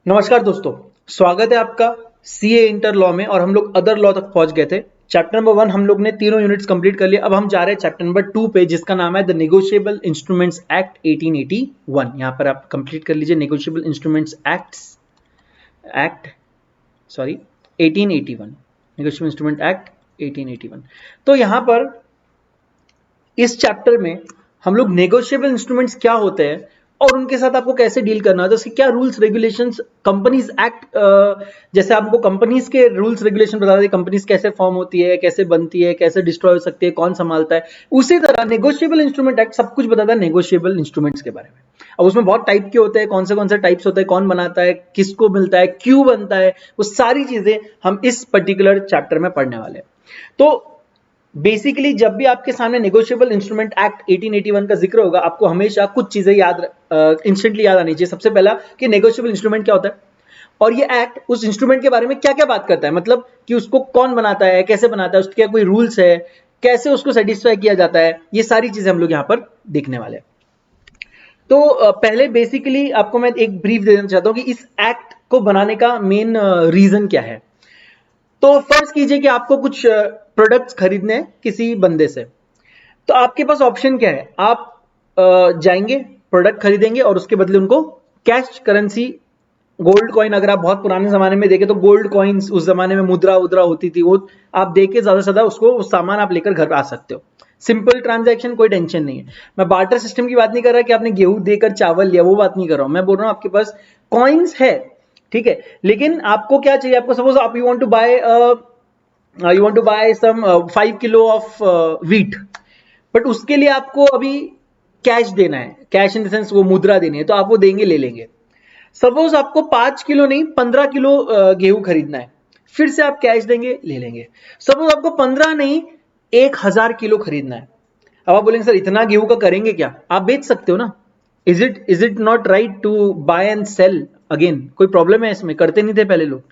नमस्कार दोस्तों, स्वागत है आपका सीए इंटर लॉ में। और हम लोग अदर लॉ तक पहुंच गए थे। चैप्टर नंबर 1 हम लोग ने तीनों यूनिट्स कंप्लीट कर लिए। अब हम जा रहे हैं चैप्टर नंबर 2 पे, जिसका नाम है द नेगोशिएबल इंस्ट्रूमेंट्स एक्ट 1881। यहाँ पर आप कंप्लीट कर लीजिए negotiable instruments act 1881, negotiable instrument act 1881। तो यहाँ पर इस चैप्टर में हम लोग नेगोशिएबल इंस्ट्रूमेंट्स क्या होते हैं और उनके साथ आपको कैसे डील करना है, जैसे क्या रूल्स रेगुलेशंस, कंपनीज एक्ट, जैसे आपको कंपनीज के रूल्स रेगुलेशन बता दें, कंपनीज कैसे फॉर्म होती है, कैसे बनती है, कैसे डिस्ट्रॉय हो सकती है, कौन संभालता है। उसी तरह नेगोशिएबल इंस्ट्रूमेंट एक्ट सब कुछ बताता है नेगोशिएबल इंस्ट्रूमेंट्स के बारे में। अब उसमें बहुत टाइप के होते हैं, कौन से टाइप्स होते हैं, कौन बनाता है, किसको मिलता है, क्यों बनता है, वो सारी चीजें हम इस पर्टिकुलर चैप्टर में पढ़ने वाले हैं। तो बेसिकली जब भी आपके सामने नेगोशिएबल इंस्ट्रूमेंट एक्ट 1881 का जिक्र होगा, आपको हमेशा कुछ चीजें इंस्टेंटली याद आनी चाहिए। सबसे पहला कि नेगोशिएबल इंस्ट्रूमेंट क्या होता है और ये एक्ट उस इंस्ट्रूमेंट के बारे में क्या क्या बात करता है, मतलब कि उसको कौन बनाता है, कैसे बनाता है, उसके क्या कोई रूल्स है, कैसे उसको सेटिस्फाई किया जाता है, ये सारी चीजें हम लोग यहाँ पर देखने वाले हैं। तो पहले बेसिकली आपको मैं एक ब्रीफ देना चाहता हूँ कि इस एक्ट को बनाने का मेन रीजन क्या है। तो फर्ज कीजिए कि आपको कुछ प्रोडक्ट्स खरीदने हैं किसी बंदे से। तो आपके पास ऑप्शन क्या है, आप जाएंगे, प्रोडक्ट खरीदेंगे और उसके बदले उनको कैश करेंसी, गोल्ड कॉइन, अगर आप बहुत पुराने जमाने में देखें तो गोल्ड कॉइन्स, उस जमाने में मुद्रा उद्रा होती थी, वो आप दे के ज्यादा से ज्यादा उसको उस सामान आप लेकर घर आ सकते हो। सिंपल ट्रांजैक्शन, कोई टेंशन नहीं है। मैं बार्टर सिस्टम की बात नहीं कर रहा कि आपने गेहूं देकर चावल लिया, वो बात नहीं कर रहा हूं। मैं बोल रहा हूं आपके पास कॉइन्स है, ठीक है, लेकिन आपको क्या चाहिए, आपको सपोज आप you want to buy some 5 kilo of wheat, but उसके लिए आपको अभी कैश देना है, कैश इन द सेंस वो मुद्रा देनी है, तो आप वो देंगे, ले लेंगे। सपोज आपको 5 किलो नहीं 15 किलो गेहूं खरीदना है, फिर से आप कैश देंगे, ले लेंगे। सपोज आपको 15 नहीं 1000 किलो खरीदना है। अब आप बोलेंगे सर इतना गेहूं का करेंगे क्या, आप बेच सकते हो ना। Is it not right to buy and sell again? कोई प्रॉब्लम है इसमें? करते नहीं थे पहले लोग।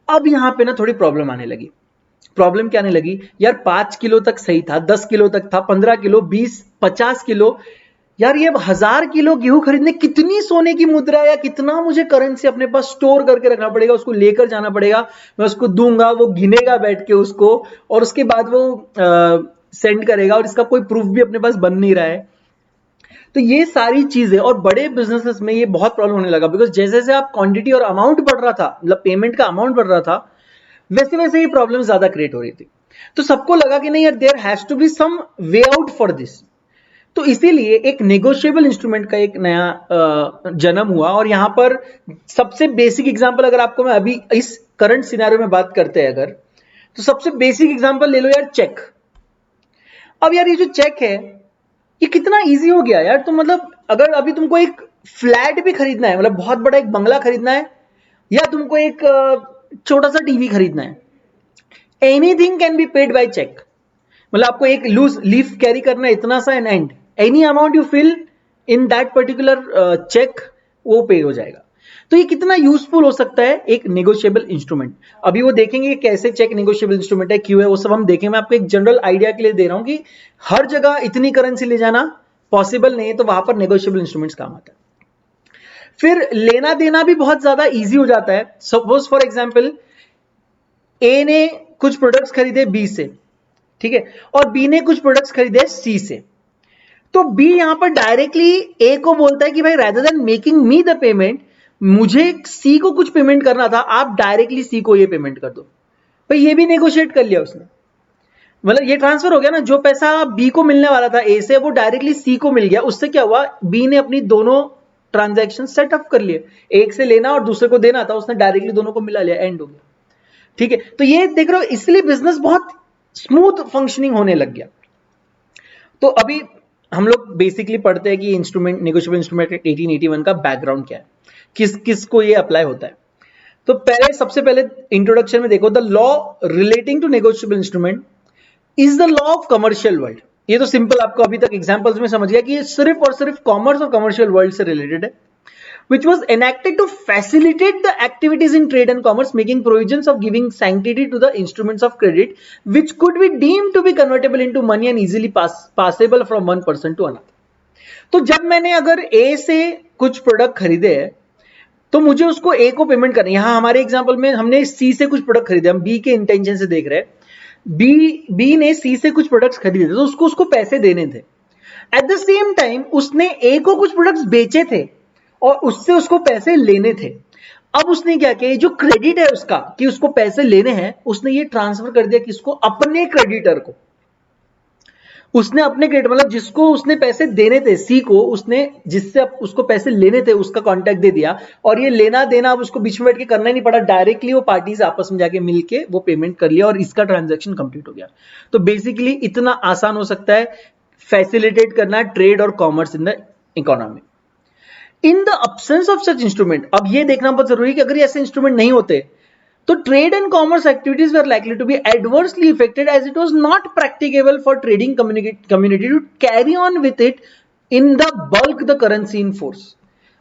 अब यहां पे ना थोड़ी प्रॉब्लम आने लगी। प्रॉब्लम क्या आने लगी, यार 5 किलो तक सही था, 10 किलो तक था, 15 किलो, 20, 50 किलो, यार ये 1000 किलो गेहूं खरीदने कितनी सोने की मुद्रा या कितना मुझे करेंसी अपने पास स्टोर करके रखना पड़ेगा, उसको लेकर जाना पड़ेगा, मैं उसको दूंगा, वो गिनेगा बैठ के उसको, और उसके बाद वो सेंड करेगा, और इसका कोई प्रूफ भी अपने पास बन नहीं रहा है। तो ये सारी चीजें, और बड़े बिजनेसेस में ये बहुत प्रॉब्लम होने लगा, बिकॉज जैसे जैसे आप क्वांटिटी और अमाउंट बढ़ रहा था, मतलब पेमेंट का अमाउंट बढ़ रहा था, वैसे वैसे ये प्रॉब्लम ज्यादा क्रिएट हो रही थी। तो सबको लगा कि नहीं यार, there has to be some way out for this. तो इसीलिए एक नेगोशिएबल इंस्ट्रूमेंट का एक नया जन्म हुआ। और यहां पर सबसे बेसिक एग्जांपल अगर आपको मैं अभी इस करंट सिनेरियो में बात करते हैं अगर, तो सबसे बेसिक एग्जांपल ले लो यार, चेक। अब यार ये जो चेक है, ये कितना इजी हो गया यार। तो मतलब अगर अभी तुमको एक फ्लैट भी खरीदना है, मतलब बहुत बड़ा एक बंगला खरीदना है, या तुमको एक छोटा सा टीवी खरीदना है, anything can be paid by cheque. मतलब आपको एक लूज लीफ कैरी करना है इतना सा, and any amount you fill in that particular cheque, वो पे हो जाएगा। तो ये कितना यूजफुल हो सकता है एक नेगोशिएबल इंस्ट्रूमेंट। अभी वो देखेंगे कैसे चेक नेगोशिएबल इंस्ट्रूमेंट है, क्यों है, वो सब हम देखेंगे। मैं आपको एक जनरल आइडिया के लिए दे रहा हूं कि हर जगह इतनी करेंसी ले जाना पॉसिबल नहीं है, तो वहां पर नेगोशिएबल इंस्ट्रूमेंट्स काम आता है। फिर लेना देना भी बहुत ज्यादा इजी हो जाता है। सपोज फॉर एग्जाम्पल ए ने कुछ प्रोडक्ट्स खरीदे बी से, ठीक है, और बी ने कुछ प्रोडक्ट्स खरीदे सी से। तो बी यहां पर डायरेक्टली ए को बोलता है कि भाई rather than making me the payment, मुझे सी को कुछ पेमेंट करना था, आप डायरेक्टली सी को ये पेमेंट कर दो। भाई ये भी नेगोशिएट कर लिया उसने, मतलब ये ट्रांसफर हो गया ना। जो पैसा बी को मिलने वाला था ए से, वो डायरेक्टली सी को मिल गया। उससे क्या हुआ, बी ने अपनी दोनों ट्रांजैक्शन सेटअप कर लिए। एक से लेना और दूसरे को देना था, उसने डायरेक्टली दोनों को मिला लिया, एंड हो गया, ठीक है। तो ये देख रहे हो, इसलिए बिजनेस बहुत स्मूथ फंक्शनिंग होने लग गया। तो अभी हम लोग बेसिकली पढ़ते हैं कि इंस्ट्रूमेंट, नेगोशिएबल इंस्ट्रूमेंट 1881 का बैकग्राउंड क्या है, किस किस को ये अप्लाई होता है। तो पहले, सबसे पहले इंट्रोडक्शन में देखो, the law relating to negotiable instrument is the law of commercial world. ये तो सिंपल आपको अभी तक एग्जांपल्स में समझ गया कि ये सिर्फ और सिर्फ कॉमर्स और कमर्शियल वर्ल्ड से रिलेटेड है। which was enacted to facilitate the activities in trade and commerce, making provisions of giving sanctity to the instruments of credit which could be deemed to be convertible into money and easily passable from one person to another. तो जब मैंने अगर ए से कुछ product खरीदे हैं, तो मुझे उसको ए को पेमेंट करनी है। यहां हमारे एग्जांपल में हमने सी से कुछ प्रोडक्ट खरीदे, हम बी के इंटेंशन से देख रहे हैं, बी ने सी से कुछ प्रोडक्ट्स खरीदे थे, तो उसको पैसे देने थे। एट द सेम टाइम उसने ए को कुछ प्रोडक्ट्स बेचे थे और उससे उसको पैसे लेने थे। अब उसने क्या किया, जो क्रेडिट है उसका कि उसको पैसे लेने हैं, उसने ये ट्रांसफर कर दिया किसको, अपने क्रेडिटर को। उसने अपने क्रेडिट मतलब जिसको उसने पैसे देने थे सी को, उसने जिससे उसको पैसे लेने थे उसका कांटेक्ट दे दिया, और ये लेना देना अब उसको बीच में बैठ के करना ही नहीं पड़ा, डायरेक्टली वो पार्टीज आपस में जाके मिलके वो पेमेंट कर लिया और इसका ट्रांजैक्शन कंप्लीट हो गया। तो बेसिकली इतना आसान हो सकता है फैसिलिटेट करना ट्रेड और commerce in the economy. In the absence of such instrument, अब ये देखना बहुत जरूरी है कि अगर ऐसे इंस्ट्रूमेंट नहीं होते तो trade and commerce activities were likely to be adversely affected as it was not practicable for trading community to carry on with it in the bulk the currency in force.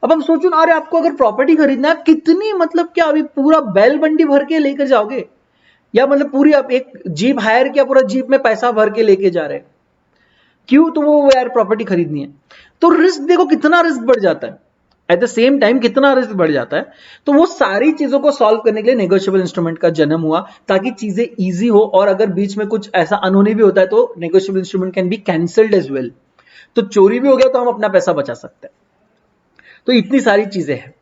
अब हम सोचो ना, अरे आपको अगर प्रॉपर्टी खरीदना है, कितनी मतलब क्या अभी पूरा बैल बंडी भर के लेकर जाओगे, या मतलब पूरी आप एक जीप हायर किया, पूरा जीप में पैसा भर के लेके जा रहे हैं, क्यों, तो वो यार प्रॉपर्टी खरीदनी है। तो रिस्क देखो कितना रिस्क बढ़ जाता है, एट द सेम टाइम कितना रिस्क बढ़ जाता है। तो वो सारी चीजों को सॉल्व करने के लिए नेगोशिएबल इंस्ट्रूमेंट का जन्म हुआ, ताकि चीजें इजी हो, और अगर बीच में कुछ ऐसा अनहोनी भी होता है तो negotiable instrument can be cancelled as well. तो चोरी भी हो गया तो हम अपना पैसा बचा सकते हैं। तो इतनी सारी चीजें हैं।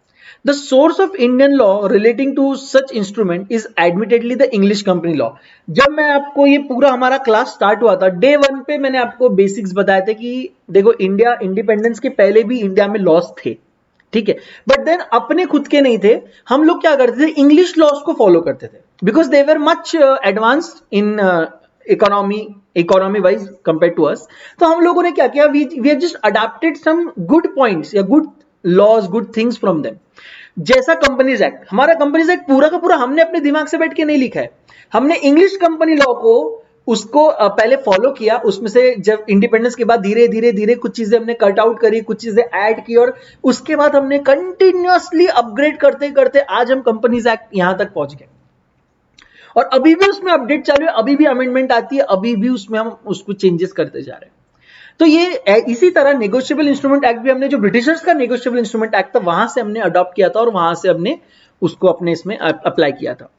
The source of Indian law relating to such instrument is admittedly the English company law. जब मैं आपको ये पूरा हमारा क्लास स्टार्ट हुआ था, डे 1 पे मैंने आपको बेसिक्स बताए थे कि देखो इंडिया इंडिपेंडेंस के पहले भी इंडिया में लॉस थे, ठीक है, बट देन अपने खुद के नहीं थे। हम लोग क्या करते थे, इंग्लिश लॉस को फॉलो करते थे, because they were much advanced in economy wise compare to us. तो हम लोगों ने क्या किया, we have just adopted some good points या good laws, good things from them. जैसा कंपनीज एक्ट, हमारा कंपनीज एक्ट पूरा का पूरा हमने अपने दिमाग से बैठ के नहीं लिखा है, हमने इंग्लिश कंपनी लॉ को उसको पहले फॉलो किया, उसमें से जब इंडिपेंडेंस के बाद धीरे धीरे धीरे कुछ चीजें हमने कट आउट करी, कुछ चीजें ऐड की, और उसके बाद हमने कंटिन्यूअसली अपग्रेड करते करते आज हम कंपनीज एक्ट यहां तक पहुंच गए, और अभी भी उसमें अपडेट चालू है, अभी भी अमेंडमेंट आती है, अभी भी उसमें हम उसको चेंजेस करते जा रहे हैं। तो ये इसी तरह नेगोशिएबल इंस्ट्रूमेंट एक्ट भी हमने, जो ब्रिटिशर्स का नेगोशिएबल इंस्ट्रूमेंट एक्ट था, वहां से हमने अडॉप्ट किया था और वहां से हमने उसको अपने इसमें अप्लाई किया था,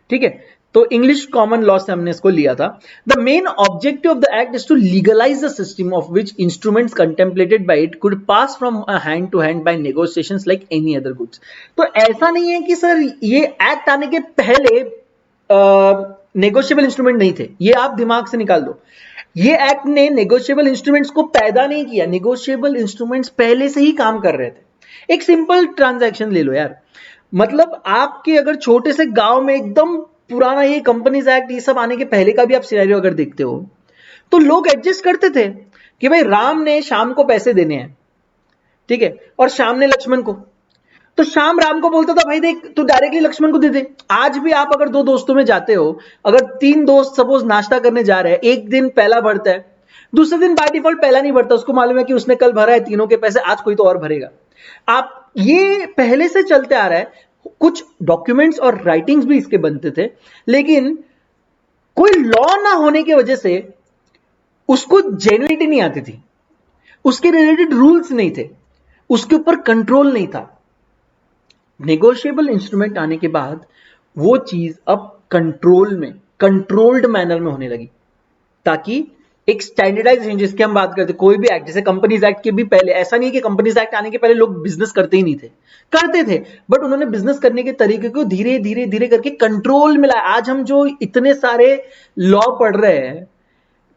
ठीक है। तो इंग्लिश कॉमन लॉ से हमने इसको लिया था। The main objective of the act is to legalise the system of which instruments contemplated by it could pass from hand to hand by negotiations like any other goods. तो ऐसा नहीं है कि सर ये एक्ट आने के पहले negotiable instrument नहीं थे, ये आप दिमाग से निकाल दो। ये एक्ट ने नेगोशिएबल इंस्ट्रूमेंट्स को पैदा नहीं किया, नेगोशिएबल इंस्ट्रूमेंट्स पहले से ही काम कर रहे थे। एक सिंपल ट्रांजैक्शन ले लो यार, मतलब आपके अगर छोटे से गांव में एकदम पुराना ये कंपनीज एक्ट ये सब आने के पहले का भी आप सिनेरियो अगर देखते हो, तो लोग एडजस्ट करते थे कि भाई राम ने शाम को पैसे देने हैं, ठीक है, और शाम ने लक्ष्मण को, तो शाम राम को बोलता था भाई देख तू डायरेक्टली लक्ष्मण को दे दे। आज भी आप अगर दो दोस्तों में जाते हो, अगर 3 दोस्त सपोज नाश्ता करने जा रहे हैं, एक दिन पहला भरता है, दूसरे दिन बाय डिफॉल्ट पहला नहीं भरता, उसको मालूम है कि उसने कल भरा है तीनों के पैसे, आज कोई तो और भरेगा। आप ये पहले से चलते आ रहा है, कुछ डॉक्यूमेंट्स और राइटिंग्स भी इसके बनते थे, लेकिन कोई लॉ ना होने की वजह से उसको जेन्युइनिटी नहीं आती थी, उसके रिलेटेड रूल्स नहीं थे, उसके ऊपर कंट्रोल नहीं था। नेगोशिएबल इंस्ट्रूमेंट आने के बाद वो चीज अब कंट्रोल में, कंट्रोल्ड मैनर में होने लगी, ताकि एक स्टैंडर्डाइजेशन जिसकी हम बात करते, कोई भी एक्ट, जैसे कंपनीज एक्ट के भी पहले, ऐसा नहीं कि कंपनीज एक्ट आने के पहले लोग बिजनेस करते ही नहीं थे, करते थे, बट उन्होंने बिजनेस करने के तरीके को धीरे धीरे धीरे करके कंट्रोल में लाया। आज हम जो इतने सारे लॉ पढ़ रहे हैं,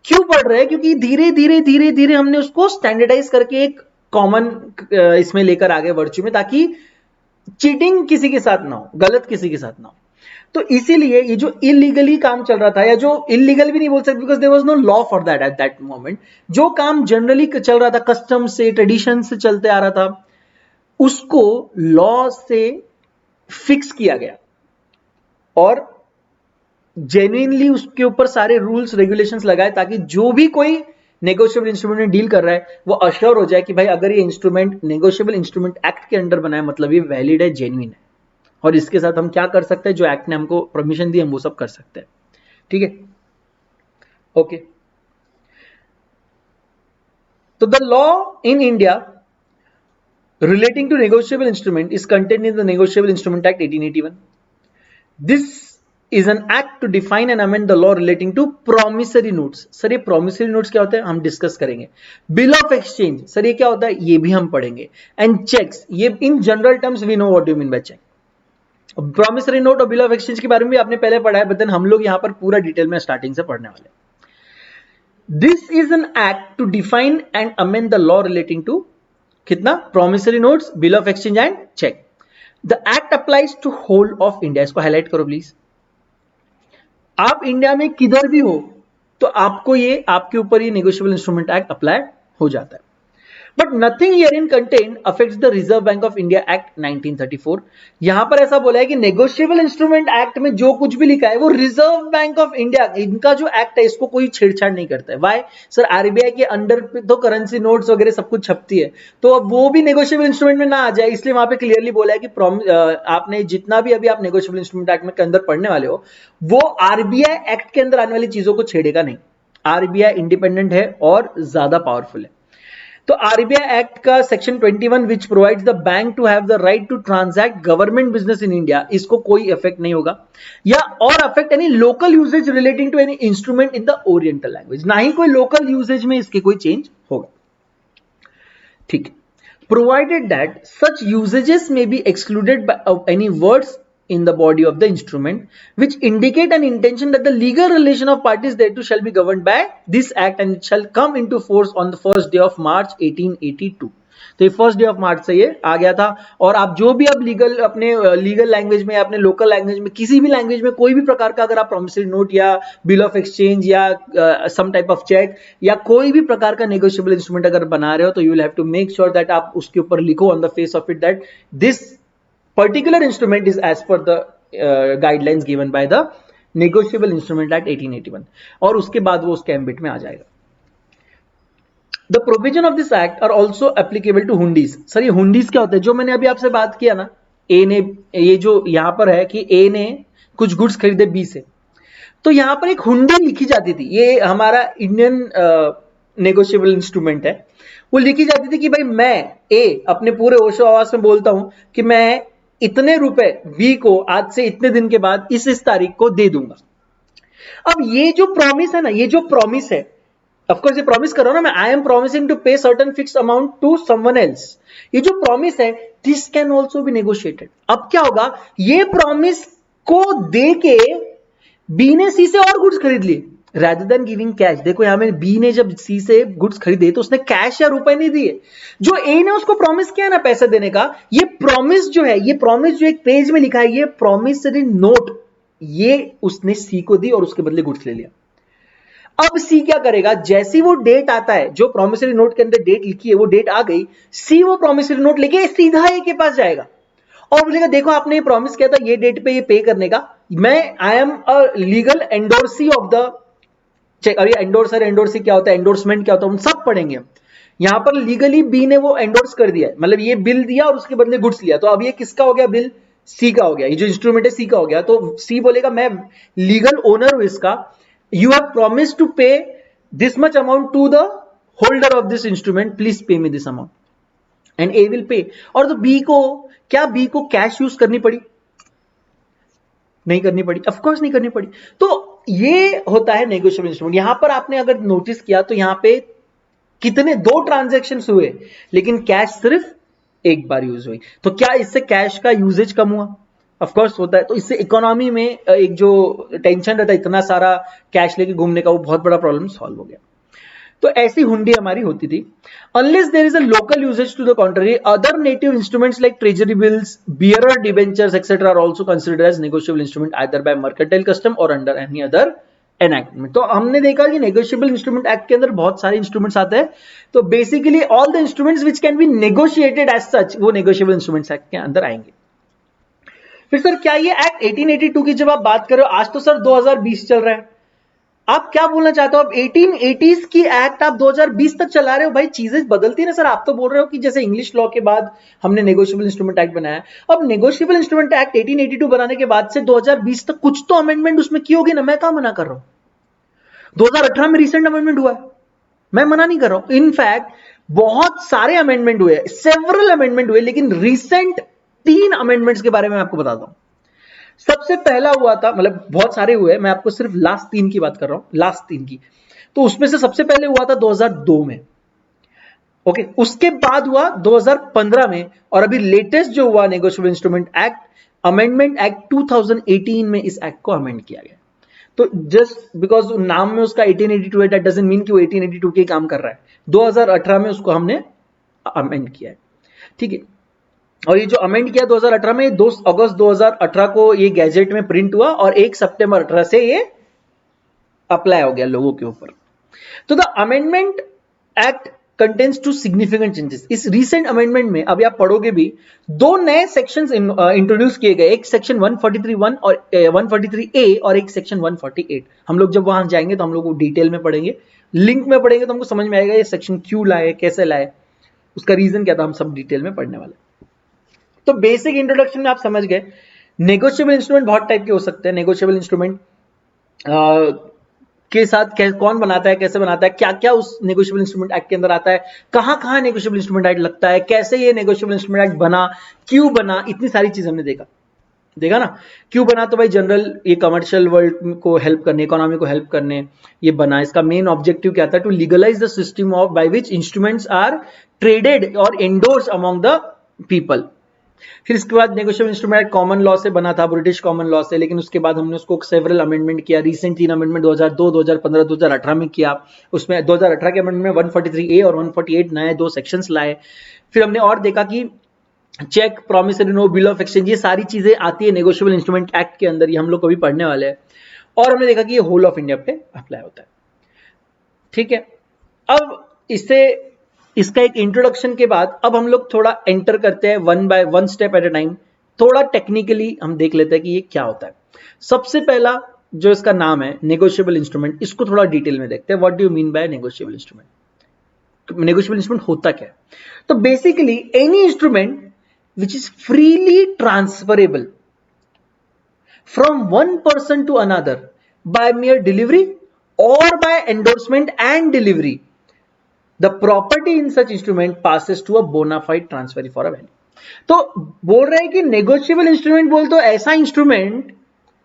क्यों पढ़ रहे हैं, क्योंकि धीरे धीरे धीरे धीरे हमने उसको स्टैंडर्डाइज करके एक कॉमन इसमें लेकर आ गए वर्च्यू में, ताकि चीटिंग किसी के साथ ना हो, गलत किसी के साथ ना हो। तो इसीलिए ये जो इलीगली काम चल रहा था, या जो इलीगल भी नहीं बोल सकते because there was no law for that at that moment, जो काम जनरली चल रहा था, कस्टम से, ट्रेडिशन से चलते आ रहा था, उसको लॉ से फिक्स किया गया और जेन्युइनली उसके ऊपर सारे रूल्स रेगुलेशंस लगाए, ताकि जो भी कोई नेगोशिएबल इंस्ट्रूमेंट में डील कर रहा है वो अश्योर हो जाए कि भाई अगर ये इंस्ट्रूमेंट नेगोशिएबल इंस्ट्रूमेंट एक्ट के अंडर बना है, मतलब ये वैलिड है, जेन्युइन है, और इसके साथ हम क्या कर सकते हैं, जो एक्ट ने हमको परमिशन दी हम वो सब कर सकते हैं, ठीक है। ओके, तो the law in India relating to negotiable instrument is contained in the Negotiable Instrument Act 1881. This is an act to define and amend the law relating to promissory notes. Sir ये promissory notes क्या होते हैं हम discuss करेंगे. Bill of exchange sir ये क्या होता है ये भी हम पढ़ेंगे. And checks ये in general terms we know what you mean by check. Promissory note और बिल ऑफ एक्सचेंज के बारे में भी आपने पहले पढ़ा है, बट देन हम लोग यहां पर पूरा डिटेल में स्टार्टिंग से पढ़ने वाले हैं. This is an act to define and amend the law relating to कितना promissory notes, bill of exchange and cheque. The act applies to whole of India. इसको हाईलाइट करो प्लीज. आप इंडिया में किधर भी हो तो आपको ये आपके ऊपर ये नेगोशिएबल इंस्ट्रूमेंट एक्ट अप्लाई हो जाता है. But nothing herein contained affects the Reserve Bank of India Act 1934. यहां पर ऐसा बोला है कि नेगोशिएबल इंस्ट्रूमेंट एक्ट में जो कुछ भी लिखा है वो रिजर्व बैंक ऑफ इंडिया इनका जो एक्ट है इसको कोई छेड़छाड़ नहीं करता है. वाई सर आरबीआई के अंडर तो करेंसी नोट्स वगैरह सब कुछ छपती है, तो अब वो भी नेगोशिएबल इंस्ट्रूमेंट में ना आ जाए, इसलिए वहां पे क्लियरली बोला है कि आपने जितना भी अभी आप नेगोशिएबल इंस्ट्रूमेंट एक्ट में के अंदर पढ़ने वाले हो वो आरबीआई एक्ट के अंदर आने वाली चीजों को छेड़ेगा नहीं. आरबीआई इंडिपेंडेंट है और ज्यादा पावरफुल है. तो आरबीआई एक्ट का section 21 which provides the bank to have the right to transact government business in India, इसको कोई इफेक्ट नहीं होगा या और affect any local usages relating to any instrument in the oriental language. ना ही कोई लोकल यूजेज में इसके कोई चेंज होगा. ठीक है. प्रोवाइडेड दैट सच यूजेजेस में be excluded by any words in the body of the instrument which indicate an intention that the legal relation of parties thereto shall be governed by this act and it shall come into force on the first day of March 1882. तो ये first day of March से ये आ गया था. और आप जो भी अब अपने लीगल लैंग्वेज में या अपने लोकल लैंग्वेज में किसी भी लैंग्वेज में कोई भी प्रकार का अगर आप प्रॉमिसरी नोट या बिल ऑफ एक्सचेंज या सम टाइप ऑफ चेक या कोई भी प्रकार का नेगोशिएबल इंस्ट्रूमेंट अगर बना रहे हो तो you will have to make sure that आप उसके ऊपर लिखो on the face of it that this particular instrument is as per the guidelines given by the Negotiable Instrument Act 1881 और उसके बाद वो उसके एम्बिट में आ जाएगा. The provision of this act are also applicable to hundis. Sir ये हुंडीज क्या होता है? जो मैंने अभी आपसे बात किया ना, ए ने ये जो यहां पर है कि ए ने कुछ गुड्स खरीदे बी से, तो यहां पर एक हुंडी लिखी जाती थी. ये हमारा इंडियन नेगोशिएबल इंस्ट्रूमेंट है. वो लिखी जाती थी कि भाई मैं ए अपने पूरे होशो आवाज में बोलता हूं कि मैं इतने रुपए बी को आज से इतने दिन के बाद इस तारीख को दे दूंगा. अब ये जो प्रॉमिस है ना, ये जो प्रॉमिस है, ऑफ कोर्स ये प्रॉमिस कर रहा हूं ना मैं, I am promising to pay certain fix amount to someone else. ये जो प्रॉमिस है this can also be negotiated. अब क्या होगा, ये प्रॉमिस को दे के बी ने सी से और गुड्स खरीद लिए rather than giving कैश. देखो यहां में बी ने जब सी से गुड्स खरीदे तो उसने कैश या रुपए नहीं दिए, जो ए ने उसको प्रॉमिस किया ना पैसे देने का, ये प्रॉमिस जो है, ये प्रॉमिस जो एक पेज में लिखा है, ये प्रॉमिसरी नोट, ये उसने सी को दी और उसके बदले गुड्स ले लिया. अब सी क्या करेगा, जैसी वो डेट आता है, जो प्रॉमिसरी नोट के अंदर डेट लिखी है वो डेट आ गई, सी वो प्रॉमिसरी नोट लेके सीधा ए के पास जाएगा और बोलेगा देखो आपने ये प्रॉमिस किया था ये डेट पे ये पे करने का, मैं I am a legal endorsee of the cheque. अभी एंडोर्सर एंडोर्सी क्या होता है, एंडोर्समेंट क्या होता है, हम सब पढ़ेंगे हम. यहां पर लीगली बी ने वो एंडोर्स कर दिया है, मतलब ये बिल दिया और उसके बदले गुड्स लिया, तो अब ये किसका हो गया, बिल सी का हो गया, ये जो इंस्ट्रूमेंट है सी का हो गया. तो सी बोलेगा मैं लीगल ओनर हूं इसका, you have promise to pay this much amount to the holder of this instrument, please pay me this amount and A will pay. और तो बी को क्या, बी को कैश यूज करनी पड़ी, नहीं करनी पड़ी, ऑफ कोर्स नहीं करनी पड़ी. तो ये होता है नेगोशिएबल इंस्ट्रूमेंट. यहां पर आपने अगर नोटिस किया तो यहां पे कितने 2 ट्रांजैक्शंस हुए लेकिन कैश सिर्फ एक बार यूज हुई. तो क्या इससे कैश का यूजेज कम हुआ, ऑफ कोर्स होता है. तो इससे इकोनॉमी में एक जो टेंशन रहता है इतना सारा कैश लेके घूमने का, वो बहुत बड़ा प्रॉब्लम सॉल्व हो गया. तो ऐसी हुंडी हमारी होती थी. Unless there is a local usage to the contrary, other native instruments like treasury bills, bearer debentures etcetera are also considered as negotiable instrument either by mercantile custom or under any other enactment. तो हमने देखा कि negotiable instrument act के अंदर बहुत सारे instruments आते हैं. तो basically all the instruments which can be negotiated as such वो नेगोशिएबल इंस्ट्रूमेंट्स एक्ट के अंदर आएंगे. फिर सर क्या ये एक्ट 1882 की जब आप बात कर रहे हो, आज तो सर 2020 चल रहा है, आप क्या बोलना चाहते हो, आप 1880s की एक्ट आप 2020 तक चला रहे हो. भाई चीजें बदलती है ना सर. आप तो बोल रहे हो कि जैसे इंग्लिश लॉ के बाद हमने नेगोशिएबल इंस्ट्रूमेंट एक्ट बनाया, अब नेगोशिएबल इंस्ट्रूमेंट एक्ट 1882 बनाने के बाद से 2020 तक कुछ तो अमेंडमेंट उसमें की होगी ना. मैं कहां मना कर रहा हूं, 2018 में रिसेंट अमेंडमेंट हुआ है, मैं मना नहीं कर रहा हूं. इनफैक्ट बहुत सारे अमेंडमेंट हुए, सेवरल अमेंडमेंट हुए, लेकिन रिसेंट 3 अमेंडमेंट्स के बारे में आपको बताता हूं। सबसे पहला हुआ था, मतलब बहुत सारे हुए, मैं आपको सिर्फ लास्ट 3 की बात कर रहा हूं, लास्ट 3 की। तो उसमें से सबसे पहले हुआ था 2002 में, ओके। उसके बाद हुआ 2015 में, और अभी लेटेस्ट जो हुआ negotiable instrument act, amendment act 2018 में इस एक्ट को अमेंड किया गया। तो जस्ट बिकॉज नाम में उसका 1882 है, दैट डजंट मीन कि वो 1882 के काम कर रहा है। 2018 में उसको हमने अमेंड किया है, ठीक है। और ये जो अमेंड किया 2018 में, 2 अगस्त 2018 को ये गैजेट में प्रिंट हुआ, और 1 सितंबर 18 से ये अप्लाई हो गया लोगों के ऊपर। तो the amendment act contains 2 significant changes. इस रीसेंट अमेंडमेंट में अभी आप पढ़ोगे भी, 2 नए सेक्शंस इंट्रोड्यूस किए गए, एक सेक्शन 143(1) और 143A, और एक सेक्शन 148। हम लोग जब वहां जाएंगे तो हम लोग डिटेल में पढ़ेंगे, लिंक में पढ़ेंगे तो हमको समझ में आएगा ये सेक्शन क्यों लाए, कैसे लाए, उसका रीजन क्या था, हम सब डिटेल में पढ़ने वाले। तो बेसिक इंट्रोडक्शन में आप समझ गए, नेगोशिएबल इंस्ट्रूमेंट बहुत टाइप के हो सकते हैं। नेगोशिएबल इंस्ट्रूमेंट के साथ कौन बनाता है, कैसे बनाता है, क्या क्या उस नेगोशिएबल इंस्ट्रूमेंट एक्ट के अंदर आता है, कहां कहां नेगोशिएबल इंस्ट्रूमेंट एक्ट लगता है, कैसे ये नेगोशिएबल इंस्ट्रूमेंट एक्ट बना, क्यों बना, इतनी सारी चीज हमने देखा ना। क्यों बना, तो भाई जनरल ये कमर्शियल वर्ल्ड को हेल्प करने, इकोनॉमी को हेल्प करने ये बना। इसका मेन ऑब्जेक्टिव क्या था, to legalise the system of by which instruments are traded or endorse among the people. फिर इसके बाद नेगोशिएबल इंस्ट्रूमेंट कॉमन लॉ से बना था, ब्रिटिश कॉमन लॉ से, लेकिन उसके बाद हमने उसको सेवरल अमेंडमेंट किया। रिसेंट 3 अमेंडमेंट 2002, 2015, 2018 में किया। उसमें 2018 के अमेंडमेंट में 143A और 148 नए 2 सेक्शंस लाए। फिर हमने और देखा कि cheque, promissory note, bill of exchange, ये सारी चीजें आती है नेगोशिएबल इंस्ट्रूमेंट एक्ट के अंदर, ये हम लोग कभी पढ़ने वाले हैं। और हमने देखा कि ये होल ऑफ इंडिया पे अप्लाई होता है, ठीक है। अब इसका एक इंट्रोडक्शन के बाद अब हम लोग थोड़ा एंटर करते हैं one by one, step at A time. थोड़ा टेक्निकली हम देख लेते हैं कि ये क्या होता है। सबसे पहला जो इसका नाम है नेगोशिएबल इंस्ट्रूमेंट, इसको थोड़ा डिटेल में देखते हैं। What do you mean bye negotiable instrument? Negotiable instrument होता क्या है? तो basically any instrument which is freely transferable from one person to another by mere delivery or by endorsement and delivery. The property in such instrument passes to a bona fide transferee for a value. तो बोल रहे हैं कि negotiable instrument बोल तो ऐसा instrument,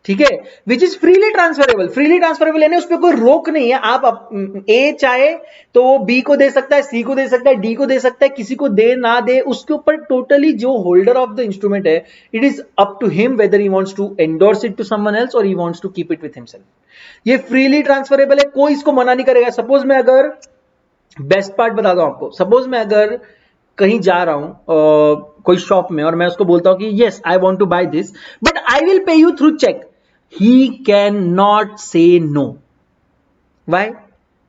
ठीक है, विच is freely transferable. Freely transferable यानी उस पर कोई रोक नहीं है। आप ए चाहे तो वो बी को दे सकता है, सी को दे सकता है, डी को दे सकता है, किसी को दे ना दे, उसके ऊपर टोटली जो होल्डर ऑफ द इंस्ट्रूमेंट है, it is up to him whether he wants to endorse it to someone else और he wants to keep it with himself. ये फ्रीली ट्रांसफरेबल है, कोई इसको मना नहीं करेगा। सपोज मैं अगर बेस्ट पार्ट बताता हूं आपको, सपोज मैं अगर कहीं जा रहा हूं कोई शॉप में, और मैं उसको बोलता हूं कि yes I want to buy this but I will pay you through cheque, he cannot say no. Why?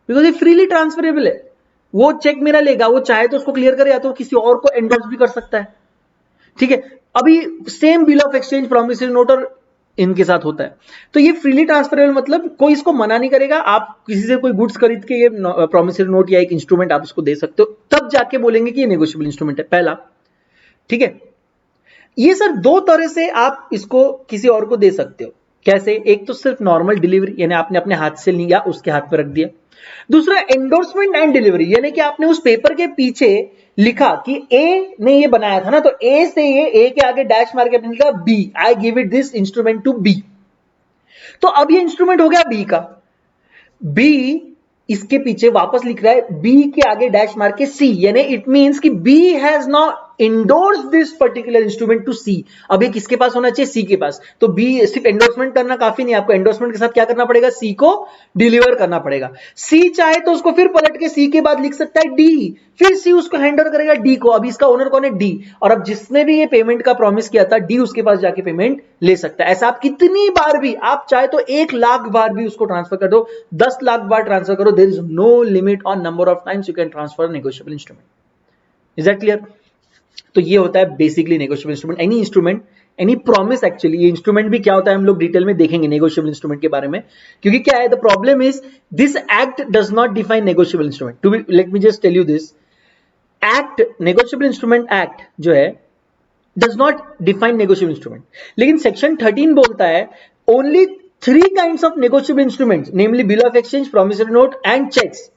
Because ये freely transferable है। वो चेक मेरा लेगा, वो चाहे तो उसको क्लियर करे या तो किसी और को एंडोर्स भी कर सकता है, ठीक है। अभी same bill of exchange, promissory note और इनके साथ होता है। तो ये फ्रीली ट्रांसफरेबल मतलब कोई इसको मना नहीं करेगा। आप किसी से कोई गुड्स खरीद के ये प्रॉमिसरी नोट या एक इंस्ट्रूमेंट आप उसको दे सकते हो, तब जाके बोलेंगे कि ये नेगोशिएबल इंस्ट्रूमेंट है, पहला, ठीक है। ये सर 2 तरह से आप इसको किसी और को दे सकते हो। कैसे? एक तो सिर्फ नॉर्मल डिलीवरी, यानी आपने अपने हाथ से लिया, उसके हाथ पे रख दिया। दूसरा एंडोर्समेंट एंड डिलीवरी, यानी कि आपने उस पेपर के पीछे लिखा कि ए ने ये बनाया था ना, तो ए से ये ए के आगे डैश मार के लिखा B, I give it this instrument to B. तो अब ये इंस्ट्रूमेंट हो गया बी का। बी इसके पीछे वापस लिख रहा है बी के आगे डैश मार के सी, यानी इट मींस कि B has not endorse this particular instrument to C. अब ये किसके पास होना चाहिए? सी के पास। तो बी सिर्फ एंडोर्समेंट करना काफी नहीं, आपको एंडोर्समेंट के साथ क्या करना पड़ेगा? सी को डिलीवर करना पड़ेगा। सी चाहे तो उसको फिर पलट के सी के बाद लिख सकता है डी, फिर सी उसको हैंड ओवर करेगा डी को। अब इसका ओनर कौन है? डी। और अब जिसने भी ये पेमेंट का प्रॉमिस किया था, डी उसके पास जाके पेमेंट ले सकता है। ऐसा आप कितनी बार भी, आप चाहे तो 1 लाख बार भी उसको ट्रांसफर कर दो, 10 लाख बार ट्रांसफर करो, there is no limit on number of times you can transfer negotiable instrument. Is that clear? तो ये होता है basically negotiable instrument, any instrument, any promise. Actually ये इंस्ट्रूमेंट भी क्या होता है हम लोग डिटेल में देखेंगे नेगोशिएबल इंस्ट्रूमेंट के बारे में, क्योंकि क्या है, the problem is this act does not define negotiable instrument. To be, let me just tell you this act, negotiable instrument act जो है does not define negotiable instrument, लेकिन सेक्शन 13 बोलता है only 3 kinds of negotiable instruments, namely bill of exchange, promissory note and cheques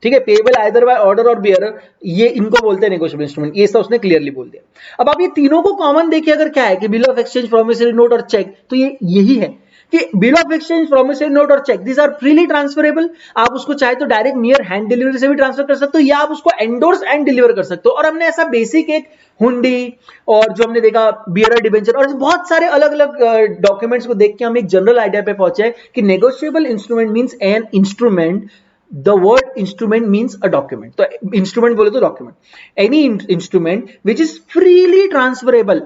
ठीक है, payable either by order or bearer, ये इनको बोलते हैं नेगोशिएबल इंस्ट्रूमेंट, ये सब उसने क्लियरली बोल दिया। अब आप ये तीनों को कॉमन देखिए, अगर क्या है कि bill of exchange, promissory note और चेक, तो ये यही है कि bill of exchange, promissory note और cheque, this are freely transferable. आप उसको चाहे तो डायरेक्ट नियर हैंड डिलीवरी से भी ट्रांसफर कर सकते हो, या आप उसको एंडोर्स एंड डिलीवर कर सकते हो। और हमने ऐसा बेसिक एक हुंडी और जो हमने देखा बियरर डिबेंचर और बहुत सारे अलग अलग डॉक्यूमेंट्स को देख के हम एक जनरल आइडिया पे पहुंचे कि negotiable instrument means an instrument, the word instrument means a document, तो instrument बोले तो document, any instrument which is freely transferable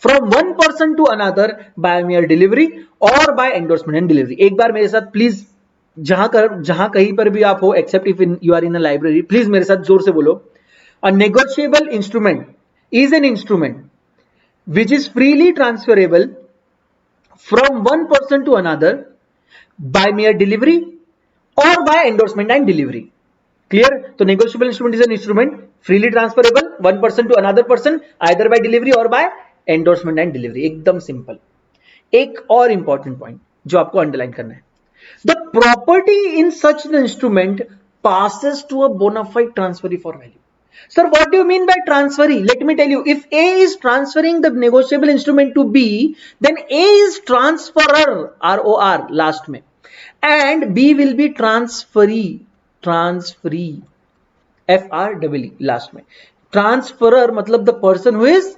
from one person to another by mere delivery or by endorsement and delivery। एक बार मेरे साथ please, जहां कहीं पर भी आप हो, except if you are in a library, please मेरे साथ जोर से बोलो, a negotiable instrument is an instrument which is freely transferable from one person to another by mere delivery or by endorsement and delivery। Clear? तो negotiable instrument is an instrument freely transferable one person to another person either by delivery or by endorsement and delivery। एकदम simple. एक और important point जो आपको underline करना है, the property in such an instrument passes to a bona fide transferee for value। Sir, what do you mean by transferee? Let me tell you, if A is transferring the negotiable instrument to B, then A is transferor, ROR last में, and B will be transferee, FREE last में। Transferor मतलब the person who is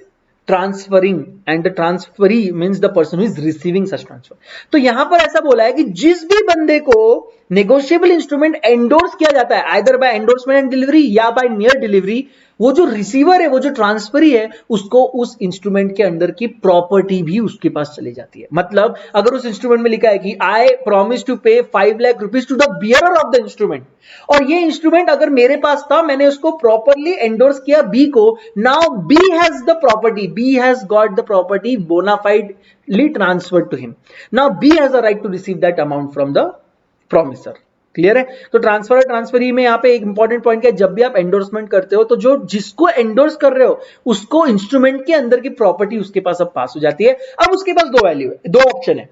transferring and the transferee means the person who is receiving such transfer। तो यहां पर ऐसा बोला है कि जिस भी बंदे को नेगोशिएबल इंस्ट्रूमेंट एंडोर्स किया जाता है either bye endorsement and delivery या बाय नियर डिलीवरी, वो जो रिसीवर है, वो जो ट्रांसफरी है, उसको उस इंस्ट्रूमेंट के अंदर की प्रॉपर्टी भी उसके पास चली जाती है। मतलब अगर उस इंस्ट्रूमेंट में लिखा है कि I promise to pay 5 lakh rupees to the bearer of the instrument, और ये इंस्ट्रूमेंट अगर मेरे पास था, मैंने उसको प्रॉपरली एंडोर्स किया बी को, now B has the property, B has got the property bonafidely transferred to him, now B has a right to receive that amount from the promisor. Clear है? तो ट्रांसफर ट्रांसफरी में यहां पे एक important point क्या है, जब भी आप एंडोर्समेंट करते हो तो जो जिसको एंडोर्स कर रहे हो उसको इंस्ट्रूमेंट के अंदर की प्रॉपर्टी उसके पास अब पास हो जाती है। अब उसके पास दो वैल्यू है, दो ऑप्शन है,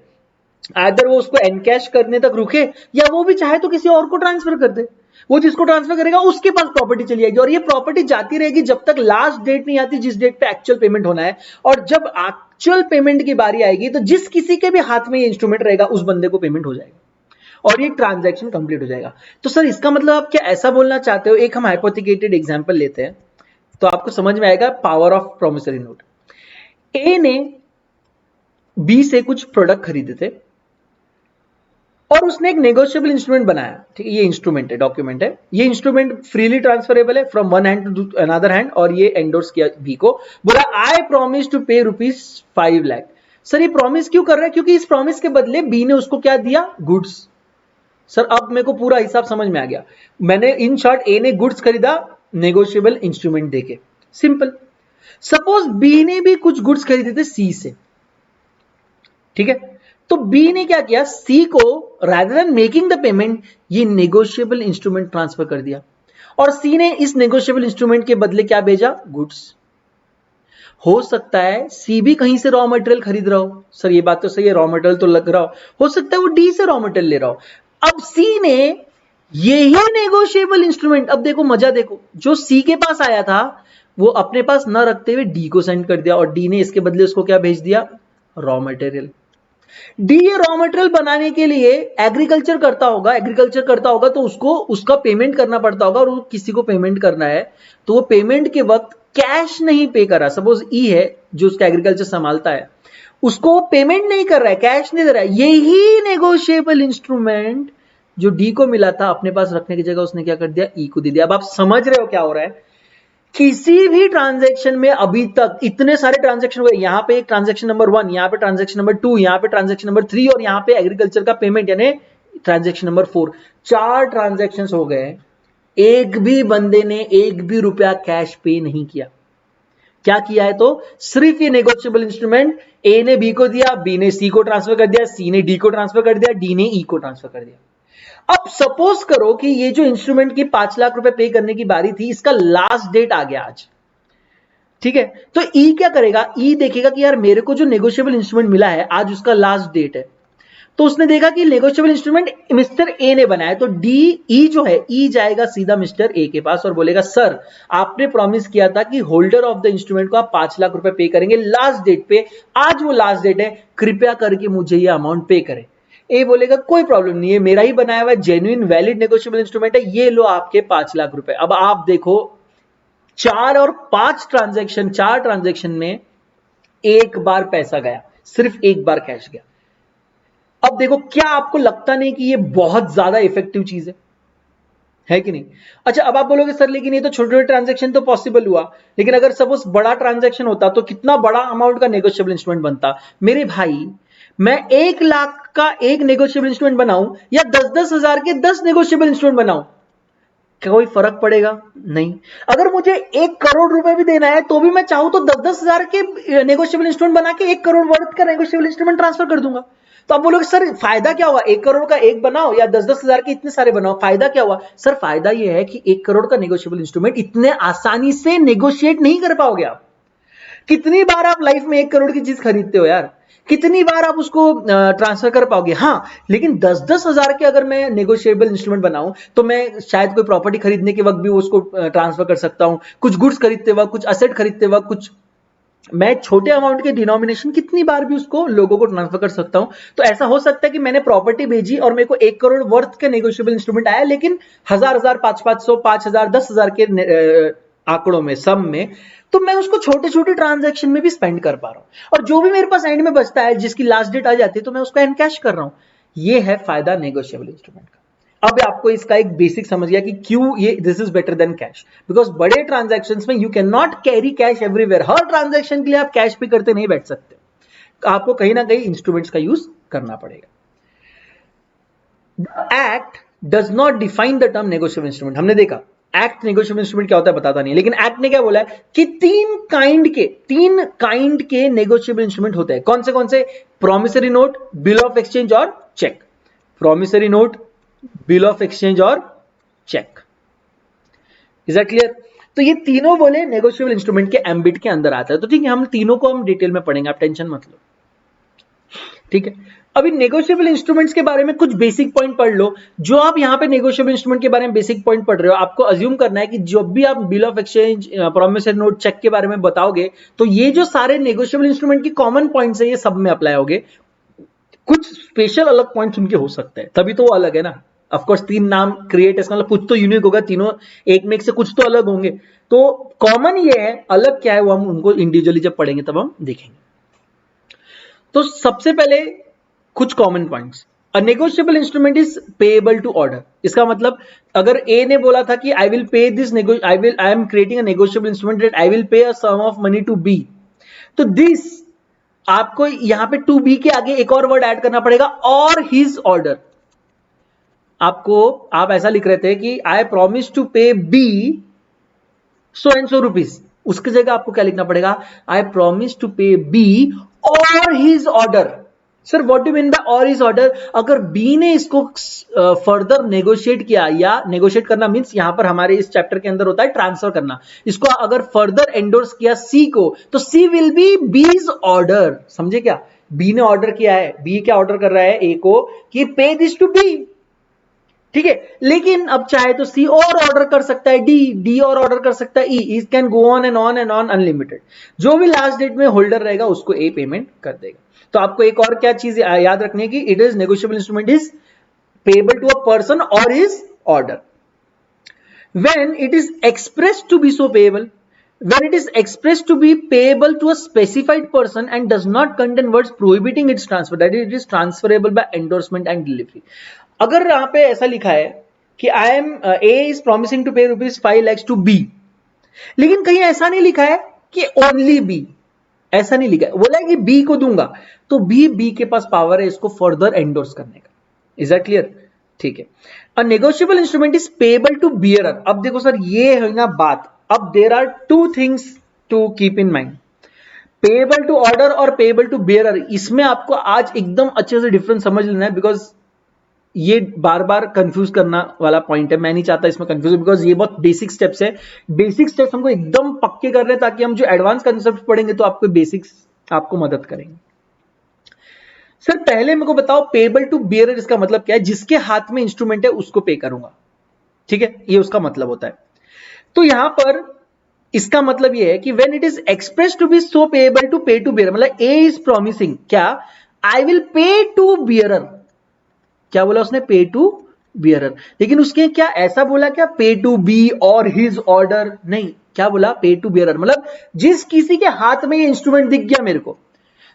आइदर वो उसको एनकैश करने तक रुके या वो भी चाहे तो किसी और को ट्रांसफर कर दे। वो जिसको ट्रांसफर करेगा उसके पास प्रॉपर्टी चली जाएगी और ये प्रॉपर्टी जाती रहेगी जब तक लास्ट डेट नहीं आती जिस डेट पे एक्चुअल पेमेंट होना है। और जब एक्चुअल पेमेंट की बारी आएगी तो जिस किसी के भी हाथ में ये इंस्ट्रूमेंट रहेगा उस बंदे को पेमेंट हो जाएगा और ये ट्रांजैक्शन कंप्लीट हो जाएगा। तो सर इसका मतलब आप क्या ऐसा बोलना चाहते हो, एक हम हाइपोथेटिकल एग्जांपल लेते हैं तो आपको समझ में आएगा पावर ऑफ प्रॉमिसरी नोट। ए ने बी से कुछ प्रोडक्ट खरीदे थे और उसने एक नेगोशिएबल इंस्ट्रूमेंट बनाया, ठीक है, ये इंस्ट्रूमेंट है, डॉक्यूमेंट है, ये इंस्ट्रूमेंट फ्रीली ट्रांसफरेबल है from one hand to another hand, और ये एंडोर्स किया बी को, बोला आई promise to pay ₹5 lakh. Sir ये प्रॉमिस क्यों कर रहा है? क्योंकि इस प्रॉमिस के बदले बी ने उसको क्या दिया? गुड्स। सर अब मेरे को पूरा हिसाब समझ में आ गया, मैंने इन शॉर्ट ए ने गुड्स खरीदा नेगोशिएबल इंस्ट्रूमेंट देके, सिंपल। सपोज बी ने भी कुछ गुड्स खरीदे थे सी से, ठीक है, तो बी ने क्या किया, सी को rather than making the payment ये नेगोशिएबल इंस्ट्रूमेंट ट्रांसफर कर दिया और सी ने इस नेगोशिएबल इंस्ट्रूमेंट के बदले क्या भेजा? गुड्स। हो सकता है सी भी कहीं से रॉ मटेरियल खरीद रहा हो, सर ये बात तो सही है, रॉ मटेरियल तो लग रहा हो सकता है वो डी से रॉ मटेरियल ले रहा हो। अब सी ने यही नेगोशिएबल इंस्ट्रूमेंट, अब देखो मजा देखो, जो सी के पास आया था वो अपने पास न रखते हुए डी को सेंड कर दिया और डी ने इसके बदले उसको क्या भेज दिया? Raw material. डी ये रॉ मटेरियल बनाने के लिए एग्रीकल्चर करता होगा तो उसको उसका पेमेंट करना पड़ता होगा और किसी को पेमेंट करना है तो वो पेमेंट के वक्त कैश नहीं पे कर रहा। सपोज ई है जो उसका एग्रीकल्चर संभालता है, उसको वो पेमेंट नहीं कर रहा है, कैश नहीं दे रहा है, यही नेगोशिएबल इंस्ट्रूमेंट जो डी को मिला था अपने पास रखने की जगह उसने क्या कर दिया? ई को दे दिया। अब आप समझ रहे हो क्या हो रहा है? किसी भी ट्रांजैक्शन में अभी तक इतने सारे ट्रांजैक्शन हुए, यहां पे एक ट्रांजैक्शन नंबर 1, यहां पे ट्रांजैक्शन नंबर 2, यहां पे ट्रांजैक्शन नंबर 3 और यहां पे एग्रीकल्चर का पेमेंट यानी ट्रांजैक्शन नंबर 4, 4 ट्रांजैक्शंस हो गए, एक भी बंदे ने एक भी रुपया कैश पे नहीं किया। क्या किया है? तो सिर्फ ये नेगोशिएबल इंस्ट्रूमेंट ए ने बी को दिया, बी ने सी को ट्रांसफर कर दिया, सी ने डी को ट्रांसफर कर दिया, डी ने ई को ट्रांसफर कर दिया। अब सपोज करो कि ये जो इंस्ट्रूमेंट की 5 लाख रुपए पे करने की बारी थी, इसका लास्ट डेट आ गया आज, ठीक है, तो ई क्या करेगा? ई देखेगा कि यार मेरे को जो नेगोशिएबल इंस्ट्रूमेंट मिला है आज उसका लास्ट डेट है, तो उसने देखा कि नेगोशिएबल इंस्ट्रूमेंट मिस्टर ए ने बनाया, तो डी ई जो है ई जाएगा सीधा मिस्टर ए के पास और बोलेगा सर आपने प्रॉमिस किया था कि होल्डर ऑफ द इंस्ट्रूमेंट को आप 5 लाख रुपए पे करेंगे लास्ट डेट पे, आज वो लास्ट डेट है, कृपया करके मुझे ये अमाउंट पे करें। ए बोलेगा कोई प्रॉब्लम नहीं है, मेरा ही बनाया हुआ जेन्युइन वैलिड नेगोशिएबल इंस्ट्रूमेंट है, ये लो आपके 5 लाख रुपए। अब आप देखो 4 और 5 ट्रांजैक्शन, 4 ट्रांजैक्शन में एक बार पैसा गया, सिर्फ एक बार कैश गया। अब देखो क्या आपको लगता नहीं कि ये बहुत ज्यादा इफेक्टिव चीज है कि नहीं? अच्छा अब आप बोलोगे सर लेकिन ये तो छोटे छोटे ट्रांजैक्शन तो पॉसिबल हुआ, लेकिन अगर सपोज बड़ा ट्रांजैक्शन होता तो कितना बड़ा अमाउंट का नेगोशिएबल इंस्ट्रूमेंट बनता। मेरे भाई मैं 1 लाख का एक नेगोशिएबल इंस्ट्रूमेंट बनाऊं या 10-10 हजार के 10 नेगोशिएबल इंस्ट्रूमेंट बनाऊं, क्या कोई फर्क पड़ेगा? नहीं। अगर मुझे 1 करोड़ रुपए भी देना है तो भी मैं चाहूं तो 10-10 हजार के नेगोशिएबल इंस्ट्रूमेंट बना के 1 करोड़ वर्थ का नेगोशिएबल इंस्ट्रूमेंट ट्रांसफर कर दूंगा। तो आप बोलोगे सर फायदा क्या हुआ, 1 करोड़ का एक बनाओ या 10-10 हजार के इतने सारे बनाओ, फायदा क्या हुआ? सर फायदा यह है कि 1 करोड़ का नेगोशिएबल इंस्ट्रूमेंट इतने आसानी से नेगोशिएट नहीं कर पाओगे आप। कितनी बार आप लाइफ में 1 करोड़ की चीज खरीदते हो यार, कितनी बार आप उसको ट्रांसफर कर पाओगे? हाँ, लेकिन 10-10 हजार के अगर मैं नेगोशिएबल इंस्ट्रूमेंट बनाऊं तो मैं शायद कोई प्रॉपर्टी खरीदने के वक्त भी उसको ट्रांसफर कर सकता हूं, कुछ गुड्स खरीदते वक्त, कुछ असेट खरीदते वक्त, कुछ मैं छोटे अमाउंट के डिनोमिनेशन कितनी बार भी उसको लोगों को ट्रांसफर कर सकता हूं। तो ऐसा हो सकता है कि मैंने प्रॉपर्टी भेजी और मेरे को 1 करोड़ वर्थ के नेगोशिएबल इंस्ट्रूमेंट आया, लेकिन 1000, 500, 5000, 10,000 के आंकड़ों में, सम में, तो मैं उसको छोटे छोटे ट्रांजैक्शन में भी स्पेंड कर पा रहा हूं और जो भी मेरे पास एंड में बचता है जिसकी लास्ट डेट आ जाती है तो मैं उसको एनकैश कर रहा हूं। ये है फायदा नेगोशिएबल इंस्ट्रूमेंट का। अब आपको इसका एक बेसिक समझ गया कि क्यों ये this is better than cash, because बड़े ट्रांजैक्शंस में you can not carry cash everywhere. Her transaction के लिए आप कैश पे करते नहीं बैठ सकते, आपको कहीं ना कहीं इंस्ट्रूमेंट्स का यूज करना पड़ेगा। Act does not define the term negotiable instrument. हमने देखा एक्ट नेगोशिएबल इंस्ट्रूमेंट क्या होता है बताता नहीं है, लेकिन एक्ट ने क्या बोला है कि 3 काइंड के नेगोशिएबल इंस्ट्रूमेंट होते हैं। कौन से? Promissory note, bill of exchange और cheque. Promissory note, bill of exchange और चेक। Is that clear? तो ये तीनों बोले नेगोशिएबल इंस्ट्रूमेंट के एम्बिट के अंदर आता है। तो ठीक है, हम तीनों को हम डिटेल में पढ़ेंगे, आप टेंशन मत लो, ठीक है। अभी नेगोशिएबल इंस्ट्रूमेंट्स के बारे में कुछ बेसिक पॉइंट पढ़ लो। जो आप यहां पे नेगोशिएबल इंस्ट्रूमेंट के बारे में बेसिक पॉइंट पढ़ रहे हो, आपको अज्यूम करना है कि जब भी आप bill of exchange, promissory note, cheque के बारे में बताओगे तो ये जो सारे नेगोशिएबल इंस्ट्रूमेंट की कॉमन पॉइंट्स है ये सब में अप्लाई होंगे। कुछ स्पेशल अलग पॉइंट्स उनके हो सकते हैं, तभी तो वो अलग है ना। ऑफकोर्स 3 नाम क्रिएट मतलब कुछ तो यूनिक होगा, तीनों एक में एक से कुछ तो अलग होंगे। तो कॉमन ये है, अलग क्या है वो हम उनको इंडिविजुअली जब पढ़ेंगे तब हम देखेंगे। तो सबसे पहले कुछ common points. A negotiable instrument is payable to order. इसका मतलब अगर ए ने बोला था कि I will pay this, I am creating a negotiable instrument that I will pay a sum of money to B, तो दिस आपको यहां पे टू बी के आगे एक और वर्ड ऐड करना पड़ेगा, और हिज ऑर्डर। आप ऐसा लिख रहे थे कि I promise to pay B so and so rupees, उसकी जगह आपको क्या लिखना पड़ेगा? I promise to pay B और his order. Sir what do mean by or his order? अगर बी ने इसको फर्दर नेगोशिएट किया, या नेगोशिएट करना मींस यहां पर हमारे इस चैप्टर के अंदर होता है ट्रांसफर करना, इसको अगर फर्दर एंडोर्स किया सी को, तो सी विल बी बीज ऑर्डर। समझे क्या? बी ने ऑर्डर किया है, बी क्या ऑर्डर कर रहा है ए को कि पे दिस टू बी, ठीक है। लेकिन अब चाहे तो सी और ऑर्डर कर सकता है, डी और ऑर्डर कर सकता है E, it can go on and on unlimited. जो भी लास्ट डेट में होल्डर रहेगा उसको ए पेमेंट कर देगा। तो आपको एक और क्या चीज याद रखनी है कि it is negotiable instrument is payable to a person or his order when it is expressed to be so payable, when it is expressed to be payable to a specified person and does not contain words prohibiting its transfer, that is it is transferable by endorsement and delivery। अगर यहां पे ऐसा लिखा है कि I am A is promising to pay ₹5 lakhs to B, लेकिन कहीं ऐसा नहीं लिखा है कि ओनली बी, ऐसा नहीं लिखा है, बोला है कि बी को दूंगा, तो बी के पास पावर है इसको फर्दर एंडोर्स करने का। Is that clear? ठीक है। A negotiable instrument is payable to bearer. अब देखो सर ये है ना बात। अब there are 2 things to keep in mind, payable to order और पेएबल टू बियरर। इसमें आपको आज एकदम अच्छे से डिफरेंस समझ लेना है, बिकॉज ये बार बार कंफ्यूज करना वाला पॉइंट है। मैं नहीं चाहता इसमें कंफ्यूज, बिकॉज ये बहुत बेसिक स्टेप्स है। बेसिक स्टेप्स हमको एकदम पक्के कर रहे हैं ताकि हम जो एडवांस कंसेप्ट पढ़ेंगे तो आपको बेसिक्स आपको मदद करेंगे। सर पहले मेरे को बताओ पेबल टू बियरर इसका मतलब क्या है? जिसके हाथ में इंस्ट्रूमेंट है उसको पे करूंगा, ठीक है, ये उसका मतलब होता है। तो यहां पर इसका मतलब ये है कि when it is express to be so payable to pay to bearer, मतलब ए इज प्रॉमिसिंग क्या, I will pay to bearer, क्या बोला उसने, पे टू बियरर, लेकिन उसके क्या ऐसा बोला क्या, पे टू बी और हिज ऑर्डर, नहीं, क्या बोला, पे टू बियरर, मतलब जिस किसी के हाथ में ये इंस्ट्रूमेंट दिख गया मेरे को,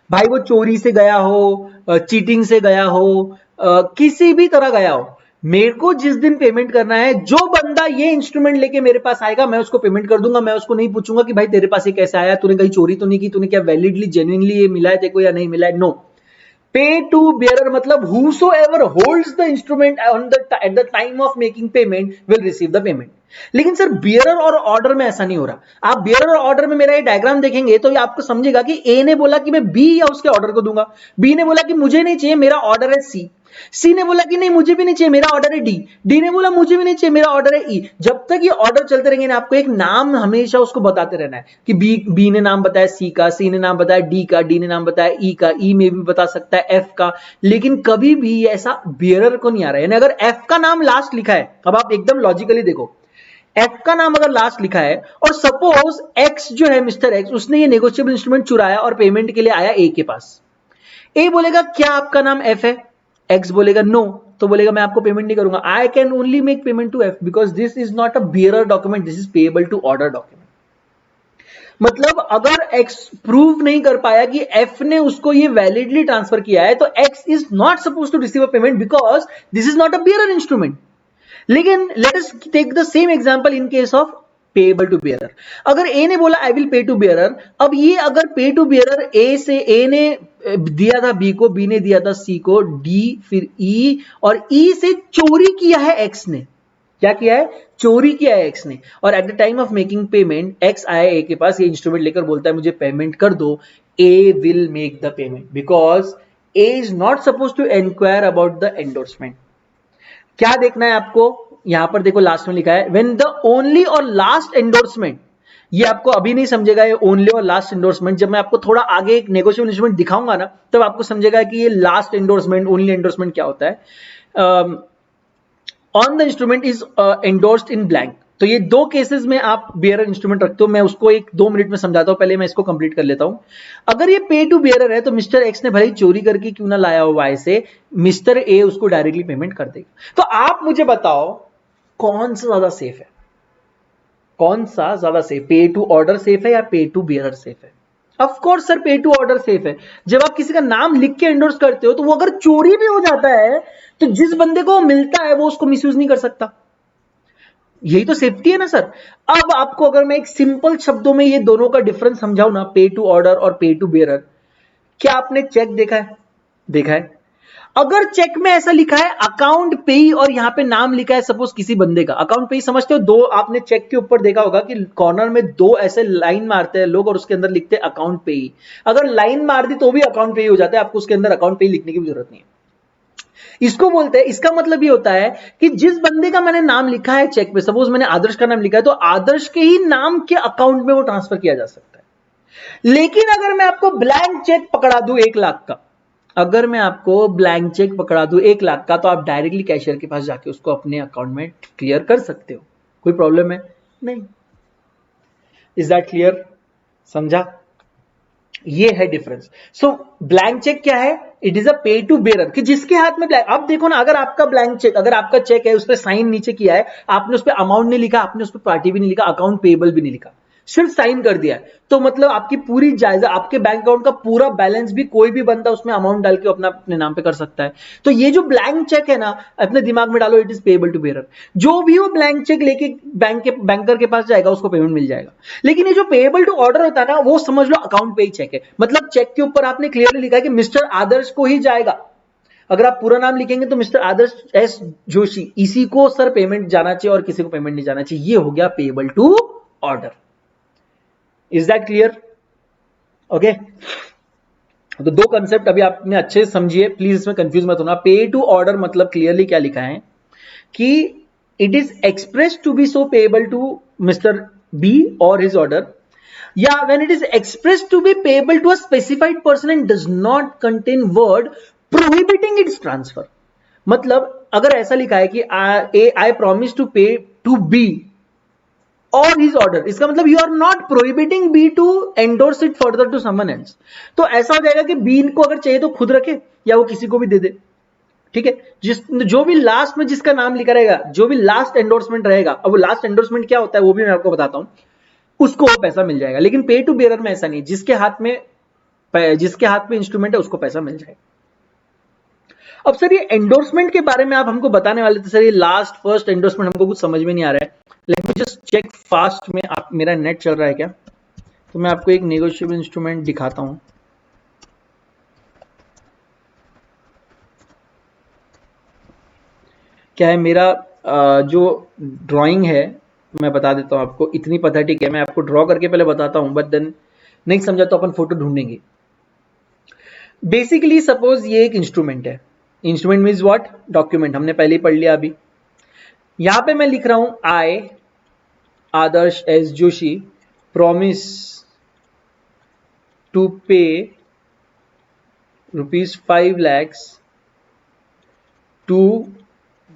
भाई वो चोरी से गया हो, चीटिंग से गया हो, किसी भी तरह गया हो, मेरे को जिस दिन पेमेंट करना है, जो बंदा ये इंस्ट्रूमेंट लेके मेरे पास आएगा मैं उसको पेमेंट कर दूंगा। मैं उसको नहीं पूछूंगा कि भाई तेरे पास ये कैसे आया, तूने कहीं चोरी तो नहीं की, तूने क्या वैलिडली जेन्युइनली ये मिला है तेरे को या नहीं मिला है, नो। पे टू bearer मतलब whosoever holds the instrument on the at the time of making payment will receive the payment। लेकिन सर bearer और ऑर्डर में ऐसा नहीं हो रहा। आप bearer और ऑर्डर में मेरा ये डायग्राम देखेंगे तो ये आपको समझेगा कि ए ने बोला कि मैं बी या उसके ऑर्डर को दूंगा, बी ने बोला कि मुझे नहीं चाहिए, मेरा ऑर्डर है सी, सी ने बोला कि नहीं मुझे भी नहीं चाहिए, मेरा ऑर्डर है डी, डी ने बोला मुझे भी नहीं चाहिए, मेरा ऑर्डर है ई। जब तक ये ऑर्डर चलते रहेंगे ना, आपको एक नाम हमेशा उसको बताते रहना है कि बी ने नाम बताया सी का, सी ने नाम बताया डी का, डी ने नाम बताया ई का, ई में भी बता सकता है एफ का, लेकिन कभी भी ऐसा बियरर को नहीं आ रहा है। यानी अगर एफ का नाम लास्ट लिखा है, अब आप एकदम लॉजिकली देखो, एफ का नाम अगर लास्ट लिखा है और सपोज एक्स जो है मिस्टर एक्स, उसने ये नेगोशिएबल इंस्ट्रूमेंट चुराया और पेमेंट के लिए आया ए के पास, ए बोलेगा क्या आपका नाम एफ है, एक्स बोलेगा नो, तो बोलेगा मैं आपको पेमेंट नहीं करूंगा, I can only make payment to F because this is not a bearer document, this is payable to order document. मतलब अगर एक्स प्रूव नहीं कर पाया कि एफ ने उसको ये वैलिडली ट्रांसफर किया है, तो X is not suppose to receive a payment because this is not a bearer instrument. लेकिन let us take the same example in case of payable to bearer. अगर ए ने बोला I will pay to bearer, अब ये अगर पे to bearer ए से, ए ने दिया था बी को, बी ने दिया था सी को, डी फिर ई, और ई से चोरी किया है एक्स ने, क्या किया है, चोरी किया है एक्स ने, और at the time of making payment x आया ए के पास, ये इंस्ट्रूमेंट लेकर बोलता है मुझे पेमेंट कर दो, A will make the payment because A is not suppose to inquire about the endorsement. क्या देखना है आपको, यहां पर देखो लास्ट में लिखा है व्हेन द ओनली और लास्ट एंडोर्समेंट, ये आपको अभी नहीं समझेगा ये ओनली और लास्ट एंडोर्समेंट, जब मैं आपको थोड़ा आगे एक नेगोशिएबल इंस्ट्रूमेंट दिखाऊंगा ना, तब आपको समझेगा कि ये लास्ट एंडोर्समेंट ओनली एंडोर्समेंट क्या होता है। On the instrument is endorsed in blank, तो ये दो केसेस में आप बियरर इंस्ट्रूमेंट रखते हो, मैं उसको एक 2 मिनट में समझाता हूं, पहले मैं इसको कंप्लीट कर लेता हूं। अगर ये पे टू बियरर है तो मिस्टर एक्स ने भले ही चोरी करके क्यों ना लाया हो वाई से, मिस्टर ए उसको डायरेक्टली पेमेंट कर देगा। तो आप मुझे बताओ कौन सा ज्यादा सेफ है, कौन सा ज्यादा सेफ, पे टू ऑर्डर सेफ है या पे टू बियरर सेफ है? ऑफ कोर्स सर पे टू ऑर्डर सेफ है। जब आप किसी का नाम लिख के एंडोर्स करते हो तो वो अगर चोरी भी हो जाता है तो जिस बंदे को मिलता है वो उसको मिसयूज नहीं कर सकता, यही तो सेफ्टी है ना सर। अब आपको अगर मैं एक सिंपल शब्दों में ये दोनों का डिफरेंस समझाऊं ना, पे टू ऑर्डर और पे टू बियरर, क्या आपने चेक देखा है, देखा है? अगर चेक में ऐसा लिखा है अकाउंट पेई और यहां पे नाम लिखा है सपोज किसी बंदे का, अकाउंट पेई समझते हो, दो आपने चेक के ऊपर देखा होगा कि कॉर्नर में दो ऐसे लाइन मारते हैं लोग और उसके अंदर लिखते हैं अकाउंट पेई, अगर लाइन मार दी तो भी अकाउंट पेई हो जाता है, आपको उसके अंदर अकाउंट पेई लिखने की भी जरूरत नहीं है। इसको बोलते हैं, इसका मतलब ये होता है कि जिस बंदे का मैंने नाम लिखा है चेक पे, सपोज मैंने आदर्श का नाम लिखा है, तो आदर्श के ही नाम के अकाउंट में वो ट्रांसफर किया जा सकता है। लेकिन अगर मैं आपको ब्लैंक चेक पकड़ा दूं 1 लाख का, अगर मैं आपको ब्लैंक चेक पकड़ा दूं 1 लाख का, तो आप डायरेक्टली कैशियर के पास जाके उसको अपने अकाउंट में क्लियर कर सकते हो, कोई प्रॉब्लम है नहीं। इज दैट क्लियर, समझा? ये है डिफरेंस। सो ब्लैंक चेक क्या है, इट इज अ पे टू बेरर, कि जिसके हाथ में ब्लैंक, अब देखो ना, अगर आपका ब्लैंक चेक, अगर आपका चेक है उस पर साइन नीचे किया है, आपने उस पर अमाउंट नहीं लिखा, आपने उस पर पार्टी भी नहीं लिखा, अकाउंट पेएबल भी नहीं लिखा, सिर्फ साइन कर दिया है, तो मतलब आपकी पूरी जायजा, आपके बैंक अकाउंट का पूरा बैलेंस भी कोई भी बंदा उसमें अमाउंट डाल के अपना अपने नाम पे कर सकता है। तो ये जो ब्लैंक चेक है ना, अपने दिमाग में डालो, it is payable to bearer. जो भी वो ब्लैंक चेक लेके बैंकर के पास जाएगा उसको पेमेंट मिल जाएगा। लेकिन ये जो पेएबल टू ऑर्डर होता है ना, वो समझ लो अकाउंट पे ही चेक है, मतलब चेक के ऊपर आपने क्लियरली लिखा है कि मिस्टर आदर्श को ही जाएगा। अगर आप पूरा नाम लिखेंगे तो मिस्टर आदर्श एस जोशी, इसी को सर पेमेंट जाना चाहिए और किसी को पेमेंट नहीं जाना चाहिए, ये हो गया payable to order. Is that clear? Okay, तो दो कंसेप्ट अभी आपने अच्छे से समझिए, प्लीज इसमें कंफ्यूज मत होना। पे टू ऑर्डर मतलब क्लियरली क्या लिखा है कि it is express to be so payable to mister B और हिज ऑर्डर, या when it is expressed to be payable to a specified person and does not contain word prohibiting its transfer, मतलब अगर ऐसा लिखा है कि I promise to pay to B और his order, इसका मतलब you are not prohibiting B to endorse it further to someone else. तो ऐसा हो जाएगा कि बी को अगर चाहिए तो खुद रखे या वो किसी को भी दे दे, ठीक है। जो भी लास्ट में जिसका नाम लिखा रहेगा, जो भी लास्ट एंडोर्समेंट रहेगा, अब वो लास्ट एंडोर्समेंट क्या होता है वो भी मैं आपको बताता हूं, उसको वो पैसा मिल जाएगा। लेकिन पे टू बेयरर में ऐसा नहीं, जिसके हाथ में इंस्ट्रूमेंट है उसको पैसा मिल जाएगा। अब सर ये एंडोर्समेंट के बारे में आप हमको बताने वाले थे सर, ये लास्ट फर्स्ट एंडोर्समेंट हमको कुछ समझ में नहीं आ रहा है। Let me just check fast में, आप मेरा नेट चल रहा है क्या, तो मैं आपको एक नेगोशिएबल इंस्ट्रूमेंट दिखाता हूं। क्या है मेरा जो ड्राइंग है, मैं बता देता हूं आपको, इतनी पैथेटिक है, मैं आपको ड्रॉ करके पहले बताता हूं, बट देन नहीं समझा तो अपन फोटो ढूंढेंगे। बेसिकली सपोज ये एक इंस्ट्रूमेंट है, इंस्ट्रूमेंट मीन्स व्हाट, डॉक्यूमेंट, हमने पहले ही पढ़ लिया। अभी यहां पे मैं लिख रहा हूं आई आदर्श S Joshi promise to pay ₹5 lakhs to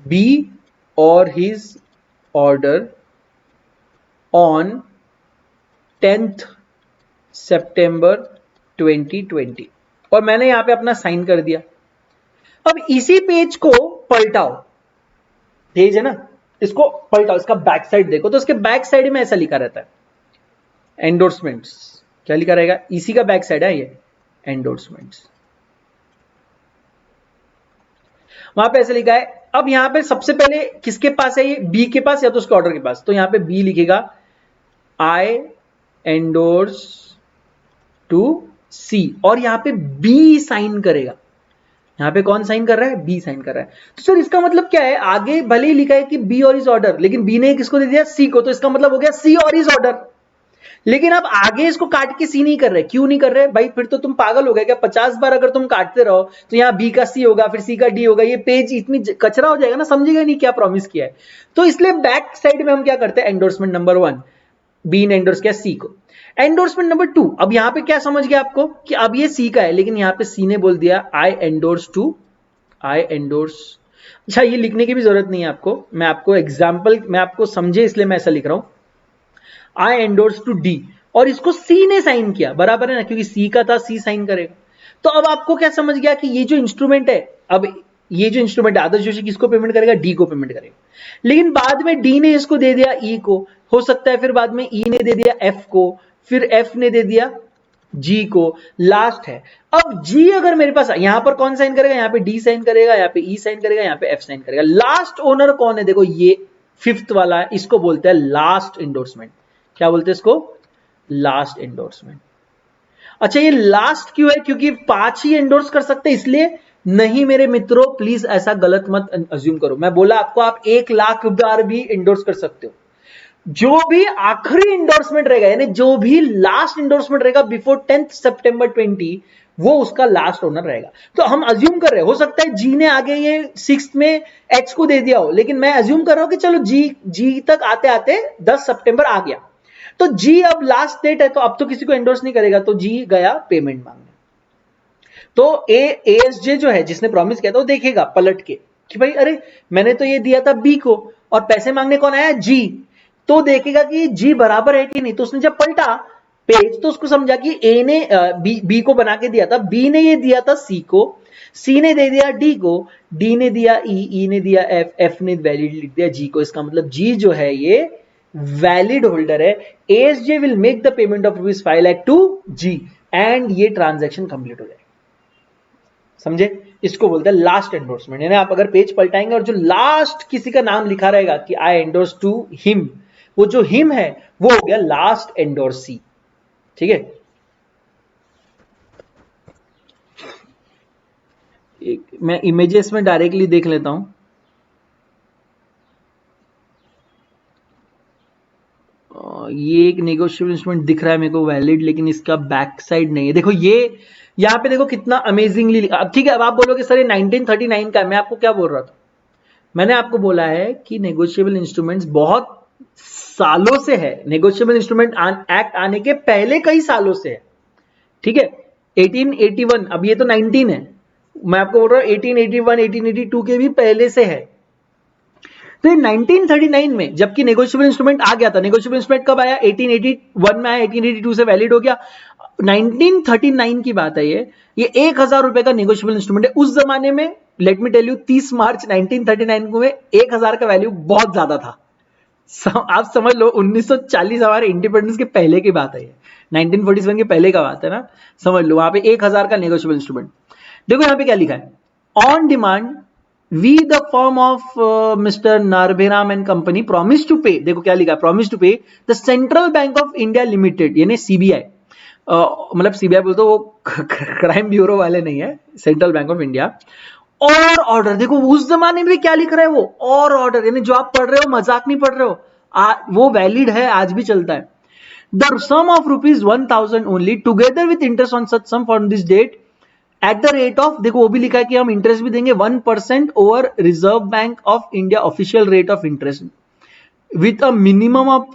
B or his order on 10th September 2020, और मैंने यहां पे अपना साइन कर दिया। अब इसी पेज को पलटाओ, पेज है ना, इसको पलटाओ, इसका बैक साइड देखो, तो इसके बैक साइड में ऐसा लिखा रहता है एंडोर्समेंट्स। क्या लिखा रहेगा, इसी का बैक साइड है ये एंडोर्समेंट्स, वहां पे ऐसे लिखा है। अब यहां पे सबसे पहले किसके पास है ये, बी के पास या तो उसके ऑर्डर के पास, तो यहां पे बी लिखेगा आई एंडोर्स टू सी, और यहां पे बी साइन करेगा। यहां पे कौन साइन कर रहा है, बी साइन कर रहा है। तो सर इसका मतलब क्या है, आगे भले ही लिखा है कि बी और इज ऑर्डर, लेकिन बी ने किसको दे दिया, सी को, तो इसका मतलब हो गया सी और इज ऑर्डर। लेकिन अब आगे इसको काट के सी नहीं कर रहे, क्यों नहीं कर रहे भाई, फिर तो तुम पागल हो गए क्या, 50 बार अगर तुम काटते रहो तो यहाँ बी का सी होगा, फिर सी का डी होगा, ये पेज इतनी कचरा हो जाएगा ना, समझेगा नहीं क्या प्रॉमिस किया है। तो इसलिए बैक साइड में हम क्या करते हैं, एंडोर्समेंट नंबर 1, बी ने एंडोर्स किया सी को। एंडोर्समेंट नंबर 2, अब यहां पे क्या समझ गया आपको कि अब ये सी का है, लेकिन यहां पे सी ने बोल दिया आई एंडोर्स टू, आई एंडोर्स, अच्छा ये लिखने की भी जरूरत नहीं है आपको, मैं आपको एग्जाम्पल, मैं आपको समझे इसलिए मैं ऐसा लिख रहा हूं, आई एंडोर्स टू डी, और इसको सी ने साइन किया, बराबर है ना, क्योंकि सी का था, सी साइन करेगा। तो अब आपको क्या समझ गया कि ये जो इंस्ट्रूमेंट है, अब ये जो इंस्ट्रूमेंट है आदर्श जोशी किसको पेमेंट करेगा, डी को पेमेंट करेगा। लेकिन बाद में डी ने इसको दे दिया ई को, हो सकता है फिर बाद में ई ने दे दिया एफ को, फिर एफ ने दे दिया जी को, लास्ट है। अब जी अगर मेरे पास, यहां पर कौन साइन करेगा, यहां पे डी साइन करेगा, यहां पे ई साइन करेगा, यहां पे एफ साइन करेगा। लास्ट ओनर कौन है, देखो ये फिफ्थ वाला है, इसको बोलते हैं लास्ट एंडोर्समेंट। क्या बोलते हैं इसको, लास्ट एंडोर्समेंट। अच्छा ये लास्ट क्यों है, क्योंकि 5 ही एंडोर्स कर सकते हैं इसलिए। नहीं मेरे मित्रों, प्लीज ऐसा गलत मत अज्यूम करो, मैं बोला आपको आप 1 लाख बार भी एंडोर्स कर सकते हो। जो भी आखिरी एंडोर्समेंट रहेगा, यानी जो भी लास्ट एंडोर्समेंट रहेगा बिफोर 10th सितंबर 20, वो उसका लास्ट ओनर रहेगा। तो हम अज्यूम कर रहे हैं, हो सकता है जी ने आगे ये 6th में एच को दे दिया हो, लेकिन मैं अज्यूम कर रहा हूं कि चलो जी तक आते आते 10 सितंबर आ गया, तो जी अब लास्ट डेट है, तो अब तो किसी को एंडोर्स नहीं करेगा, तो जी गया पेमेंट मांगने। तो एएसजे जो है जिसने प्रॉमिस किया था, वो देखेगा पलट के कि भाई अरे मैंने तो ये दिया था बी को, और पैसे मांगने कौन आया, जी। तो देखेगा कि जी बराबर है कि नहीं, तो उसने जब पलटा पेज तो उसको समझा कि ए ने बी को बना के दिया था, बी ने ये दिया था सी को, सी ने दे दिया डी को, डी ने दिया ई ने दिया एफ, एफ ने वैलिड लिख दिया जी को। इसका मतलब जी जो है ये वैलिड होल्डर है। ASJ will make the payment of ₹5 lakh to G, and ये ट्रांजैक्शन कंप्लीट हो जाएगा। समझे, इसको बोलते हैं लास्ट एंडोर्समेंट। यानी आप अगर पेज पलटाएंगे और जो लास्ट किसी का नाम लिखा रहेगा कि आई एंडोर्स टू हिम, वो जो हिम है वो हो गया लास्ट एंडोर्सी। ठीक है, मैं इमेजेस में डायरेक्टली देख लेता हूं। ये एक नेगोशिएबल इंस्ट्रूमेंट दिख रहा है मेरे को वैलिड, लेकिन इसका बैक साइड नहीं है। देखो ये यहां पे देखो कितना अमेजिंगली लिखा। अब ठीक है, अब आप बोलोगे सर ये 1939 का है, मैं आपको क्या बोल रहा था, मैंने आपको बोला है कि नेगोशिएबल इंस्ट्रूमेंट्स बहुत सालों से है, नेगोशिएबल इंस्ट्रूमेंट एक्ट आने के पहले कई सालों से है। ठीक है, 1881, अब ये तो 19 है, मैं आपको बोल रहा हूं 1881 1882 के भी पहले से है। तो 1939 में जबकि नेगोशिएबल इंस्ट्रूमेंट आ गया था, नेगोशिएबल इंस्ट्रूमेंट कब आया? 1881 में आया, 1882 से वैलिड हो गया। 1939 की बात है ये 1000 रुपए का नेगोशिएबल इंस्ट्रूमेंट है। उस जमाने में लेट मी टेल यू 30 मार्च 1939 को में 1000 का वैल्यू बहुत ज्यादा था। आप समझ लो 1940 हमारे इंडिपेंडेंस के पहले की बात है ये, 1947 के पहले का बात है ना, समझ लो वहां पे 1000 का नेगोशिएबल इंस्ट्रूमेंट। देखो यहां पे क्या लिखा है, on demand we the firm of mister Narbheram and company promise to pay, देखो क्या लिखा है, promise to pay the central bank of India limited, यानी सीबीआई, मतलब सीबीआई बोलते वो क्राइम ब्यूरो वाले नहीं है, सेंट्रल बैंक ऑफ इंडिया, और ऑर्डर। देखो उस जमाने में क्या लिख रहा है वो, और ऑर्डर, यानी जो आप पढ़ रहे हो मजाक नहीं पढ़ रहे हो, वो वैलिड है, आज भी चलता है। The sum of ₹1000 only together with interest on such sum from this date at the rate of, देखो वो भी लिखा है कि हम इंटरेस्ट भी देंगे 1% over reserve Bank of India official rate of interest with a minimum of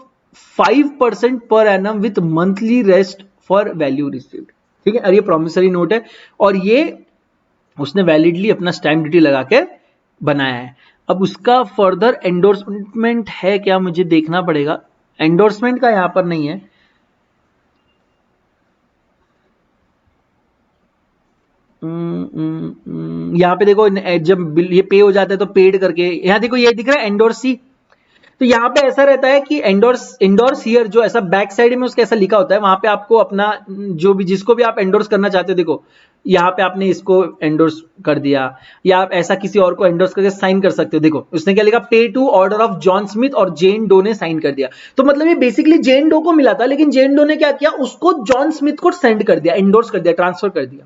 5% per annum with monthly rest for value received. ठीक है, और ये प्रॉमिसरी नोट है, और ये उसने वैलिडली अपना स्टैम्प ड्यूटी लगा के बनाया है। अब उसका फर्दर एंडोर्समेंट है क्या, मुझे देखना पड़ेगा, एंडोर्समेंट का यहां पर नहीं है। यहां पे देखो जब बिल ये पे हो जाता है तो पेड करके, यहां देखो ये दिख रहा है एंडोर्सी, तो यहां पे ऐसा रहता है कि एंडोर्स हियर, जो ऐसा बैक साइड में उसका ऐसा लिखा होता है, वहां पे आपको अपना जो भी जिसको भी आप एंडोर्स करना चाहते हो, देखो यहाँ पे आपने इसको एंडोर्स कर दिया, या आप ऐसा किसी और को एंडोर्स करके साइन कर सकते हो। देखो उसने क्या लिखा, pay to order of John Smith, or Jane dough ने साइन कर दिया। तो मतलब ये बेसिकली जेन डो को मिला था, लेकिन जेन डो ने क्या किया, उसको जॉन स्मिथ को सेंड कर दिया, एंडोर्स कर दिया, ट्रांसफर कर दिया,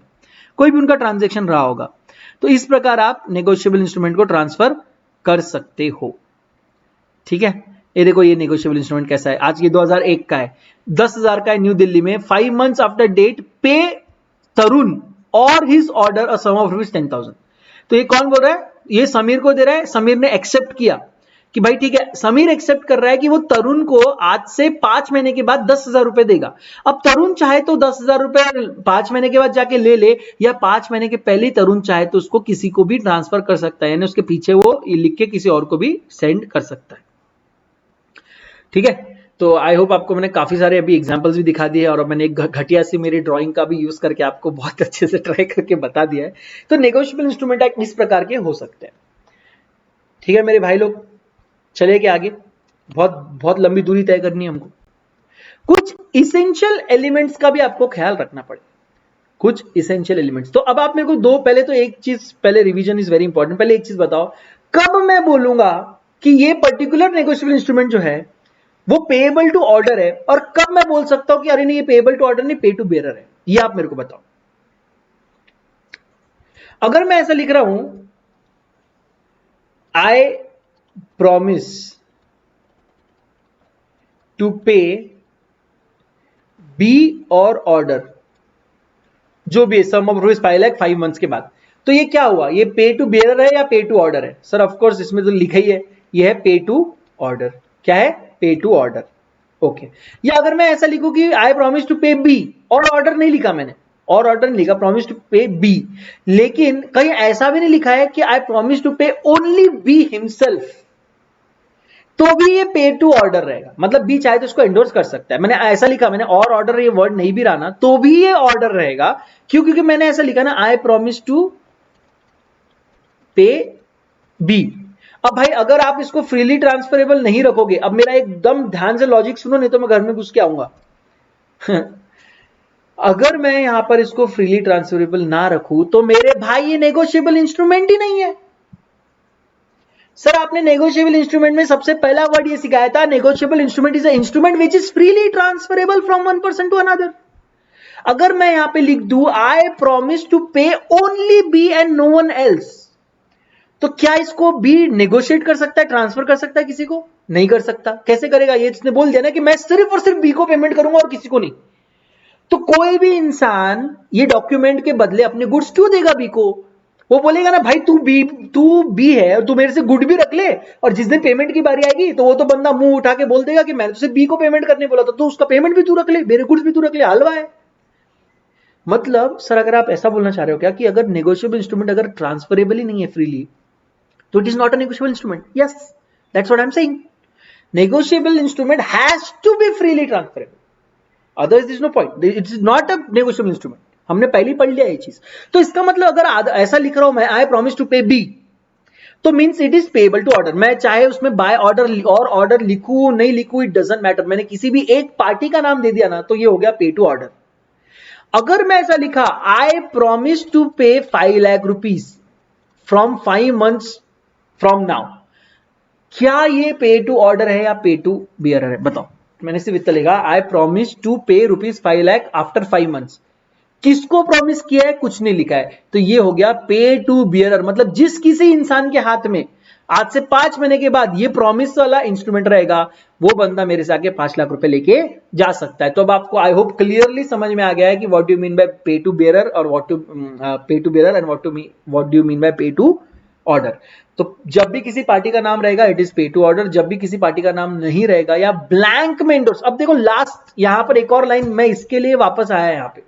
कोई भी उनका ट्रांजेक्शन रहा होगा। तो इस प्रकार आप नेगोशिएबल इंस्ट्रूमेंट को ट्रांसफर कर सकते हो। ठीक है, ये देखो ये नेगोशिएबल इंस्ट्रूमेंट कैसा है, आज ये 2001 का है, 10,000 का है, न्यू दिल्ली में, 5 months after date pay Tarun or his order a sum of ₹10,000। तो ये कौन बोल रहा है, ये समीर को दे रहा है, समीर ने एक्सेप्ट किया कि भाई ठीक है, समीर एक्सेप्ट कर रहा है कि वो तरुण को आज से 5 महीने के बाद 10,000 रुपए देगा। अब तरुण चाहे तो 10,000 रुपए 5 महीने के बाद जाके ले, या 5 महीने के पहले ही तरुण चाहे तो उसको किसी को भी ट्रांसफर कर सकता है, यानी उसके पीछे वो लिख के किसी और को भी सेंड कर सकता है। ठीक है, तो आई होप आपको मैंने काफी सारे अभी एग्जांपल्स भी दिखा दिए, और मैंने एक घटिया सी मेरी ड्राइंग का भी यूज करके आपको बहुत अच्छे से ट्राई करके बता दिया है। तो नेगोशिएबल इंस्ट्रूमेंट एक्ट इस प्रकार के हो सकते हैं। ठीक है मेरे भाई लोग, चले के आगे, बहुत बहुत लंबी दूरी तय करनी है हमको। कुछ इसेंशियल एलिमेंट्स का भी आपको ख्याल रखना पड़ेगा, कुछ इसेंशियल एलिमेंट्स। तो अब आप मेरे को पहले तो एक चीज, पहले रिवीजन इज वेरी इंपॉर्टेंट, पहले एक चीज बताओ, कब मैं बोलूंगा कि ये पर्टिकुलर नेगोशिएबल इंस्ट्रूमेंट जो है वो पेएबल टू ऑर्डर है, और कब मैं बोल सकता हूं कि अरे नहीं ये पेएबल टू ऑर्डर नहीं, पे टू बेरर है, ये आप मेरे को बताओ। अगर मैं ऐसा लिख रहा हूं, I promise to pay B और ऑर्डर, जो भी सम ऑफ ₹5 लाख 5 मंथ्स के बाद, तो ये क्या हुआ, ये पे टू बेरर है या पे टू ऑर्डर है? सर ऑफ कोर्स इसमें तो लिखा ही है, ये है पे टू ऑर्डर। क्या है? पे टू ऑर्डर। ओके, या अगर मैं ऐसा लिखूं कि I promise to pay B, और ऑर्डर नहीं लिखा मैंने, और ऑर्डर नहीं लिखा, प्रॉमिस टू पे बी, लेकिन कहीं ऐसा भी नहीं लिखा है कि I promise to pay only B himself, तो भी ये पे टू ऑर्डर रहेगा। मतलब बी चाहे तो इसको एंडोर्स कर सकता है, मैंने ऐसा लिखा, मैंने और ऑर्डर ये वर्ड नहीं भी रहा ना, तो भी ये ऑर्डर रहेगा। क्यों? क्योंकि मैंने ऐसा लिखा ना, आई प्रॉमिस टू पे बी। अब भाई अगर आप इसको फ्रीली ट्रांसफरेबल नहीं रखोगे, अब मेरा एकदम ध्यान से लॉजिक सुनो, नहीं तो मैं घर में घुस के आऊंगा। अगर मैं यहां पर इसको फ्रीली ट्रांसफरेबल ना रखूं, तो मेरे भाई ये नेगोशिएबल इंस्ट्रूमेंट ही नहीं है। सर आपने नेगोशिएबल इंस्ट्रूमेंट में सबसे पहला वर्ड ये सिखाया था, negotiable instrument is a instrument which is freely transferable from one person to another. अगर मैं यहां पे लिख दूं I promise to pay only B and no one else, तो क्या इसको बी नेगोशिएट कर सकता है, ट्रांसफर कर सकता है किसी को? नहीं कर सकता। कैसे करेगा? ये इसने बोल दिया ना कि मैं सिर्फ और सिर्फ बी को पेमेंट करूंगा और किसी को नहीं। तो कोई भी इंसान ये डॉक्यूमेंट के बदले अपने गुड्स क्यों देगा बी को? वो बोलेगा ना भाई तू बी है और तू मेरे से गुड भी रख ले, और जिस दिन पेमेंट की बारी आएगी तो वो तो बंदा मुंह उठा के बोल देगा कि मैंने तुझे बी को पेमेंट करने बोला था, तो उसका पेमेंट भी तू रख ले, मेरे गुड्स भी तू रख ले, हलवा है। मतलब सर अगर आप ऐसा बोलना चाह रहे हो क्या कि अगर नेगोशिएबल इंस्ट्रूमेंट अगर ट्रांसफरेबल ही नहीं है फ्रीली तो it is not a negotiable instrument? Yes, that's what I am saying. Negotiable instrument has to be freely transferable, otherwise this no point, it is not a negotiable instrument. हमने पहले ही पढ़ लिया ये चीज. तो इसका मतलब अगर ऐसा लिख रहा हूं मैं, I promise to pay B, तो means it is payable to order. मैं चाहे उसमें बाय ऑर्डर और ऑर्डर लिखूं नहीं लिखूं, इट डजंट मैटर. मैंने किसी भी एक पार्टी का नाम दे दिया ना, तो ये हो गया पे टू ऑर्डर. अगर मैं ऐसा लिखा, I promise to pay 5 lakh rupees from 5 months from now, क्या ये पे टू ऑर्डर है या पे टू बियरर है? बताओ. मैंने सिर्फ इतना लिखा, I promise to pay rupees 5 lakh after 5 months. किसको प्रॉमिस किया है? कुछ नहीं लिखा है. तो ये हो गया पे टू बियरर. मतलब जिस किसी इंसान के हाथ में आज से 5 महीने के बाद ये प्रॉमिस वाला इंस्ट्रूमेंट रहेगा, वो बंदा मेरे से आके 5 लाख रुपए लेके जा सकता है. तो अब आपको आई होप क्लियरली समझ में आ गया है कि what do you mean by pay to bearer or what to pay to bearer and what do you mean by pay to order. तो जब भी किसी पार्टी का नाम रहेगा it is pay to order. जब भी किसी पार्टी का नाम नहीं रहेगा या ब्लैंक में एंडोर्स. अब देखो लास्ट यहां पर एक और लाइन, मैं इसके लिए वापस आया यहां पे.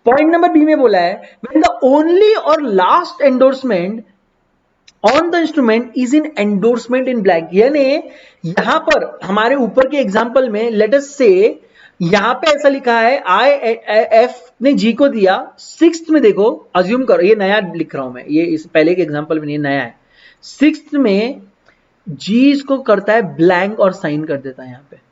पॉइंट नंबर बी में बोला है, व्हेन द ओनली और last endorsement on the instrument is in endorsement in blank. यानी यहां पर हमारे ऊपर के एग्जांपल में लेट अस से यहां पे ऐसा लिखा है, आई एफ ने जी को दिया. सिक्स्थ में देखो, अज्यूम करो, ये नया लिख रहा हूं मैं, ये इस पहले के एग्जांपल में ये नया है. सिक्स्थ में जी इसको करता है ब्लैंक और साइन कर देता है यहां पे.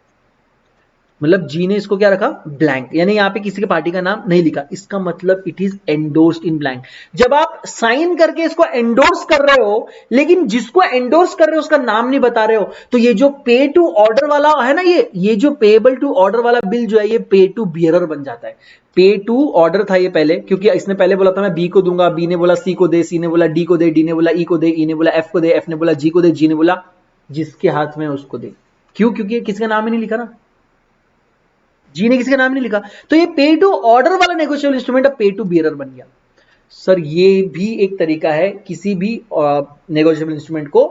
मतलब जी ने इसको क्या रखा? ब्लैंक. यानी यहां पे किसी के पार्टी का नाम नहीं लिखा. इसका मतलब it is endorsed in blank. जब आप साइन करके इसको एंडोर्स कर रहे हो, लेकिन जिसको एंडोर्स कर रहे हो उसका नाम नहीं बता रहे हो, तो ये जो पे टू ऑर्डर वाला है ना, ये जो पेएबल टू ऑर्डर वाला बिल जो है, ये पे टू बियरर बन जाता है. पे टू ऑर्डर था ये पहले, क्योंकि इसने पहले बोला था मैं बी को दूंगा, बी ने बोला सी को दे, सी ने बोला डी को दे, डी ने बोला ई को दे, ई ने बोला एफ को दे, एफ ने बोला जी को दे, जी ने बोला जिसके हाथ में उसको दे. क्यों? क्योंकि किसी का नाम ही नहीं लिखा ना, जी ने किसी का नाम नहीं लिखा. तो ये पे टू ऑर्डर वाला नेगोशिएबल इंस्ट्रूमेंट अब पे टू बियरर बन गया. सर ये भी एक तरीका है किसी भी नेगोशिएबल इंस्ट्रूमेंट को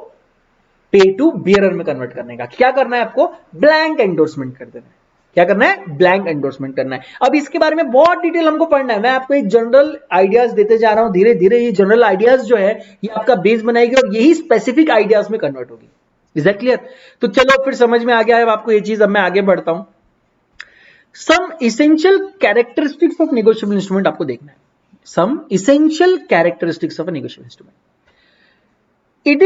पे टू बियरर में कन्वर्ट करने का. क्या करना है आपको? ब्लैंक एंडोर्समेंट कर देना है. क्या करना है? ब्लैंक एंडोर्समेंट करना है. अब इसके बारे में बहुत डिटेल हमको पढ़ना है. मैं आपको एक जनरल आइडियाज देते जा रहा हूं. धीरे धीरे ये जनरल आइडियाज जो है ये आपका बेस बनाएगी और यही स्पेसिफिक आइडियाज में कन्वर्ट होगी. Is that clear? तो चलो फिर समझ में आ गया है आपको ये चीज. अब मैं आगे बढ़ता हूं. Some essential characteristics of negotiable instrument आपको देखना है. Some essential characteristics of a negotiable instrument. It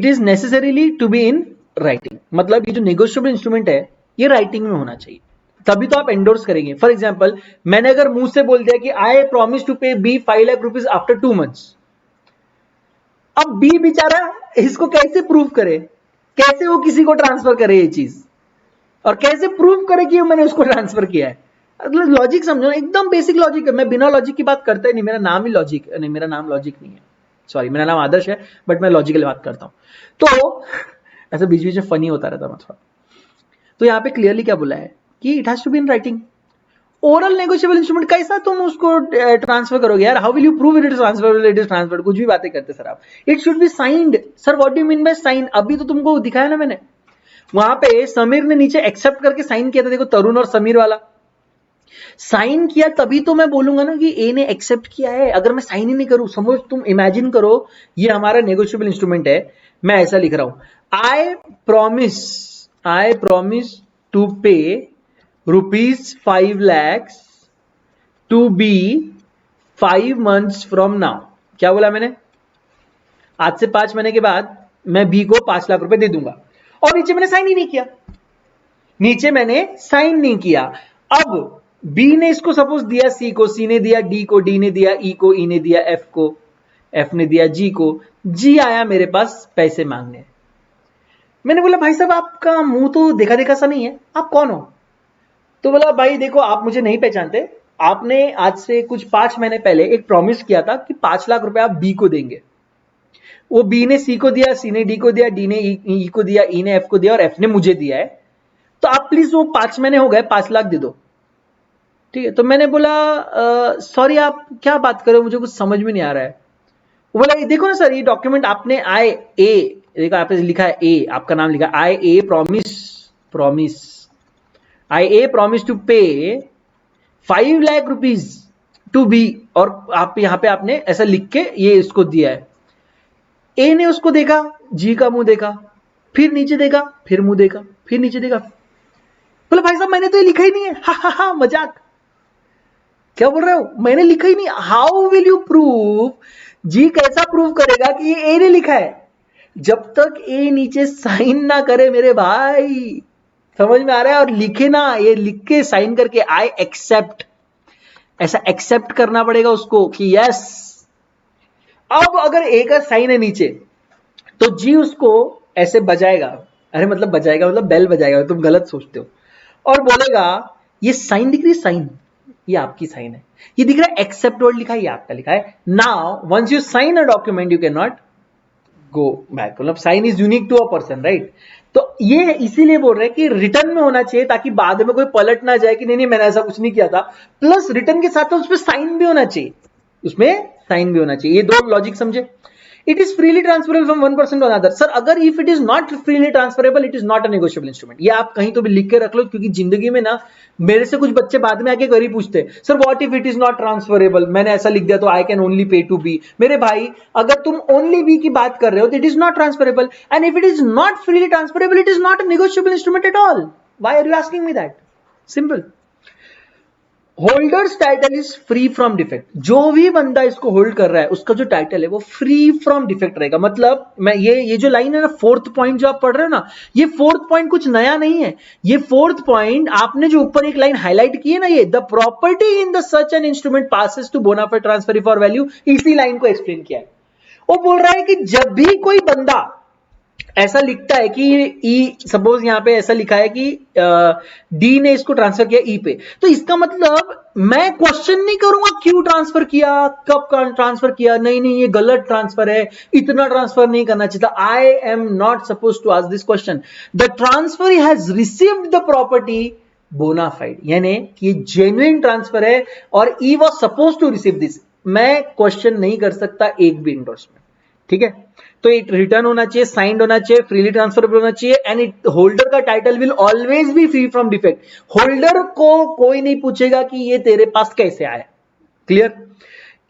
is necessarily to be in writing. मतलब ये जो नेगोशिएबल इंस्ट्रूमेंट है ये राइटिंग में होना चाहिए, तभी तो आप एंडोर्स करेंगे. फॉर एग्जाम्पल, मैंने अगर मुंह से बोल दिया कि I promise to pay B 5 lakh rupees after 2 months. अब बी बेचारा इसको कैसे प्रूव करे? कैसे वो किसी को ट्रांसफर करे ये चीज, और कैसे प्रूव करे कि मैंने उसको ट्रांसफर किया है? लॉजिक समझो, एकदम बेसिक लॉजिक है. मैं बिना लॉजिक की बात करता ही नहीं. मेरा नाम ही लॉजिक नहीं, मेरा नाम लॉजिक नहीं है. सॉरी, मेरा नाम आदर्श है, बट मैं लॉजिकल बात करता हूं. तो ऐसा बीच बीच में फनी होता रहता मैं थोड़ा. तो यहाँ पे क्लियरली क्या बोला है कि it has to be in writing. Oral negotiable instrument कैसा तुम उसको ट्रांसफर करोगे यार? How will you prove it is transfer? It is transfer, कुछ भी बातें करते सर आप. It should be signed. Sir what do you mean by sign? अभी तो तुमको दिखाया ना मैंने, वहां पे समीर ने नीचे एक्सेप्ट करके साइन किया था. देखो तरुण और समीर वाला साइन किया, तभी तो मैं बोलूंगा ना कि ए ने एक्सेप्ट किया है. अगर मैं साइन ही नहीं करूं, समझ, तुम इमेजिन करो ये हमारा नेगोशिएबल इंस्ट्रूमेंट है. मैं ऐसा लिख रहा हूं, I promise to pay rupees 5 lakhs to B 5 months from now. क्या बोला मैंने? आज से 5 महीने के बाद मैं बी को 5 लाख रुपए दे दूंगा. और नीचे मैंने साइन ही नहीं किया. नीचे मैंने साइन नहीं किया. अब बी ने इसको सपोज दिया सी को, सी ने दिया डी को, डी ने दिया ई को, ई ने दिया एफ को, एफ ने दिया जी को. जी आया मेरे पास पैसे मांगने. मैंने बोला भाई साहब आपका मुंह तो देखा देखा सा नहीं है, आप कौन हो? तो बोला भाई देखो आप मुझे नहीं पहचानते, आपने आज से कुछ 5 महीने पहले एक प्रॉमिस किया था कि 5 लाख रुपए आप बी को देंगे. वो बी ने सी को दिया, सी ने डी को दिया, डी ने ई को दिया, ई ने एफ को दिया और एफ ने मुझे दिया है. तो आप प्लीज वो 5 महीने हो गए, 5 लाख दे दो. ठीक है. तो मैंने बोला सॉरी आप क्या बात कर रहे हो, मुझे कुछ समझ में नहीं आ रहा है. वो बोला देखो ना सर, ये डॉक्यूमेंट आपने आई ए, देखो आपने लिखा है ए, आपका नाम लिखा I A promise I A promise to pay 5 lakh rupees to B, और आप यहां पे आपने ऐसा लिख के ये इसको दिया है। ए ने उसको देखा, जी का मुंह देखा, फिर नीचे देखा, फिर मुंह देखा, फिर नीचे देखा, बोले भाई साहब मैंने तो ये लिखा ही नहीं है। हा हा हा, मजाक, क्या बोल रहे हो, मैंने लिखा ही नहीं। हाउ विल यू प्रूव, जी कैसा प्रूव करेगा कि ये ए ने लिखा है, जब तक ए नीचे साइन ना करे मेरे भाई, समझ में आ रहा है? और लिखे ना, ये लिख के साइन करके आई एक्सेप्ट, ऐसा एक्सेप्ट करना पड़ेगा उसको कि यस। अब अगर ए का साइन है नीचे तो जी उसको ऐसे बजाएगा, अरे मतलब बजाएगा मतलब बेल बजाएगा, तुम गलत सोचते हो, और बोलेगा ये साइन दिख रही है, साइन ये आपकी साइन है, ये दिख रहा है एक्सेप्ट वर्ड लिखा है, ये आपका लिखा है। Now once you sign a document you can not go back, मतलब sign is unique to a person, right? तो ये इसीलिए बोल रहे हैं कि रिटर्न में होना चाहिए ताकि बाद में कोई पलट ना जाए कि नहीं नहीं मैंने ऐसा कुछ नहीं किया था, प्लस रिटर्न के साथ उसमें साइन भी होना चाहिए, उसमें साइन भी होना चाहिए। ये दो लॉजिक समझे। It is freely transferable from one person to another. Sir अगर if it is not freely transferable it is not a negotiable instrument. ये आप कहीं तो भी लिख के रख लो, क्योंकि जिंदगी में ना मेरे से कुछ बच्चे बाद में आके करी पूछते sir what if it is not transferable, मैंने ऐसा लिख दिया तो आई can only pay to B. मेरे भाई अगर तुम ओनली बी की बात कर रहे हो तो it is not transferable, and if it is not freely transferable it is not a negotiable instrument at all. Why are you asking me that? Simple. Holder's title is free from defect. जो भी बंदा इसको hold कर रहा है उसका जो title है वो फ्री फ्रॉम डिफेक्ट रहेगा। मतलब मैं ये जो लाइन है ना, फोर्थ पॉइंट जो आप पढ़ रहे हो ना, ये फोर्थ पॉइंट कुछ नया नहीं है। ये फोर्थ पॉइंट आपने जो ऊपर एक लाइन हाईलाइट की है ना, ये the property in the such an instrument passes to bona fide transfer for value, इसी लाइन को एक्सप्लेन किया है। वो बोल रहा है कि जब भी कोई बंदा ऐसा लिखता है कि ई, सपोज यहां पे ऐसा लिखा है कि डी ने इसको ट्रांसफर किया ई पे, तो इसका मतलब मैं क्वेश्चन नहीं करूंगा क्यों ट्रांसफर किया, कब ट्रांसफर किया, नहीं नहीं ये गलत ट्रांसफर है, इतना ट्रांसफर नहीं करना चाहिए था। I am not suppose to ask this question. The transfer has received the property bona fide, यानी कि ये जेन्युइन ट्रांसफर है और he was suppose to receive this. मैं क्वेश्चन नहीं कर सकता एक भी इंडोर्समेंट, ठीक है? तो इट रिटर्न होना चाहिए, साइंड होना चाहिए, फ्रीली ट्रांसफरेबल होना चाहिए, एंड इट होल्डर का title will always B free from defect. Holder को कोई नहीं पूछेगा कि ये तेरे पास कैसे आया। Clear?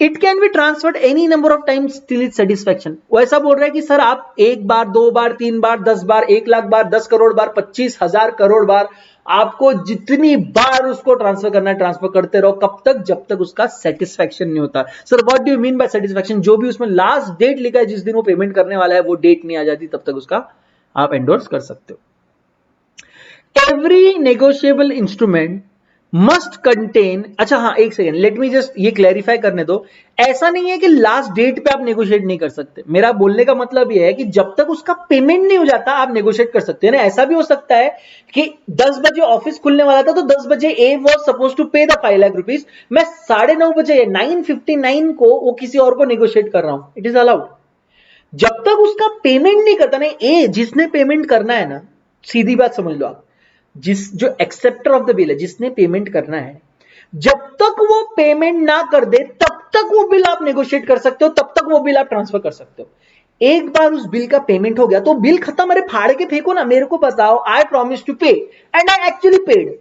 It can be transferred any number of times till it's satisfaction. वो ऐसा बोल रहा है कि सर आप एक बार, दो बार, तीन बार, 10 बार, 1 लाख बार, 10 करोड़ बार, 25,000 करोड़ बार, आपको जितनी बार उसको ट्रांसफर करना है ट्रांसफर करते रहो। कब तक? जब तक उसका सेटिस्फैक्शन नहीं होता। Sir what do you mean bye satisfaction? जो भी उसमें लास्ट डेट लिखा है जिस दिन वो पेमेंट करने वाला है वो डेट नहीं आ जाती तब तक उसका आप एंडोर्स कर सकते हो। Every negotiable instrument must contain, अच्छा हाँ एक सेकेंड, लेट मी जस्ट ये क्लैरिफाई करने दो। ऐसा नहीं है कि लास्ट डेट पे आप नेगोशिएट नहीं कर सकते। मेरा बोलने का मतलब ये है कि जब तक उसका पेमेंट नहीं हो जाता आप नेगोशिएट कर सकते हैं ना। ऐसा भी हो सकता है कि 10 बजे ऑफिस खुलने वाला था तो 10 बजे ए was suppose to pay the 5 lakh rupees, मैं 9:30 बजे 9:59 को वो किसी और को नेगोशिएट कर रहा हूं, इट इज अलाउड। जब तक उसका पेमेंट नहीं करता ना, ए जिसने पेमेंट करना है ना, सीधी बात समझ लो आप, जिस जो एक्सेप्टर ऑफ द बिल है, जिसने पेमेंट करना है, जब तक वो पेमेंट ना कर दे तब तक वो बिल आप नेगोशिएट कर सकते हो, तब तक वो बिल आप ट्रांसफर कर सकते हो। एक बार उस बिल का पेमेंट हो गया तो बिल खत्म, अरे फाड़ के फेंको ना, मेरे को बताओ आई प्रॉमिस टू पे and I actually paid,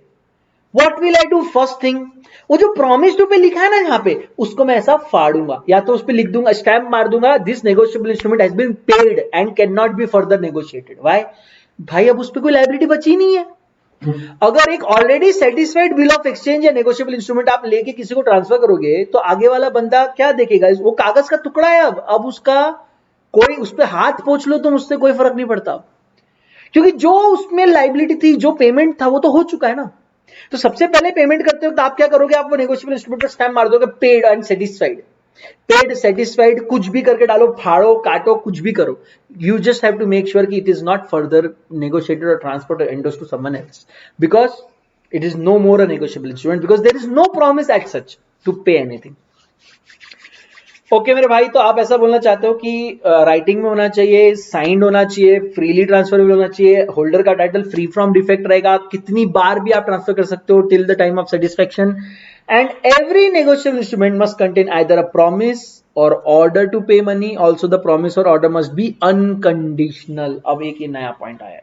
what will I do? First thing, वो जो प्रॉमिस टू पे लिखा है ना यहां पे, उसको मैं ऐसा फाड़ूंगा, या तो उस पे लिख दूंगा, स्टैंप मार दूंगा, this negotiable instrument has been paid and can not be further negotiated. Why? भाई अब उस पे कोई लायबिलिटी बची नहीं है। अगर एक already satisfied bill of exchange या नेगोशिएबल इंस्ट्रूमेंट आप लेके किसी को ट्रांसफर करोगे तो आगे वाला बंदा क्या देखेगा? वो कागज का टुकड़ा है, अब उसका कोई उस पर हाथ पोंछ लो तो मुझसे कोई फर्क नहीं पड़ता, क्योंकि जो उसमें लाइबिलिटी थी, जो पेमेंट था वो तो हो चुका है ना। तो सबसे पहले पेमेंट करते हो तो आप क्या करोगे? आप वो नेगोशिएबल इंस्ट्रूमेंट पर स्टैम्प मार दोगे, paid and satisfied. Paid, satisfied, कुछ भी करके डालो, फाड़ो, काटो, कुछ भी करो, you just have to make sure कि it is not further negotiated or transferred or endorsed to someone else, because it is no more a negotiable instrument, because there is no promise as such to pay anything. Okay मेरे भाई, तो आप ऐसा बोलना चाहते हो कि writing में होना चाहिए, साइंड होना चाहिए, फ्रीली ट्रांसफरेबल होना चाहिए, होल्डर का टाइटल फ्री फ्रॉम डिफेक्ट रहेगा, कितनी बार भी आप ट्रांसफर कर सकते हो till the time of satisfaction, and every negotiable instrument must contain either a promise और order to pay money, also the promise और ऑर्डर मस्ट बी अनकंडीशनल। अब एक ये नया पॉइंट आया है,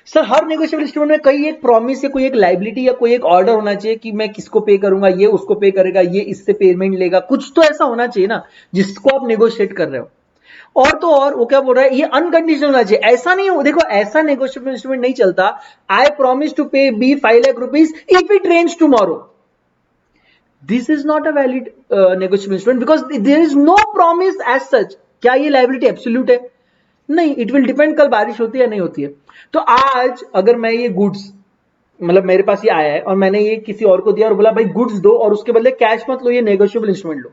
सर हर नेगोशिएबल इंस्ट्रूमेंट में कई एक प्रॉमिस या कोई एक लाइबिलिटी या कोई एक ऑर्डर होना चाहिए कि मैं किसको पे करूंगा, ये उसको पे करेगा, ये इससे पेमेंट लेगा, कुछ तो ऐसा होना चाहिए ना जिसको आप नेगोशिएट कर रहे हो। और तो और वो क्या बोल रहा है, ये अनकंडीशनल होना चाहिए। ऐसा नहीं हो, देखो ऐसा नेगोशिएबल इंस्ट्रूमेंट नहीं चलता, I promise to pay B 5 lakh rupees if it rains tomorrow. This is not a valid negotiable instrument because there is no promise as such. क्या ये लायबिलिटी एब्सोल्यूट है? नहीं, इट विल डिपेंड कल बारिश होती है या नहीं होती है। तो आज अगर मैं ये गुड्स, मतलब मेरे पास ये आया है और मैंने ये किसी और को दिया और बोला भाई गुड्स दो और उसके बदले कैश मत लो, ये नेगोशिएबल इंस्ट्रूमेंट लो।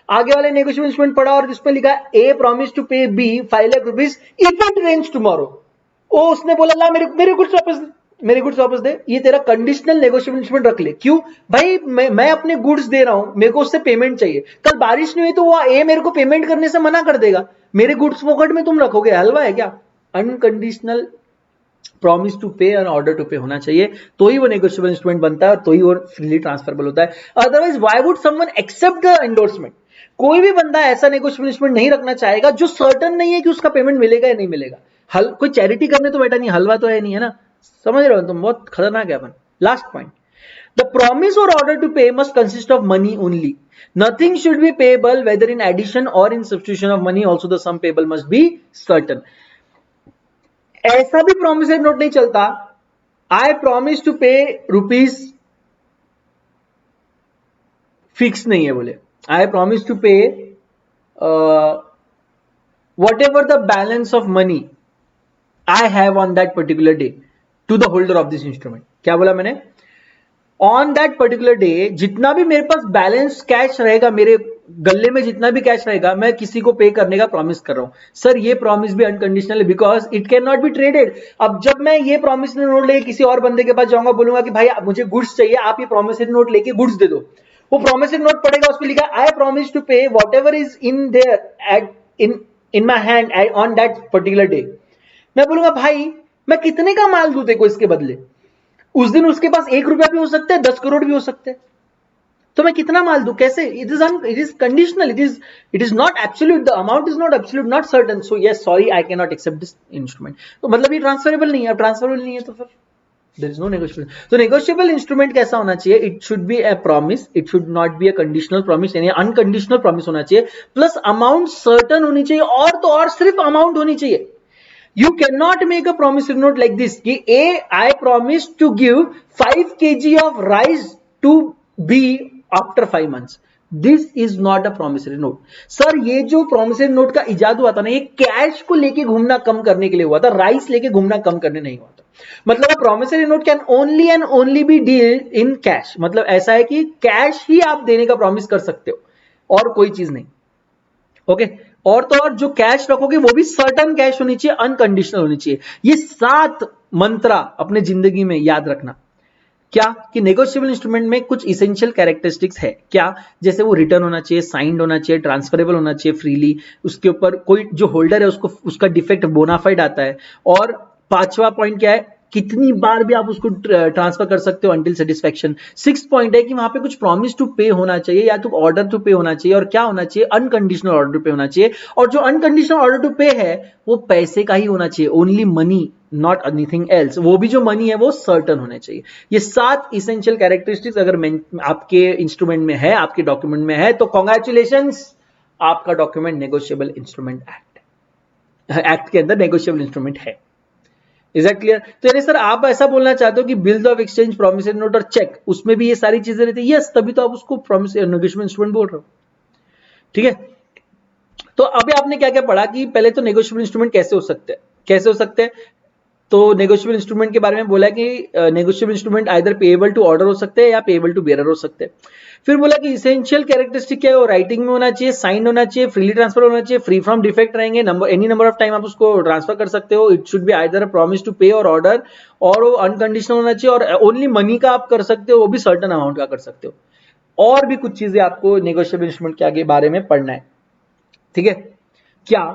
आगे वाले नेगोशिएबल इंस्ट्रूमेंट पढ़ा और जिसमें लिखा A promise to pay B 5 lakh rupees if it rains tomorrow. ओ उसने बोला ला मेरे गुड्स वापस दे, मेरे गुड्स वापस दे। ये तेरा कंडीशनल नेगोशिएबल इंस्ट्रूमेंट रख ले। क्यों भाई? मैं अपने गुड्स दे रहा हूं, मेरे को उससे पेमेंट चाहिए, कल बारिश नहीं हुई तो वो ए मेरे को पेमेंट करने से मना कर देगा, मेरे गुड्स फोकट में तुम रखोगे, हलवा है क्या? Unconditional promise to pay or order to पे होना चाहिए, तो ही वो नेगोशिएबल इंस्ट्रूमेंट बनता है और तो ही वो फ्रीली ट्रांसफरेबल होता है। Otherwise why would someone accept the endorsement? कोई भी बंदा ऐसा नेगोशिएबल इंस्ट्रूमेंट नहीं रखना चाहेगा जो सर्टन नहीं है कि उसका पेमेंट मिलेगा या नहीं मिलेगा। कोई चैरिटी करने तो बैठा नहीं, हलवा तो है नहीं, है ना? समझ रहे हो तुम? बहुत खतरनाक है अपन। लास्ट पॉइंट, द प्रॉमिस और ऑर्डर टू पे must consist of money only. Nothing should be payable whether in addition or in substitution of money. Also the sum payable must be certain. ऐसा भी promissory note नहीं चलता, I promise to pay rupees fix नहीं है बोले, I promise to pay whatever the balance of money I have on that particular day to the holder of this instrument. क्या बोला मैंने? ऑन दैट पर्टिकुलर डे जितना भी मेरे पास balance cash रहेगा, मेरे गले में जितना भी कैश रहेगा, मैं किसी को पे करने का प्रॉमिस कर रहा हूं। सर ये प्रॉमिस भी अनकंडीशनल है because it can not be traded. अब जब मैं ये प्रॉमिसरी नोट लेके किसी और बंदे के पास जाऊंगा, बोलूंगा कि भाई मुझे गुड्स चाहिए, आप ये प्रॉमिसरी नोट लेके गुड्स दे दो, वो प्रॉमिसरी नोट पड़ेगा, उसमें लिखा I promise to pay whatever is in there at in my hand on that particular day. मैं बोलूंगा भाई मैं कितने का माल दूं देखो इसके बदले, उस दिन उसके पास 1 रुपया भी हो सकता है, 10 करोड़ भी हो सकते हैं, तो मैं कितना माल दूं? कैसे? It is conditional, it is not absolute, the amount is not absolute, not certain. So yes sorry I can not accept this instrument. तो मतलब ये ट्रांसफरेबल नहीं है। अब ट्रांसफरेबल नहीं है तो फिर देयर इज नो नेगोशिएबल। तो नेगोशिएबल इंस्ट्रूमेंट कैसा होना चाहिए? It should be a promise, it should not be a conditional promise, यानी अनकंडीशनल प्रॉमिस होना चाहिए, प्लस अमाउंट सर्टन होनी चाहिए, और तो और सिर्फ अमाउंट होनी चाहिए। You cannot make a promissory note like this कि A, I promise to give 5 kg of rice to B after 5 months. This is not a promissory note. Sir ये जो promissory note का इजाद हुआ था ना, ये कैश को लेके घूमना कम करने के लिए हुआ था, राइस लेके घूमना कम करने नहीं हुआ था। मतलब promissory note can only and only be dealt in cash। मतलब ऐसा है कि कैश ही आप देने का प्रॉमिस कर सकते हो और कोई चीज नहीं। ओके और तो और जो कैश रखोगे वो भी सर्टन कैश होनी चाहिए, अनकंडीशनल होनी चाहिए। ये 7 मंत्रा अपने जिंदगी में याद रखना। क्या कि नेगोशिएबल इंस्ट्रूमेंट में कुछ इसेंशियल कैरेक्टरिस्टिक्स है क्या? जैसे वो रिटर्न होना चाहिए, साइंड होना चाहिए, ट्रांसफरेबल होना चाहिए फ्रीली, उसके ऊपर कोई जो होल्डर है उसको उसका डिफेक्ट बोनाफाइड आता है, और 5वां पॉइंट क्या है? कितनी बार भी आप उसको ट्रांसफर कर सकते हो अंटिल सेटिस्फैक्शन। 6 पॉइंट है कि वहां पे कुछ प्रॉमिस टू पे होना चाहिए या तो ऑर्डर टू पे होना चाहिए, और क्या होना चाहिए? अनकंडीशनल ऑर्डर टू पे होना चाहिए, और जो अनकंडीशनल ऑर्डर टू पे है वो पैसे का ही होना चाहिए, only money, not anything else. वो भी जो मनी है वो सर्टन होने चाहिए। ये 7 इसेंशियल कैरेक्टरिस्टिक्स अगर आपके इंस्ट्रूमेंट में है, आपके डॉक्यूमेंट में है, तो कॉन्ग्रेचुलेशंस, आपका डॉक्यूमेंट नेगोशिएबल इंस्ट्रूमेंट एक्ट के अंदर नेगोशिएबल इंस्ट्रूमेंट है। Is that clear? तो यानी सर आप ऐसा बोलना चाहते हो कि bills of exchange, promissory note और चेक, उसमें भी ये सारी चीजें रहती है? यस, तभी तो आप उसको प्रॉमिस नेगोशिएबल इंस्ट्रूमेंट बोल रहे हो। ठीक है, तो अभी आपने क्या क्या पढ़ा कि पहले तो नेगोशिएबल इंस्ट्रूमेंट कैसे हो सकते हैं, कैसे हो सकते हैं। तो नेगोशिएबल इंस्ट्रूमेंट के बारे में बोला कि negotiable instrument either payable to order हो सकते हैं या पेएबल टू बेयरर हो सकते हैं। फिर बोला कि इसेंशियल कैरेक्टरिस्टिक क्या है? वो राइटिंग में होना चाहिए, साइन होना चाहिए, फ्रीली ट्रांसफर होना चाहिए, फ्री फ्रॉम डिफेक्ट रहेंगे, एनी नंबर ऑफ टाइम आप उसको ट्रांसफर कर सकते हो, it should be either a promise to pay or order, और वो अनकंडीशनल होना चाहिए, और ओनली मनी का आप कर सकते हो, वो भी सर्टन अमाउंट का कर सकते हो। और भी कुछ चीजें आपको नेगोशिएबल इंस्ट्रूमेंट के आगे बारे में पढ़ना है। ठीक है, क्या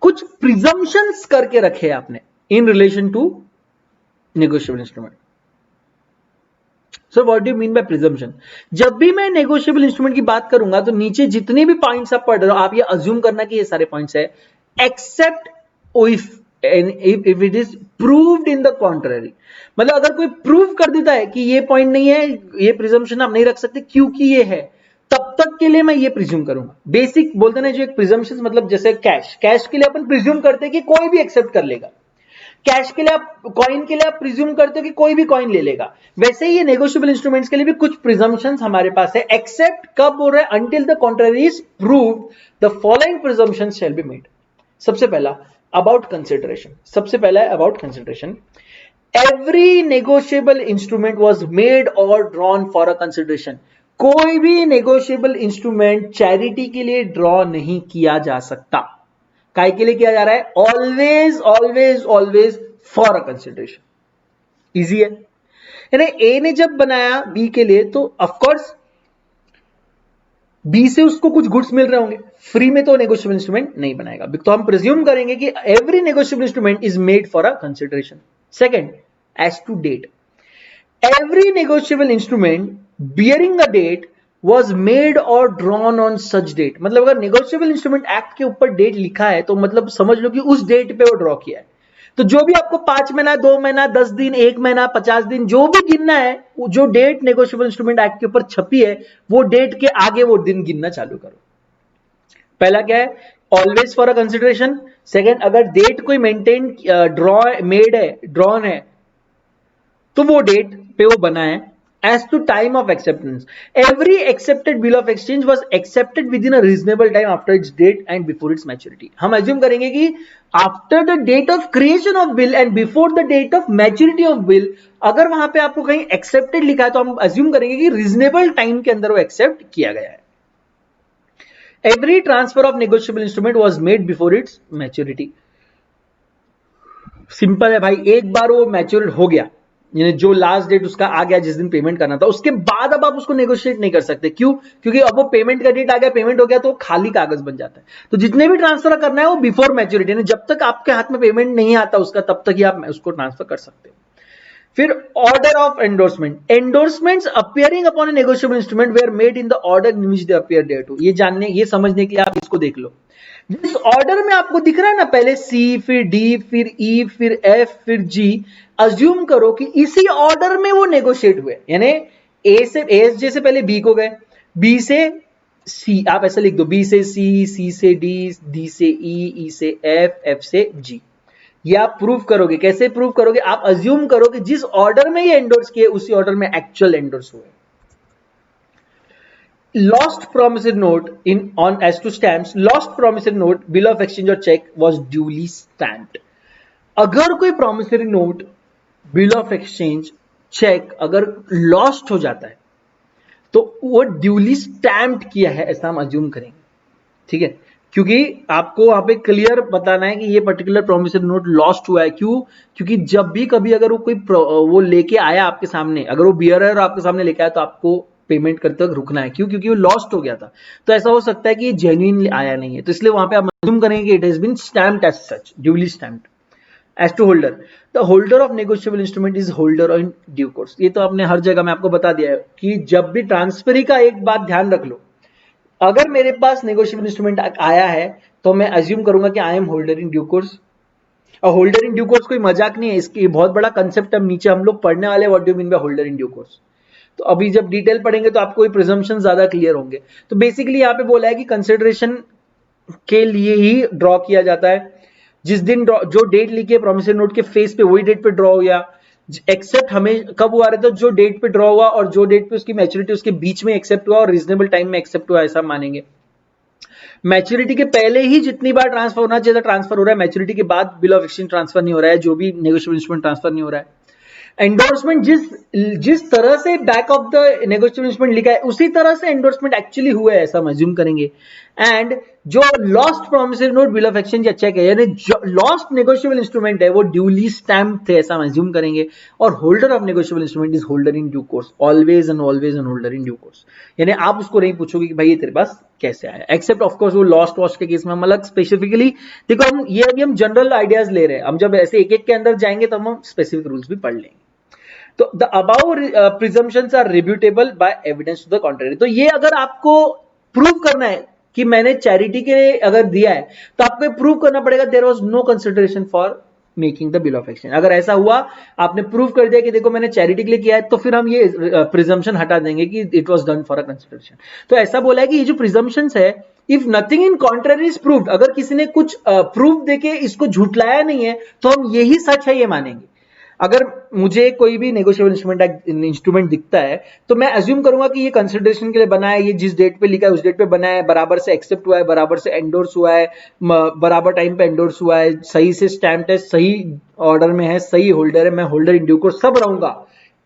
कुछ प्रिजम्पशंस करके रखे आपने in relation to negotiable instrument. So what do you mean by presumption? जब भी मैं negotiable instrument की बात करूंगा तो नीचे जितने भी पॉइंट्स आप पढ़ रहे हो, आप ये अज्यूम करना कि ये सारे पॉइंट्स है, except if if it is proved in the contrary, मतलब अगर कोई प्रूव कर देता है कि ये पॉइंट नहीं है, ये प्रिजम्पशन आप नहीं रख सकते क्योंकि ये है, तब तक के लिए मैं ये प्रिज्यूम करूंगा। बेसिक बोलते ना जो एक प्रिजम्पशन, मतलब जैसे कैश के लिए अपन प्रिज्यूम करते हैं कि कोई भी एक्सेप्ट कर लेगा, कैश के लिए आप, कॉइन के लिए आप प्रिज्यूम करते हो कि कोई भी कॉइन ले लेगा, वैसे ही ये नेगोशिएबल इंस्ट्रूमेंट्स के लिए भी कुछ प्रिजम्पशंस हमारे पास है, एक्सेप्ट कब बोल रहे हैं, until the contrary is proved the following presumptions shall be made. सबसे पहला अबाउट कंसिडरेशन, सबसे पहला है about consideration. Every negotiable instrument was made और ड्रॉन फॉर अ कंसिडरेशन। कोई भी नेगोशिएबल इंस्ट्रूमेंट चैरिटी के लिए ड्रॉ नहीं किया जा सकता। काय के लिए किया जा रहा है? Always always always for a consideration. Easy है। यानी ए ने जब बनाया बी के लिए तो ऑफकोर्स बी से उसको कुछ गुड्स मिल रहे होंगे, फ्री में तो नेगोशिएबल इंस्ट्रूमेंट नहीं बनाएगा। तो हम प्रिज्यूम करेंगे कि every negotiable instrument is made for a consideration. Second, as to date, every negotiable instrument bearing a date was made or drawn on such date। मतलब अगर नेगोशिएबल इंस्ट्रूमेंट एक्ट के ऊपर डेट लिखा है तो मतलब समझ लो कि उस डेट पे वो ड्रॉ किया है। तो जो भी आपको 5 महीना, 2 महीना, 10 दिन, 1 महीना, 50 दिन जो भी गिनना है, जो डेट नेगोशिएबल इंस्ट्रूमेंट एक्ट के ऊपर छपी है वो डेट के आगे वो दिन गिनना चालू करो। पहला क्या है? Always for a consideration. Second, अगर डेट कोई मेंटेन ड्रॉ मेड है, ड्रॉन है, तो वो डेट पे वो बना है। As to time of acceptance, every accepted bill of exchange was accepted within a reasonable time after its date and before its maturity। हम assume करेंगे कि after the date of creation of bill and before the date of maturity of bill, अगर वहां पे आपको कहीं accepted लिखा है तो हम assume करेंगे कि reasonable time के अंदर वो accept किया गया है। Every transfer of negotiable instrument was made before its maturity। Simple है भाई, एक बार वो मैच्योर हो गया, यानी जो लास्ट डेट उसका आ गया जिस दिन पेमेंट करना था, उसके बाद अब आप उसको नेगोशिएट नहीं कर सकते। क्यों? क्योंकि अब वो पेमेंट का डेट आ गया, पेमेंट हो गया तो खाली कागज बन जाता है। तो जितने भी ट्रांसफर करना है वो बिफोर मैच्योरिटी, यानी जब तक आपके हाथ में पेमेंट नहीं आता उसका, तब तक ही आप उसको ट्रांसफर कर सकते हो। फिर order of endorsement, endorsements appearing upon a negotiable instrument were made in the order in which they appear thereto. ये समझने के लिए आप इसको देख लो। जिस ऑर्डर में आपको दिख रहा है ना, पहले सी, फिर डी, फिर ई, फिर एफ, फिर जी, अज्यूम करो कि इसी ऑर्डर में वो नेगोशिएट हुए। यानी ए से एस जैसे पहले बी को गए, बी से सी, आप ऐसा लिख दो, बी से सी, सी से डी, डी से ई, ई से एफ, एफ से जी। ये आप प्रूव करोगे। कैसे प्रूव करोगे? आप अज्यूम करो कि जिस ऑर्डर में ये एंडोर्स किए उसी ऑर्डर में एक्चुअल एंडोर्स हुए। Lost promissory note in on as to stamps, lost promissory note, bill of exchange or check was duly stamped। अगर कोई promissory note, bill of exchange, check अगर lost हो जाता है तो वो duly stamped किया है, ऐसा हम अज्यूम करेंगे। ठीक है, क्योंकि आपको वहां पे क्लियर बताना है कि ये पर्टिकुलर प्रोमिसरी नोट लॉस्ट हुआ है। क्यों? क्योंकि जब भी कभी अगर वो कोई वो लेके आया आपके सामने, अगर वो बियरर आपके सामने लेके आया तो आपको पेमेंट करते वक्त रुकना है। क्यों? क्योंकि वो लॉस्ट हो गया था। तो ऐसा हो सकता है कि ये जेन्युइन आया नहीं है, तो इसलिए वहां पे आप अज्यूम करेंगे कि it has been stamped as such, duly stamped. As to holder, the holder of negotiable instrument is holder in due course. ये तो आपने हर जगह में आपको बता दिया है कि जब भी ट्रांसफरी का एक बात ध्यान रख लो, अगर मेरे पास नेगोशिएबल इंस्ट्रूमेंट आया है तो मैं अज्यूम करूंगा कि I M holder in due course. और होल्डर इन ड्यू कोर्स कोई मजाक नहीं है, इसकी बहुत बड़ा कंसेप्ट हम नीचे हम लोग पढ़ने वाले, what do mean bye holder in due course. तो अभी जब डिटेल पढ़ेंगे तो आपको प्रिजम्पशन ज्यादा क्लियर होंगे। तो बेसिकली यहाँ पे बोला है कि कंसिडरेशन के लिए ही ड्रॉ किया जाता है। जिस दिन जो डेट लिखी है प्रोमिसरी नोट के फेस पे, वही डेट पे ड्रॉ हो गया। एक्सेप्ट हमें कब हुआ रहता है? जो डेट पे ड्रॉ हुआ और जो डेट पे उसकी मैच्योरिटी उसके बीच में एक्सेप्ट हुआ और रीजनेबल टाइम में एक्सेप्ट हुआ, ऐसा मानेंगे। मैच्योरिटी के पहले ही जितनी बार ट्रांसफर होना चाहिए ट्रांसफर हो रहा है, मैच्योरिटी के बाद बिल ऑफ एक्सचेंज ट्रांसफर नहीं हो रहा है, जो भी नेगोशिएबल इंस्ट्रूमेंट ट्रांसफर नहीं हो रहा है। एंडोर्समेंट जिस तरह से back of the negotiable instrument लिखा है उसी तरह से एंडोर्समेंट एक्चुअली हुआ है, ऐसा हम अज्यूम करेंगे। एंड जो lost promissory note, bill of exchange या चेक है, यानी लॉस्ट नेगोशिएबल इंस्ट्रूमेंट है, वो ड्यूली स्टैम्प्ड थे, ऐसा हम अज्यूम करेंगे। और holder of negotiable instrument is holder in due course, always and holder in due course. यानी आप उसको नहीं पूछोगे कि भाई ये तेरे पास कैसे आया, एक्सेप्ट ऑफ कोर्स वो लॉस्ट वॉस्ट के केस में हम अलग स्पेसिफिकली देखो, हम ये अभी हम जनरल आइडियाज ले रहे हैं, हम जब ऐसे एक एक के अंदर जाएंगे तब हम स्पेसिफिक रूल्स भी पढ़ लेंगे। तो the above presumptions are rebuttable by evidence to the contrary. तो ये अगर आपको प्रूव करना है कि मैंने चैरिटी के लिए अगर दिया है तो आपको प्रूव करना पड़ेगा there was no consideration for making the bill of exchange. अगर ऐसा हुआ, आपने प्रूव कर दिया कि देखो मैंने चैरिटी के लिए किया है, तो फिर हम ये प्रिजम्पशन हटा देंगे कि it was done for a consideration. तो ऐसा बोला है कि ये जो प्रिजम्पशंस है, if nothing in contrary is proved, अगर किसी ने कुछ प्रूफ देके इसको झुटलाया नहीं है तो हम यही सच है ये मानेंगे। अगर मुझे कोई भी नेगोशिएबल इंस्ट्रूमेंट दिखता है तो मैं अज्यूम करूंगा कि ये कंसिडरेशन के लिए बना है, ये जिस डेट पे लिखा है उस डेट पे बना है, बराबर से एक्सेप्ट हुआ है, बराबर से एंडोर्स हुआ है, बराबर टाइम पे एंडोर्स हुआ है, सही से स्टैम्प है, सही ऑर्डर में है, सही होल्डर है, मैं होल्डर इन ड्यू कोर्स सब रहूंगा,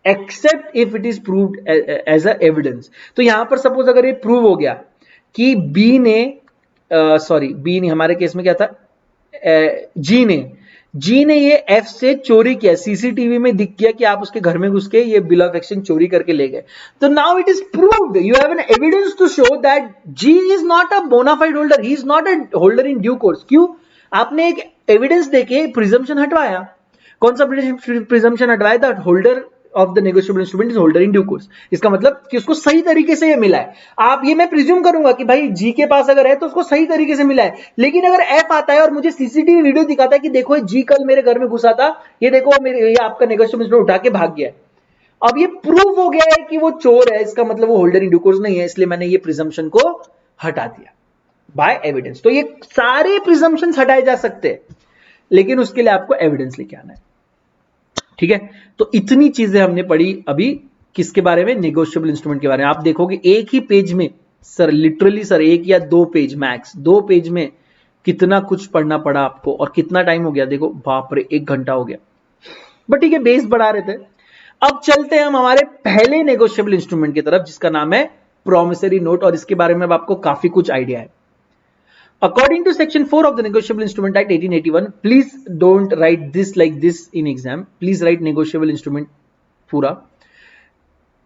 except if it is proved as a evidence. तो यहां पर सपोज अगर ये प्रूव हो गया कि बी ने, सॉरी बी ने, हमारे केस में क्या था, जी ने ये एफ से चोरी किया, सीसीटीवी में दिख गया कि आप उसके घर में घुस के ये बिल ऑफ एक्सचेंज चोरी करके ले गए। तो now it is proved, you have an evidence to show that G is not a bona fide holder, he is not a holder in due course. क्यों? आपने एक एविडेंस देके प्रिजम्पशन हटवाया। कौन सा प्रिजम्पशन हटवाया? That holder of the negotiable instrument is holder in due course. इसका मतलब कि उसको सही तरीके से ये मिला है। आप ये मैं प्रिज्यूम करूंगा कि भाई जी के पास अगर है तो उसको सही तरीके से मिला है, लेकिन अगर एफ आता है और मुझे सीसीटीवी वीडियो दिखाता है कि देखो जी कल मेरे घर में घुसा था, ये देखो मेरे, ये आपका नेगोशिएबल इंस्ट्रूमेंट उठा के भाग गया है, अब ये प्रूव हो गया है कि वो चोर है, इसका मतलब वो होल्डर इन ड्यू कोर्स नहीं है, इसलिए मैंने ये प्रिजम्पशन को हटा दिया बाय एविडेंस। तो ये सारे प्रिजम्पशंस हटाए जा सकते हैं, लेकिन उसके लिए आपको एविडेंस लेके आना है। ठीक है, तो इतनी चीजें हमने पढ़ी अभी किसके बारे में? नेगोशिएबल इंस्ट्रूमेंट के बारे में। आप देखोगे एक ही पेज में सर, लिटरली सर, एक या दो पेज मैक्स, 2 पेज में कितना कुछ पढ़ना पड़ा आपको, और कितना टाइम हो गया देखो, बाप रे 1 घंटा हो गया। बट ठीक है, बेस बढ़ा रहे थे। अब चलते हैं हम हमारे पहले नेगोशिएबल इंस्ट्रूमेंट की तरफ, जिसका नाम है प्रोमिसरी नोट, और इसके बारे में अब आपको काफी कुछ आइडिया है। According to section 4 of the Negotiable Instrument Act 1881, please don't write this like this in exam. Please write negotiable instrument pura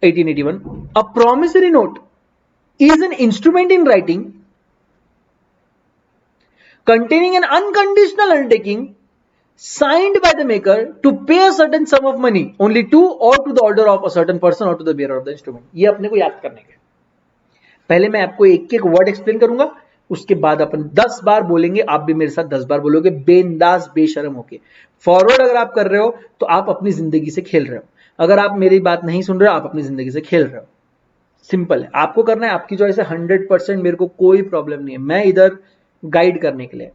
1881. A promissory note is an instrument in writing containing an unconditional undertaking signed by the maker to pay a certain sum of money only to or to the order of a certain person or to the bearer of the instrument. ये अपने को याद करने के, पहले मैं आपको एक एक वर्ड एक्सप्लेन करूंगा, उसके बाद अपन 10 बार बोलेंगे, आप भी मेरे साथ 10 बार बोलोगे बेंदास बेशरम होके। फॉरवर्ड अगर आप कर रहे हो तो आप अपनी जिंदगी से खेल रहे हो, अगर आप मेरी बात नहीं सुन रहे हो आप अपनी जिंदगी से खेल रहे हो। सिंपल है, आपको करना है, आपकी चॉइस है 100%, मेरे को कोई प्रॉब्लम नहीं है, मैं इधर गाइड करने के लिए।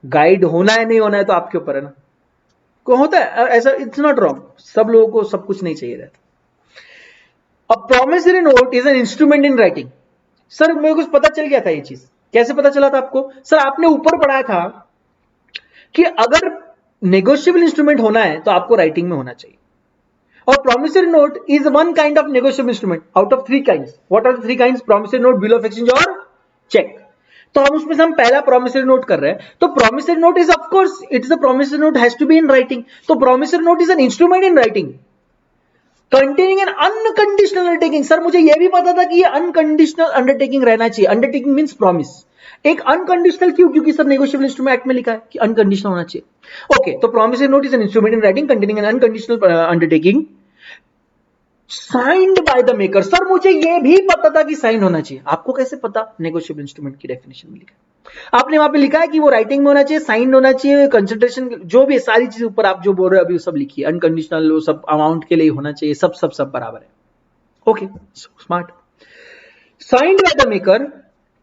गाइड होना है नहीं होना है तो आपके ऊपर है ना, को होता है ऐसा, इट्स नॉट रॉन्ग, सब लोगों को सब कुछ नहीं चाहिए रहता। अ promissory note is an instrument in writing. Sir मेरे को पता चल गया था ये चीज, कैसे पता चला था आपको? सर आपने ऊपर पढ़ा था कि अगर नेगोशिएबल इंस्ट्रूमेंट होना है तो आपको राइटिंग में होना चाहिए, और promissory note is one kind of negotiable instrument out of 3 kinds. What are the 3 kinds? Promissory note, bill of exchange और चेक। तो हम उसमें से हम पहला प्रॉमिसरी नोट कर रहे हैं, तो promissory note is of course it's the promissory note has to be in writing. तो promissory note is an instrument in writing containing an unconditional undertaking. Sir मुझे यह भी पता था कि ये अनकंडीशनल अंडरटेकिंग रहना चाहिए। Undertaking means promise. एक अनकंडीशनल क्यों? क्योंकि सर नेगोशिएबल इंस्ट्रूमेंट एक्ट में लिखा है कि अनकंडीशनल होना चाहिए। ओके, तो promissory note is an instrument in writing containing an unconditional undertaking signed by the maker. Sir मुझे यह भी पता था कि साइन होना चाहिए। आपको कैसे पता? नेगोशिएबल इंस्ट्रूमेंट की डेफिनेशन में लिखा है, आपने वहां पे लिखा है कि वो राइटिंग में होना चाहिए, साइन होना चाहिए, कंसिडरेशन, जो भी सारी चीज ऊपर आप जो बोल रहे हो अभी सब लिखी है, अनकंडीशनल वो सब अमाउंट के लिए होना चाहिए, सब सब सब बराबर है। Okay, smart. Signed by the maker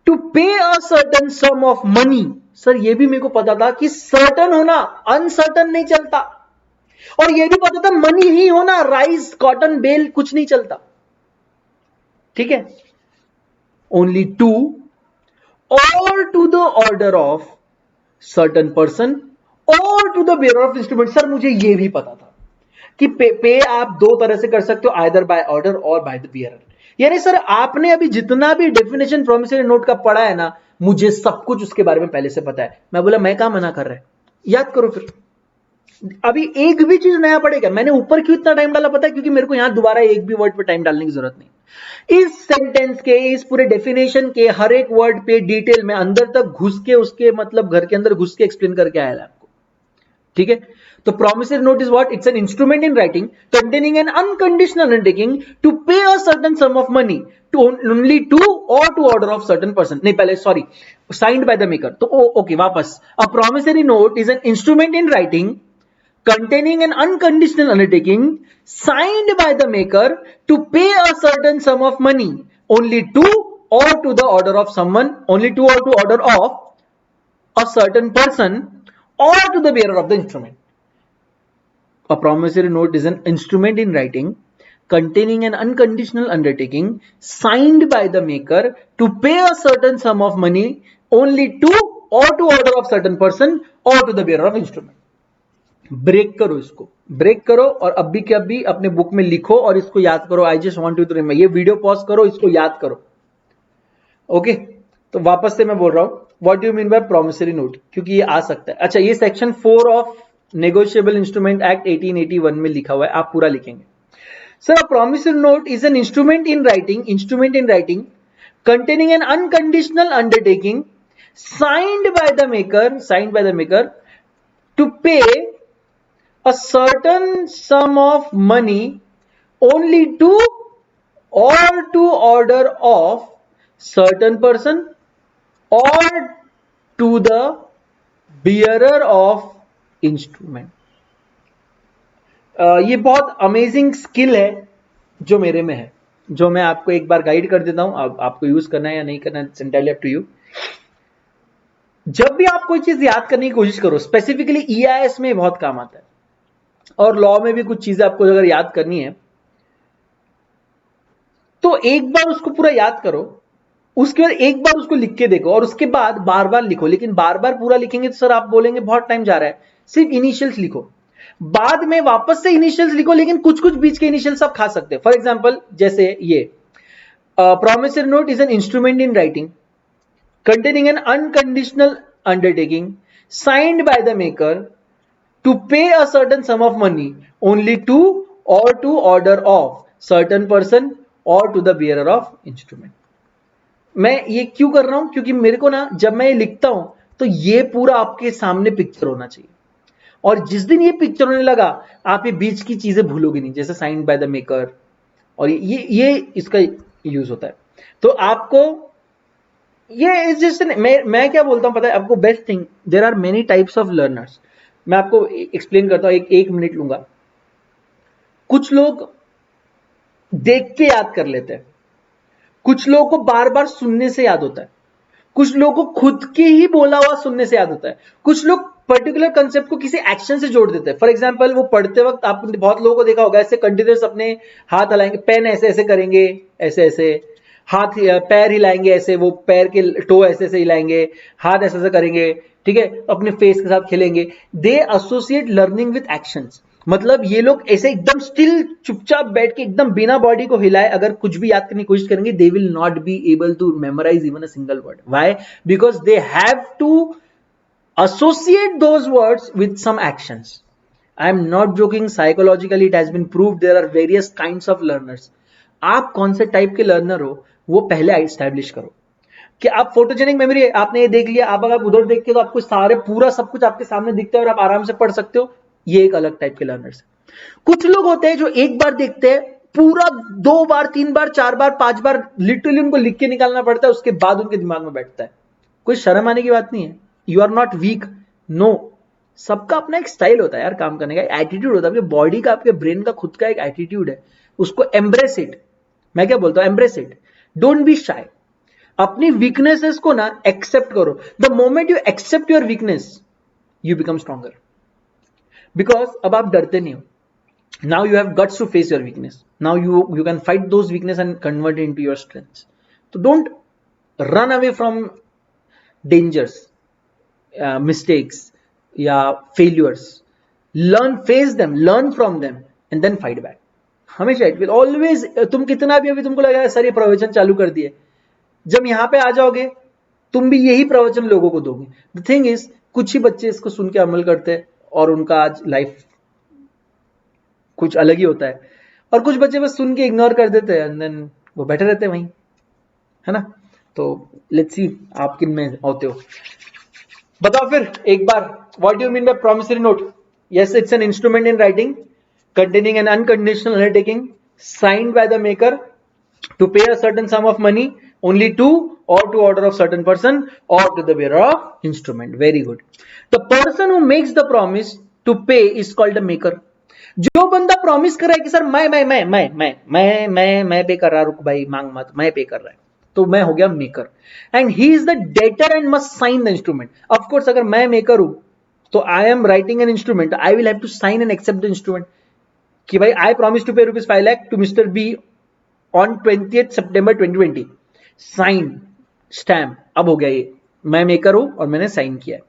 to pay a certain sum of money. Sir ये भी मेरे को पता था कि सर्टन होना, अनसर्टन नहीं चलता, और ये भी पता था मनी ही होना, राइस कॉटन बेल कुछ नहीं चलता। ठीक है, only to or to the order of certain person or to the bearer of instrument. Sir मुझे यह भी पता था कि पे आप 2 तरह से कर सकते हो, आइदर बाय ऑर्डर और बाय द बेयरर। यानी सर आपने अभी जितना भी डेफिनेशन प्रॉमिसरी नोट का पढ़ा है ना, मुझे सब कुछ उसके बारे में पहले से पता है। मैं बोला मैं क्या मना कर रहा है, याद करो फिर। अभी एक भी चीज नया पड़ेगा। मैंने ऊपर क्यों इतना टाइम डाला पता है? क्योंकि मेरे को यहां दोबारा एक भी वर्ड पे टाइम डालने की जरूरत नहीं। इस सेंटेंस के, इस पूरे डेफिनेशन के हर एक वर्ड पे डिटेल में अंदर तक घुस के, उसके मतलब घर के अंदर घुस के एक्सप्लेन करके आया है आपको। ठीक है, तो promissory note is what? It's an instrument in writing containing an unconditional undertaking to pay a certain sum of money to only to or to order of certain person. नहीं, पहले sorry, signed by the maker. तो okay, वापस। A promissory note is an instrument in writing containing an unconditional undertaking signed by the maker to pay a certain sum of money only to or to the order of someone, only to or to order of a certain person or to the bearer of the instrument. A promissory note is an instrument in writing containing an unconditional undertaking signed by the maker to pay a certain sum of money only to or to order of certain person or to the bearer of instrument. Break करो, इसको break करो और अभी के अभी अपने book में लिखो और इसको याद करो. I just want you to remember. ये वीडियो पॉज करो, इसको याद करो. ओके, तो वापस से मैं बोल रहा हूं, what do you mean by promissory note, क्योंकि ये आ सकता है. अच्छा, ये section 4 of negotiable instrument act 1881 में लिखा हुआ है, आप पूरा लिखेंगे. Sir, a promissory note is an instrument in writing containing an unconditional undertaking signed by the maker to pay a certain sum of money only to or to order of certain person or to the bearer of instrument. ये बहुत amazing skill है जो मेरे में है, जो मैं आपको एक बार गाइड कर देता हूं. आपको यूज करना है या नहीं करना है, it's entirely up to you. जब भी आप कोई चीज याद करने की कोशिश करो, स्पेसिफिकली ईआईएस में बहुत काम आता है और लॉ में भी कुछ चीजें आपको अगर याद करनी है तो एक बार उसको पूरा याद करो, उसके बाद एक बार उसको लिख के देखो और उसके बाद बार बार लिखो. लेकिन बार बार पूरा लिखेंगे तो सर आप बोलेंगे बहुत टाइम जा रहा है. सिर्फ इनिशियल्स लिखो, बाद में वापस से इनिशियल्स लिखो, लेकिन कुछ कुछ बीच के इनिशियल्स आप खा सकते हैं. फॉर एग्जांपल, जैसे ये promissory note is an instrument in writing containing an unconditional undertaking signed by the maker to pay a certain sum of money only to or to order of certain person or to the bearer of instrument. मैं ये क्यों कर रहा हूं, क्योंकि मेरे को ना जब मैं ये लिखता हूं तो ये पूरा आपके सामने पिक्चर होना चाहिए, और जिस दिन ये पिक्चर होने लगा आप ये बीच की चीजें भूलोगे नहीं, जैसे साइंड बाय द मेकर, और ये इसका यूज होता है. तो आपको ये इज जस्ट, मैं क्या बोलता हूं पता है आपको, best thing, there are many types of learners. मैं आपको एक्सप्लेन करता हूं, एक मिनट लूंगा. कुछ लोग देख के याद कर लेते हैं, कुछ लोगों को बार बार सुनने से याद होता है, कुछ लोगों को खुद के ही बोला हुआ सुनने से याद होता है, कुछ लोग पर्टिकुलर कंसेप्ट को किसी एक्शन से जोड़ देते हैं. फॉर एग्जांपल, वो पढ़ते वक्त आपने बहुत लोगों को देखा होगा, ऐसे कंटिन्यूअस अपने हाथ हिलाएंगे, पेन ऐसे ऐसे करेंगे, ऐसे ऐसे हाथ, पैर हिलाएंगे ऐसे, वो पैर के टो ऐसे ऐसे हिलाएंगे, हाथ ऐसे ऐसे करेंगे, ठीक है, अपने फेस के साथ खेलेंगे. दे एसोसिएट लर्निंग विद एक्शंस. मतलब ये लोग ऐसे एकदम स्टिल चुपचाप बैठ के एकदम बिना बॉडी को हिलाए अगर कुछ भी याद करने की कोशिश करेंगे, they will not be able to memorise even a single word. Why? Because they have to associate those words with some actions. I am not joking. Psychologically it has been proved there are various kinds of learners. आप कौन से type के learner हो वो पहले establish करो. कि आप फोटोजेनिक मेमोरी है, आपने ये देख लिया, आप अगर उधर देख के तो आपको सारे पूरा सब कुछ आपके सामने दिखता है और आप आराम से पढ़ सकते हो, ये एक अलग टाइप के लर्नर्स है. कुछ लोग होते हैं जो एक बार देखते हैं, पूरा 2 बार 3 बार 4 बार 5 बार लिटरली उनको लिख के निकालना पड़ता है, उसके बाद उनके दिमाग में बैठता है. कोई शर्म आने की बात नहीं है. You are not weak, no. सबका अपना एक स्टाइल होता है यार काम करने का, एटीट्यूड होता है. आपके बॉडी का, आपके ब्रेन का खुद का एक एटीट्यूड है, उसको एम्ब्रेस इट. मैं क्या बोलता हूं, embrace it. Don't be shy. अपनी वीकनेसेस को ना एक्सेप्ट करो. The moment you accept your weakness you become stronger, because अब आप डरते नहीं हो. Now you have guts to face your weakness. Now you can fight those weakness and convert into your strengths. तो don't run away from dangers, mistakes या failures. learn, face them, learn from them and then fight back. हमेशा it will always, तुम कितना भी अभी तुमको लगा sir ये प्रवचन चालू कर दिए, जब यहां पे आ जाओगे तुम भी यही प्रवचन लोगों को दोगे. द थिंग इज, कुछ ही बच्चे इसको सुन के अमल करते हैं और उनका आज लाइफ कुछ अलग ही होता है, और कुछ बच्चे बस सुन के इग्नोर कर देते हैं एंड देन वो बैठे रहते हैं वहीं, है ना. तो लेट्स सी आप किन में होते हो. बताओ फिर एक बार, what do you mean by promissory note? Yes, it's an instrument in writing containing an unconditional undertaking signed by the maker to pay a certain sum of money only to or to order of certain person or to the bearer of instrument. Very good. The person who makes the promise to pay is called a maker. जो बंदा promise कर रहा है कि sir मैं पे कर रहा, रुक भाई मांग मत, मैं पे कर रहा है, तो मैं हो गया maker, and he is the debtor and must sign the instrument. Of course अगर मैं मेकर हूं तो I am writing an instrument, I will have to sign and accept the instrument कि भाई I promise to pay ₹5 lakh to mister B on 20th September 2020, sign stamp. अब हो गया ये, मैं मेकर हूं और मैंने साइन किया है।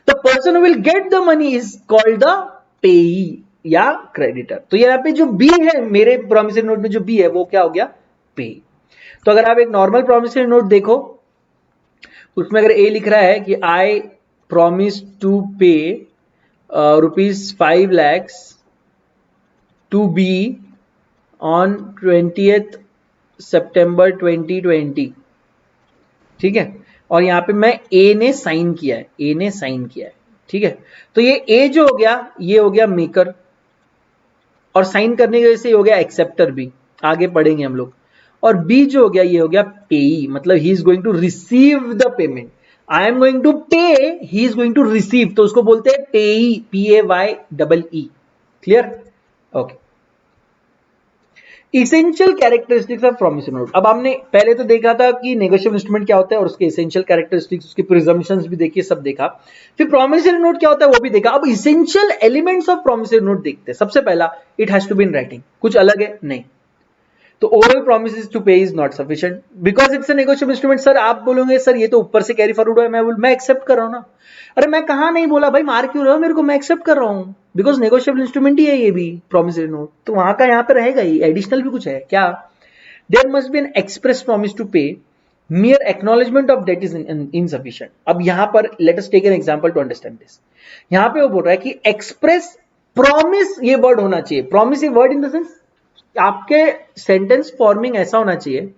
The person will get the money is called the पेई या क्रेडिटर। तो यहाँ पे जो बी है मेरे प्रोमिसरी नोट में, जो बी है वो क्या हो गया, पे। तो अगर आप एक नॉर्मल प्रोमिसरी नोट देखो, उसमें अगर ए लिख रहा है कि I promise to pay ₹5 lakhs to B on 20th September 2020, ठीक है, और यहां पे मैं ए ने साइन किया है, ए ने साइन किया है, ठीक है। तो ये ए जो हो गया, ये हो गया मेकर, और साइन करने की वजह से हो गया एक्सेप्टर भी, आगे पढ़ेंगे हम लोग। और बी जो हो गया, ये हो गया पेई, मतलब he is going to receive the payment. I am going to pay, he is going to receive, तो उसको बोलते हैं payee, PAYEE। Clear? Okay. Essential characteristics of promissory note. अब हमने पहले तो देखा था कि नेगोशिएबल इंस्ट्रूमेंट क्या होता है और उसके इसेंशियल कैरेक्टरिस्टिक्स, उसके प्रिजम्पशंस भी देखिए, सब देखा। फिर प्रॉमिसरी नोट क्या होता है वो भी देखा। अब essential elements of promissory note देखते हैं। सबसे पहला, it has to be in writing. कुछ अलग है? नहीं। तो oral promises to pay is not sufficient because it's a negotiable instrument. Sir आप बोलोगे सर ये तो ऊपर से कैरी फॉरवर्ड है, मैं एक्सेप्ट कर रहा हूं ना। अरे मैं कहा नहीं बोला भाई, मार क्यों रहे हो मेरे को, मैं एक्सेप्ट कर रहा हूं बिकॉज नेगोशिएबल इंस्ट्रूमेंट ही है ये भी प्रॉमिसरी नोट, तो वहां का यहाँ पे रहेगा ही, एडिशनल भी कुछ है क्या? There must be an express promise to pay, mere acknowledgement of debt is insufficient। अब यहां पर let us take an example to understand this। यहां पे वो बोल रहा है कि express promise ये वर्ड होना चाहिए। promise ये वर्ड इन द सेंस आपके सेंटेंस फॉर्मिंग ऐसा होना चाहिए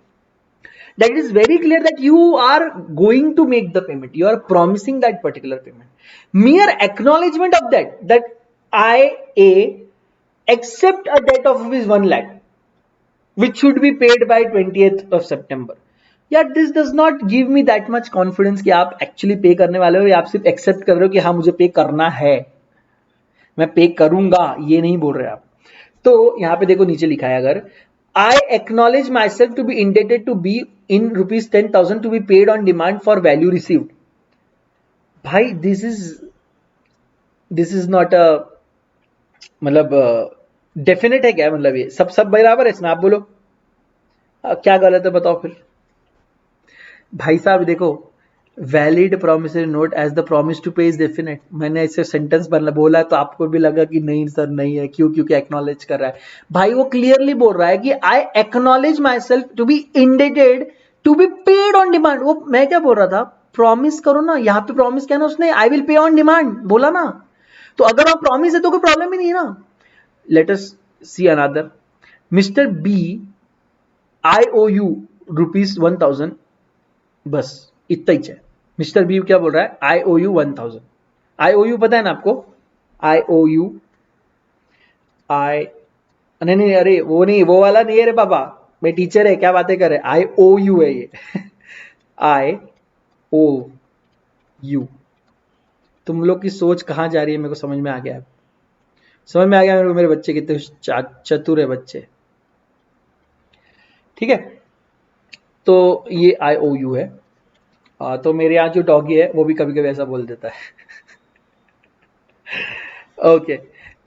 that it is very clear that you are going to make the payment, you are promising that particular payment। mere acknowledgement of that I A accept a debt of ₹1 lakh which should be paid by 20th of September। यार this does not give me that much confidence कि आप actually पे करने वाले हो, या आप सिर्फ एक्सेप्ट कर रहे हो कि हाँ मुझे पे करना है, मैं पे करूंगा, ये नहीं बोल रहे आप। तो यहां पे देखो नीचे लिखा है, अगर I acknowledge myself to be indebted to be in ₹10,000 to be paid on demand for value received, भाई दिस इज नॉट अ, मतलब डेफिनेट है क्या? मतलब ये सब बराबर है इसमें? आप बोलो क्या गलत है, बताओ फिर। भाई साहब देखो, valid promissory note as the promise to pay is definite. मैंने ऐसे सेंटेंस बोला तो आपको भी लगा कि नहीं सर नहीं है, क्यों? क्योंकि एक्नॉलेज कर रहा है। भाई वो क्लियरली बोल रहा है कि I acknowledge myself to be indebted to be paid on demand. वो मैं क्या बोल रहा था, प्रॉमिस करो ना, यहाँ पे प्रॉमिस क्या ना उसने, आई विल पे ऑन डिमांड बोला ना, तो अगर वो प्रॉमिस है तो कोई प्रॉब्लम ही नहीं है ना। Let us see another, mister B I O U ₹1,000, बस इतना ही है। मिस्टर बी क्या बोल रहा है, आई O U 1,000। I O you पता है ना आपको, आई ओ यू, आई नहीं अरे वो नहीं, वो वाला नहीं है रे बाबा, मैं टीचर है, क्या बातें कर रहे, आई ओ यू है ये आई ओ यू। तुम लोग की सोच कहां जा रही है मेरे को समझ में आ गया, समझ में आ गया मेरे बच्चे कितने चतुर है बच्चे, ठीक है। तो ये आई ओ यू है। तो मेरे यहाँ जो डॉगी है वो भी कभी कभी ऐसा बोल देता है ओके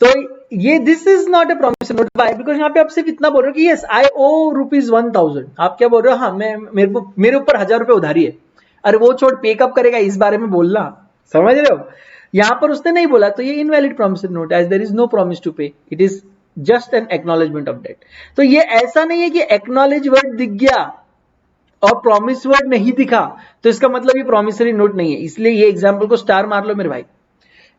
तो ये this is not a promise note, by because यहाँ पे आप सिर्फ इतना बोल रहे हो कि यस आई ओ ₹1,000। आप क्या बोल रहे हो, हाँ मैं मेरे ऊपर ₹1,000 उधारी है। अरे वो छोड़, पेकअप करेगा इस बारे में बोलना, समझ रहे हो? यहाँ पर उसने नहीं बोला तो ये invalid promise note, as there is no promise to pay, it is just an acknowledgement of debt. तो ये ऐसा नहीं है कि एक्नॉलेज वर्ड दिख गया और प्रॉमिस वर्ड नहीं दिखा तो इसका मतलब ये प्रॉमिसरी नोट नहीं है। इसलिए ये एग्जांपल को स्टार मार लो मेरे भाई।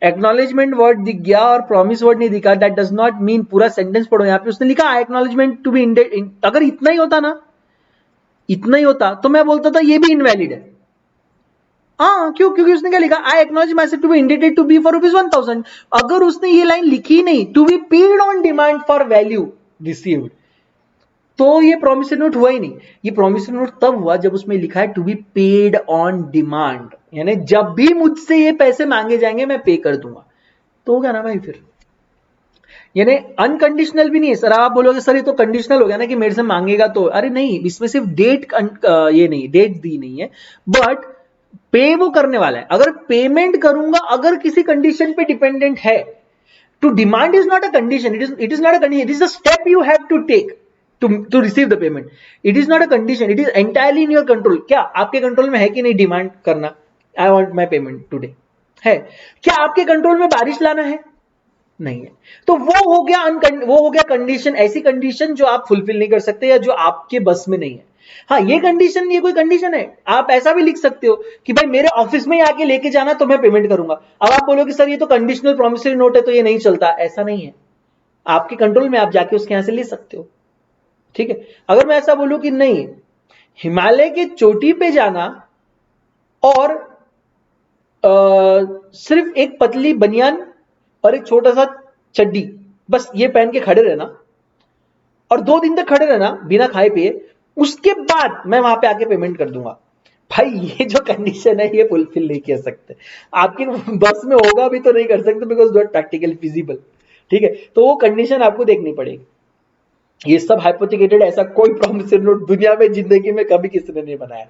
एक्नॉलेजमेंट वर्ड दिख गया और प्रॉमिस वर्ड नहीं दिखा, दैट डज नॉट मीन, पूरा सेंटेंस पढ़ो, यहाँ पे उसने लिखा एक्नॉलेजमेंट टू बी इंडेटेड, अगर इतना ही होता ना, इतना ही होता तो मैं बोलता था ये भी इनवैलिड है। हाँ क्यों? क्योंकि उसने क्या लिखा, I acknowledge myself to be indebted to be for ₹1,000। अगर उसने ये लाइन लिखी नहीं, to be paid on demand for value received, तो ये प्रॉमिसरी नोट हुआ ही नहीं। ये प्रॉमिसरी नोट तब हुआ जब उसमें लिखा है to be paid on demand, यानी जब भी मुझसे ये पैसे मांगे जाएंगे मैं पे कर दूंगा। तो हो गया ना भाई फिर, यानी अनकंडीशनल भी नहीं है सर। आप बोलोगे सर ये तो कंडीशनल हो गया ना कि मेरे से मांगेगा तो, अरे नहीं, इसमें सिर्फ डेट ये नहीं, डेट दी नहीं है, बट पे वो करने वाला है। अगर पेमेंट करूंगा अगर किसी कंडीशन पे डिपेंडेंट है, to demand is not a condition, it is not a condition, it is a step you have to take to receive the payment. It is not a condition, it is entirely in your control. क्या आपके control में है कि नहीं demand करना, I want my payment today, है? क्या आपके कंट्रोल में बारिश लाना है? नहीं है। तो वो हो गया कंडीशन, ऐसी कंडीशन जो आप फुलफिल नहीं कर सकते या जो आपके बस में नहीं है। हाँ, ये कंडीशन, ये कोई कंडीशन है। आप ऐसा भी लिख सकते हो कि भाई मेरे ऑफिस में आके लेके जाना तो मैं पेमेंट करूंगा। अब आप बोलोगे सर ये तो कंडीशनल प्रॉमिसरी नोट है तो ये नहीं चलता, ऐसा नहीं है। आपके कंट्रोल में, आप जाके उसके यहां से ले सकते हो, ठीक है। अगर मैं ऐसा बोलूं कि नहीं, हिमालय की चोटी पे जाना और सिर्फ एक पतली बनियान और एक छोटा सा चड्डी, बस ये पहन के खड़े रहना और 2 दिन तक खड़े रहना बिना खाए पिए, उसके बाद मैं वहां पे आके पेमेंट कर दूंगा। भाई ये जो कंडीशन है ये फुलफिल नहीं कर सकते, आपके बस में होगा भी तो नहीं कर सकते, बिकॉज नॉट प्रैक्टिकली फिजिबल, ठीक है। तो वो कंडीशन आपको देखनी पड़ेगी। ये सब हाइपोथेटिकल, ऐसा कोई प्रॉमिसरी नोट दुनिया में जिंदगी में कभी किसी ने नहीं बनाया,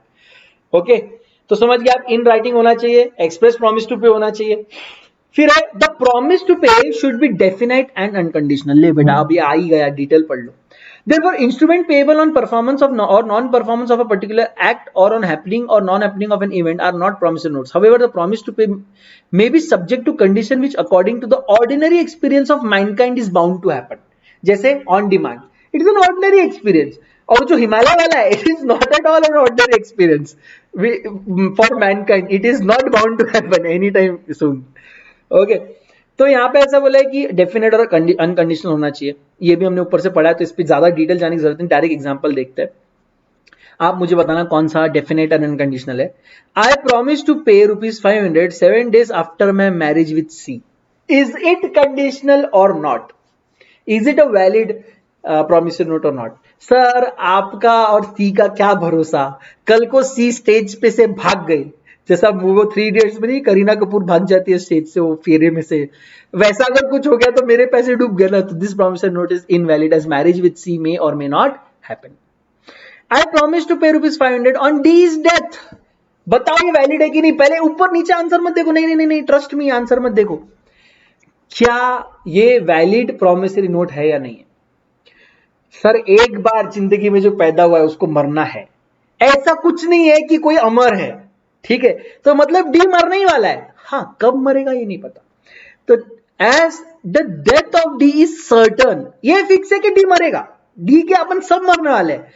ओके। तो समझ गए आप, इन राइटिंग होना चाहिए, एक्सप्रेस प्रॉमिस टू पे होना चाहिए। फिर है द प्रॉमिस टू पे should be definite and unconditional. ले बेटा अभी आ ही गया, डिटेल पढ़ लो। Therefore, instrument payable on performance of or non-performance of a particular act or on happening or non-happening of an event are not promissory notes. However, the promise to pay may be subject to condition which, according to the ordinary experience of mankind, is bound to happen. जैसे on demand, it is an ordinary experience. और जो हिमालय वाला है, it is not at all an ordinary experience for mankind. It is not bound to happen anytime soon. Okay. तो यहाँ पे ऐसा बोला है कि डेफिनेट और अनकंडीशनल होना चाहिए। ये भी हमने ऊपर से पढ़ा है तो इस पर ज्यादा डिटेल जाने की जरूरत नहीं, डायरेक्ट एग्जांपल देखते हैं। आप मुझे बताना कौन सा डेफिनेट और अनकंडीशनल है। आई promise to pay ₹500 7 days after my marriage with C. Is it conditional or not? Is it a valid promissory note or not? Sir आपका और सी का क्या भरोसा, कल को सी स्टेज पे से भाग गई, जैसा वो 3 इडियट्स में नहीं करीना कपूर भाग जाती है स्टेज से वो फेरे में से, वैसा अगर कुछ हो गया तो मेरे पैसे डूब गए ना, तो this promissory note is invalid as marriage with C may or may not happen. I promise to pay ₹500 on Ds death. बताओ ये वैलिड है कि नहीं? पहले ऊपर नीचे आंसर मत देखो, नहीं नहीं नहीं, नहीं ट्रस्ट मी, आंसर मत देखो। क्या ये वैलिड प्रॉमिसरी नोट है या नहीं है? सर एक बार जिंदगी में जो पैदा हुआ है उसको मरना है, ऐसा कुछ नहीं है कि कोई अमर है, ठीक है। तो मतलब डी मरने ही वाला है, हाँ कब मरेगा ये नहीं पता। तो as the death of D is certain, ये फिक्स है कि डी मरेगा, डी के अपन सब मरने वाले हैं।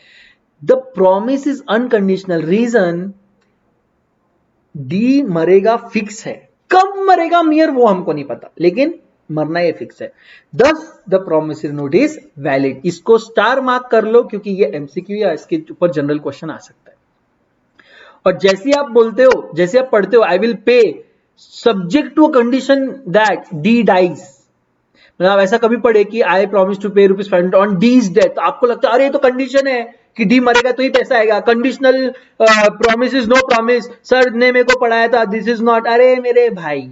The promise is unconditional, reason D मरेगा फिक्स है, कब मरेगा मियर वो हमको नहीं पता, लेकिन मरना ये फिक्स है। दस the promissory note is valid. इसको स्टार मार्क कर लो क्योंकि ये एमसीक्यू या इसके ऊपर जनरल क्वेश्चन आ सकता है। और जैसे आप बोलते हो, जैसे आप पढ़ते हो, I will pay subject to a condition that D dies, मतलब आप ऐसा कभी पढ़े कि I promise to pay ₹500 on Ds death, तो आपको लगता है अरे ये तो कंडीशन है कि डी मरेगा तो ही पैसा आएगा, conditional promise is no promise, sir ने मेरे को पढ़ाया था दिस इज नॉट। अरे मेरे भाई,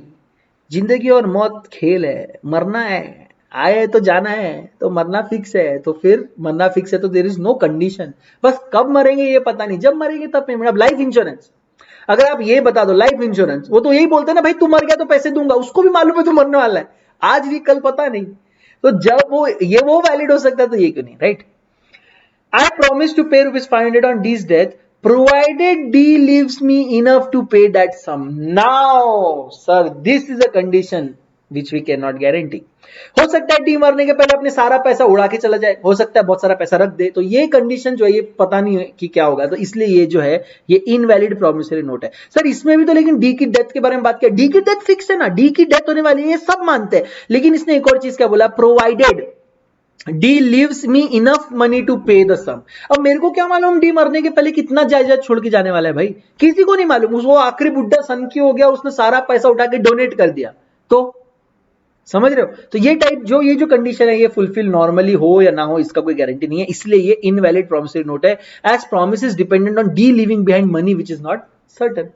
जिंदगी और मौत खेल है, मरना है, आए तो जाना है, तो मरना फिक्स है, तो फिर मरना फिक्स है तो देयर इज नो कंडीशन। बस कब मरेंगे ये पता नहीं, जब मरेंगे तब पेमेंट। अब लाइफ इंश्योरेंस, अगर आप ये बता दो लाइफ इंश्योरेंस, वो तो यही बोलते हैं ना भाई तू मर गया तो पैसे दूंगा, उसको भी मालूम है तू मरने वाला है, आज भी कल पता नहीं, तो जब वो वैलिड हो सकता है तो ये क्यों नहीं, right? I promise to pay ₹500 on D's death provided D leaves me enough to pay that sum. Now, sir, this is a condition which we cannot guarantee. हो सकता है डी मरने के पहले अपने सारा पैसा उड़ा के चला जाए, हो सकता है बहुत सारा पैसा रख दे, तो ये कंडीशन जो है ये पता नहीं है कि क्या होगा, तो इसलिए ये जो है ये इनवैलिड प्रॉमिसरी नोट है। सर इसमें भी तो लेकिन डी की डेथ के बारे में बात किया, डी की डेथ फिक्स है ना, डी की डेथ होने वाली है, ये सब मानते हैं, लेकिन इसने एक और चीज क्या बोला, provided D leaves me enough money to pay the sum. अब मेरे को क्या मालूम डी मरने के पहले कितना जायदाद छोड़ के जाने वाला है, भाई किसी को नहीं मालूम, उसको आखिरी बुड्ढा सन की हो गया, उसने सारा पैसा उठा के डोनेट कर दिया, तो समझ रहे हो? तो ये टाइप ये जो कंडीशन है ये फुलफिल नॉर्मली हो या ना हो इसका कोई गारंटी नहीं है, इसलिए ये इनवैलिड प्रॉमिसरी नोट है, as promise is dependent on D living behind money which is not certain.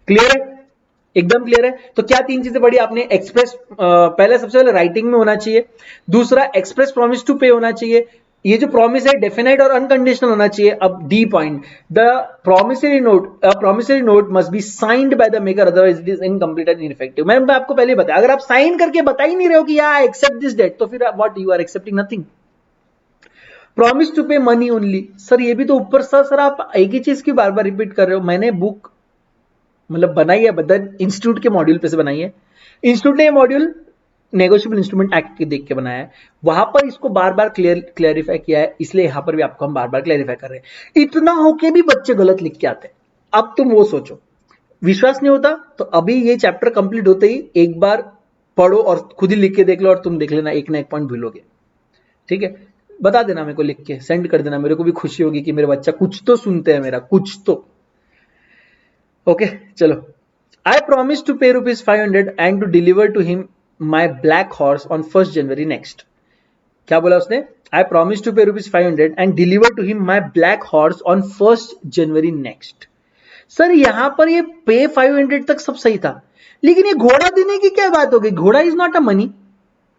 Clear है? एकदम क्लियर है? तो क्या 3 चीजें पढ़ी आपने? एक्सप्रेस, पहले सबसे पहले राइटिंग में होना चाहिए, दूसरा एक्सप्रेस प्रॉमिस टू पे होना चाहिए, ये जो प्रॉमिस है डेफिनेट और अनकंडीशनल होना चाहिए। अब D point, the promissory note must be signed by the maker, otherwise it is incomplete and ineffective. मैं आपको पहले बताया, अगर आप साइन करके बता ही नहीं रहे हो कि आई एक्सेप्ट दिस डेट, तो फिर what, you are accepting nothing. Promise to pay money only, sir ये भी तो ऊपर सर आप एक ही चीज की बार बार रिपीट कर रहे हो। मैंने बुक मतलब बनाई है, बदन इंस्टीट्यूट के मॉड्यूल पे से बनाई है। इंस्टीट्यूट ने ये मॉड्यूल नेगोशिएबल इंस्ट्रूमेंट एक्ट के देख के बनाया है, वहां पर इसको बार बार क्लियरिफाई किया है, इसलिए यहां पर भी आपको हम बार बार क्लियरिफाई कर रहे हैं। इतना होके भी बच्चे गलत लिख के आते हैं। अब तुम वो सोचो, विश्वास नहीं होता तो अभी ये चैप्टर कंप्लीट होते ही एक बार पढ़ो और खुद ही लिख के देख लो, और तुम देख लेना एक ना एक पॉइंट भूलोगे। ठीक है, बता देना मेरे को, लिख के सेंड कर देना, मेरे को भी खुशी होगी कि मेरे बच्चा कुछ तो सुनते हैं मेरा, कुछ तो। ओके चलो, आई promise to pay ₹500 and to deliver to him my black horse on 1 January next. क्या बोला उसने? I promise to pay ₹500 and deliver to him my black horse on 1 January next. Sir यहां पर ये पे 500 तक सब सही था, लेकिन ये घोड़ा देने की क्या बात हो गई? घोड़ा इज नॉट अ मनी,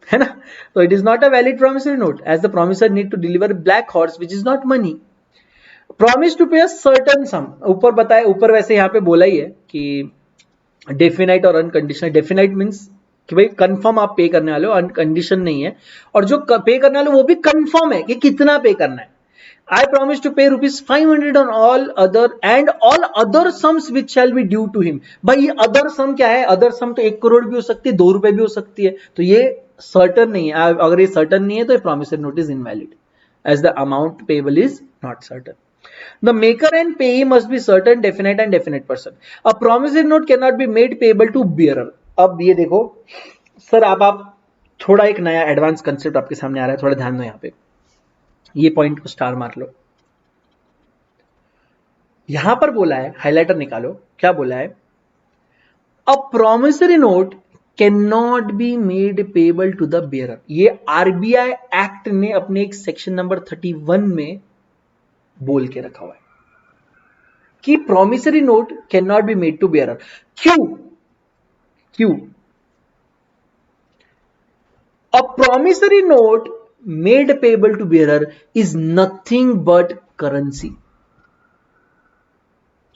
है ना? तो it is not a valid promissory note as the promisor need to deliver black horse which is not money. Promise to pay a certain सम, ऊपर बताए, ऊपर वैसे यहां पे बोला ही है कि डेफिनाइट और अनकंडीशनल। डेफिनाइट मींस कि भाई कंफर्म आप पे करने वाले हो, अनकंडीशन नहीं है, और जो पे करने वाले वो भी कंफर्म है कि कितना पे करना है। I promise to pay ₹500 on all other sums which shall be due to him। भाई ये अदर सम क्या है? अदर सम तो 1 करोड़ भी हो सकती है, 2 रुपए भी हो सकती है, तो ये सर्टन नहीं है। अगर ये सर्टन नहीं है तो promissory note is invalid as the amount payable is not certain. The maker and payee must be certain, definite and definite person. A promissory note cannot be made payable to bearer। अब ये देखो sir, आप थोड़ा एक नया advance concept आपके सामने आ रहा है, थोड़ा ध्यान दो यहाँ पे, ये पॉइंट को स्टार मार लो। यहां पर बोला है, हाइलाइटर निकालो, क्या बोला है? A promissory note can not be made payable to the bearer. ये आरबीआई एक्ट ने अपने एक सेक्शन नंबर 31 में बोल के रखा हुआ है कि promissory note can not be made to bearer. क्यों? A promissory note made payable to bearer is nothing but currency.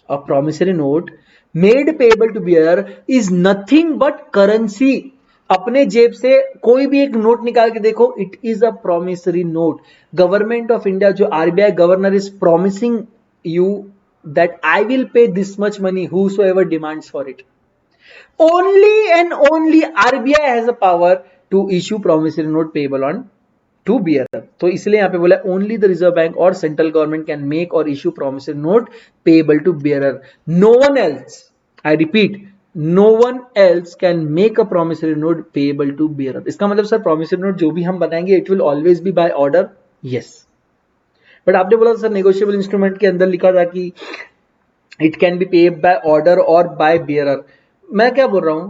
A promissory note made payable to bearer is nothing but currency। अपने जेब से कोई भी एक नोट निकाल के देखो, it is a promissory note. Government of India, जो RBI governor, is promising you that I will pay this much money whosoever demands for it। Only and only RBI has a power to issue promissory note payable on to bearer। तो इसलिए यहां पे बोला only the Reserve Bank और central government can make और issue promissory note payable to bearer। No one else, I repeat, no one else can make a promissory note payable to bearer। इसका मतलब sir promissory note जो भी हम बनाएंगे it will always be by order. Yes, but आपने बोला sir negotiable instrument के अंदर लिखा था कि it can be paid bye order और बाय bearer। मैं क्या बोल रहा हूं,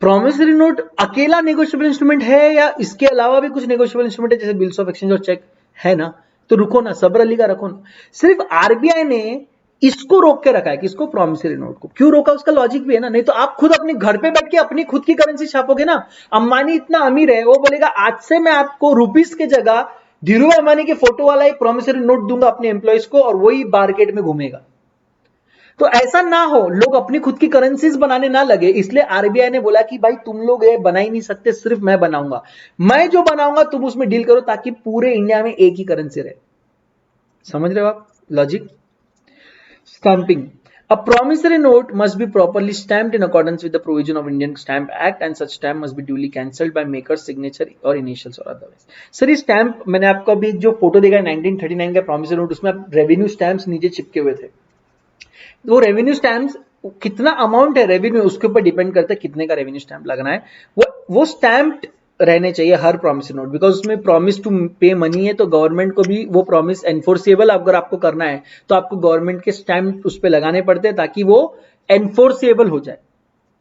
प्रॉमिसरी नोट अकेला नेगोशिएबल इंस्ट्रूमेंट है या इसके अलावा भी कुछ नेगोशिएबल इंस्ट्रूमेंट है, जैसे बिल्स ऑफ एक्सचेंज और चेक है ना? तो रुको ना, सब्र अली का रखो ना। सिर्फ आरबीआई ने इसको रोक के रखा है, किसको? प्रॉमिसरी नोट को। क्यों रोका? उसका लॉजिक भी है ना, नहीं तो आप खुद अपने घर पे बैठ के अपनी खुद की करेंसी छापोगे ना। अंबानी इतना अमीर है, वो बोलेगा आज से मैं आपको रुपीस के जगह धीरू अंबानी के फोटो वाला एक प्रॉमिसरी नोट दूंगा अपने एम्प्लॉइज को, और वही मार्केट में घूमेगा। तो ऐसा ना हो, लोग अपनी खुद की करेंसीज बनाने ना लगे, इसलिए आरबीआई ने बोला कि भाई तुम लोग ये बना ही नहीं सकते, सिर्फ मैं बनाऊंगा। मैं जो बनाऊंगा तुम उसमें डील करो, ताकि पूरे इंडिया में एक ही करेंसी रहे। समझ रहे हो आप logic? Stamping, a promissory note must be properly stamped in accordance with the provision of Indian Stamp Act and such stamp must be duly cancelled by maker's signature or initials or otherwise। Sir ये stamp, मैंने आपको अभी जो photo देखा 1939 का promissory note, उसमें revenue stamps नीचे चिपके हुए थे। वो रेवेन्यू स्टैम्प्स, कितना अमाउंट है रेवेन्यू, उसके ऊपर डिपेंड करता है कितने का रेवेन्यू स्टैंप लगना है। वो स्टैम्प्ड रहने चाहिए हर प्रॉमिसरी नोट, बिकॉज उसमें प्रॉमिस टू पे मनी है, तो गवर्नमेंट को भी वो प्रॉमिस एनफोर्सेबल अगर आपको करना है तो आपको गवर्नमेंट के स्टैम्प उस पर लगाने पड़ते हैं ताकि वो एनफोर्सेबल हो जाए।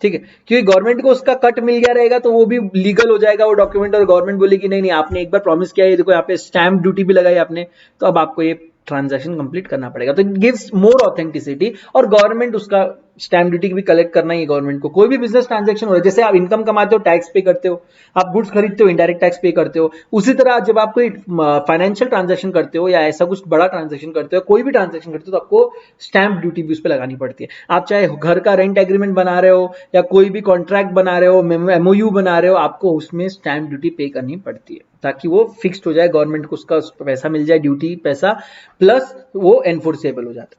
ठीक है, क्योंकि गवर्नमेंट को उसका कट मिल गया रहेगा तो वो भी लीगल हो जाएगा वो डॉक्यूमेंट, और गवर्नमेंट बोलेगी नहीं नहीं आपने एक बार प्रॉमिस किया है, देखो यहाँ पे स्टैम्प ड्यूटी भी लगाई आपने, तो अब आपको ये ट्रांजैक्शन कंप्लीट करना पड़ेगा। तो इट गिव्स मोर ऑथेंटिसिटी, और गवर्नमेंट उसका स्टैम्प ड्यूटी भी कलेक्ट करना ही है गवर्नमेंट को। कोई भी बिजनेस ट्रांजैक्शन हो रहा है, जैसे आप इनकम कमाते हो टैक्स पे करते हो, आप गुड्स खरीदते हो इनडायरेक्ट टैक्स पे करते हो, उसी तरह जब आप कोई फाइनेंशियल ट्रांजैक्शन करते हो या ऐसा कुछ बड़ा ट्रांजैक्शन करते हो, कोई भी ट्रांजैक्शन करते हो, तो आपको स्टैम्प ड्यूटी भी उस पर लगानी पड़ती है। आप चाहे घर का रेंट एग्रीमेंट बना रहे हो या कोई भी कॉन्ट्रैक्ट बना रहे हो, एमओयू बना रहे हो, आपको उसमें स्टैम्प ड्यूटी पे करनी पड़ती है ताकि वो फिक्स्ड हो जाए, गवर्नमेंट को उसका पैसा मिल जाए, ड्यूटी पैसा, प्लस वो एनफोर्सेबल हो जाता है।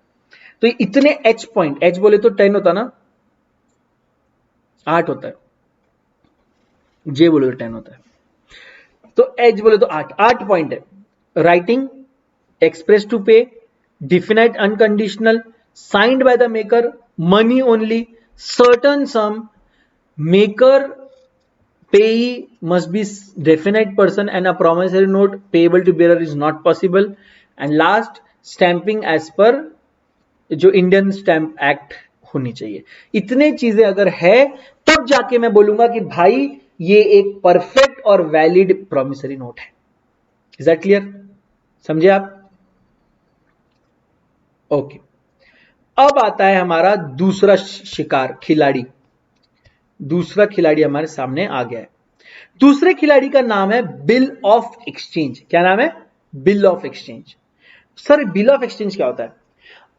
तो इतने एच पॉइंट, एच बोले तो 10 होता ना, 8 होता है, जे बोले तो 10 होता है, तो एच बोले तो 8 पॉइंट है। राइटिंग, एक्सप्रेस टू पे, definite unconditional, signed by the maker, money only, certain some, maker payee must be definite person and a promissory note payable to bearer is not possible, and last stamping as per जो Indian stamp act होनी चाहिए। इतने चीजें अगर है तब जाके मैं बोलूंगा कि भाई ये एक परफेक्ट और वैलिड प्रोमिसरी नोट है। Is that clear? समझे आप? ओके, अब आता है हमारा दूसरा शिकार, खिलाड़ी। दूसरा खिलाड़ी हमारे सामने आ गया है। दूसरे खिलाड़ी का नाम है बिल ऑफ एक्सचेंज। क्या नाम है? Bill of exchange. Sir bill of exchange क्या होता है?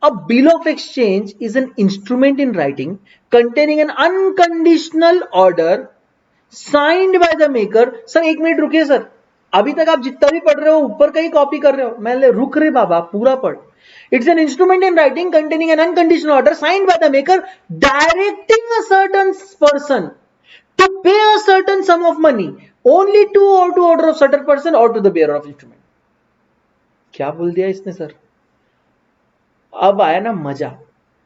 A bill of exchange is an instrument in writing containing an unconditional order signed by the maker। Sir एक मिनट रुकिए सर, अभी तक आप जितना भी पढ़ रहे हो ऊपर का ही कॉपी कर रहे हो। मैं रुक रहे बाबा, पूरा पढ़। It's an instrument in writing containing an unconditional order signed by the maker directing a certain person to pay a certain sum of money only to or to order of certain person or to the bearer of instrument। क्या बोल दिया इसने sir? अब आया ना मजा।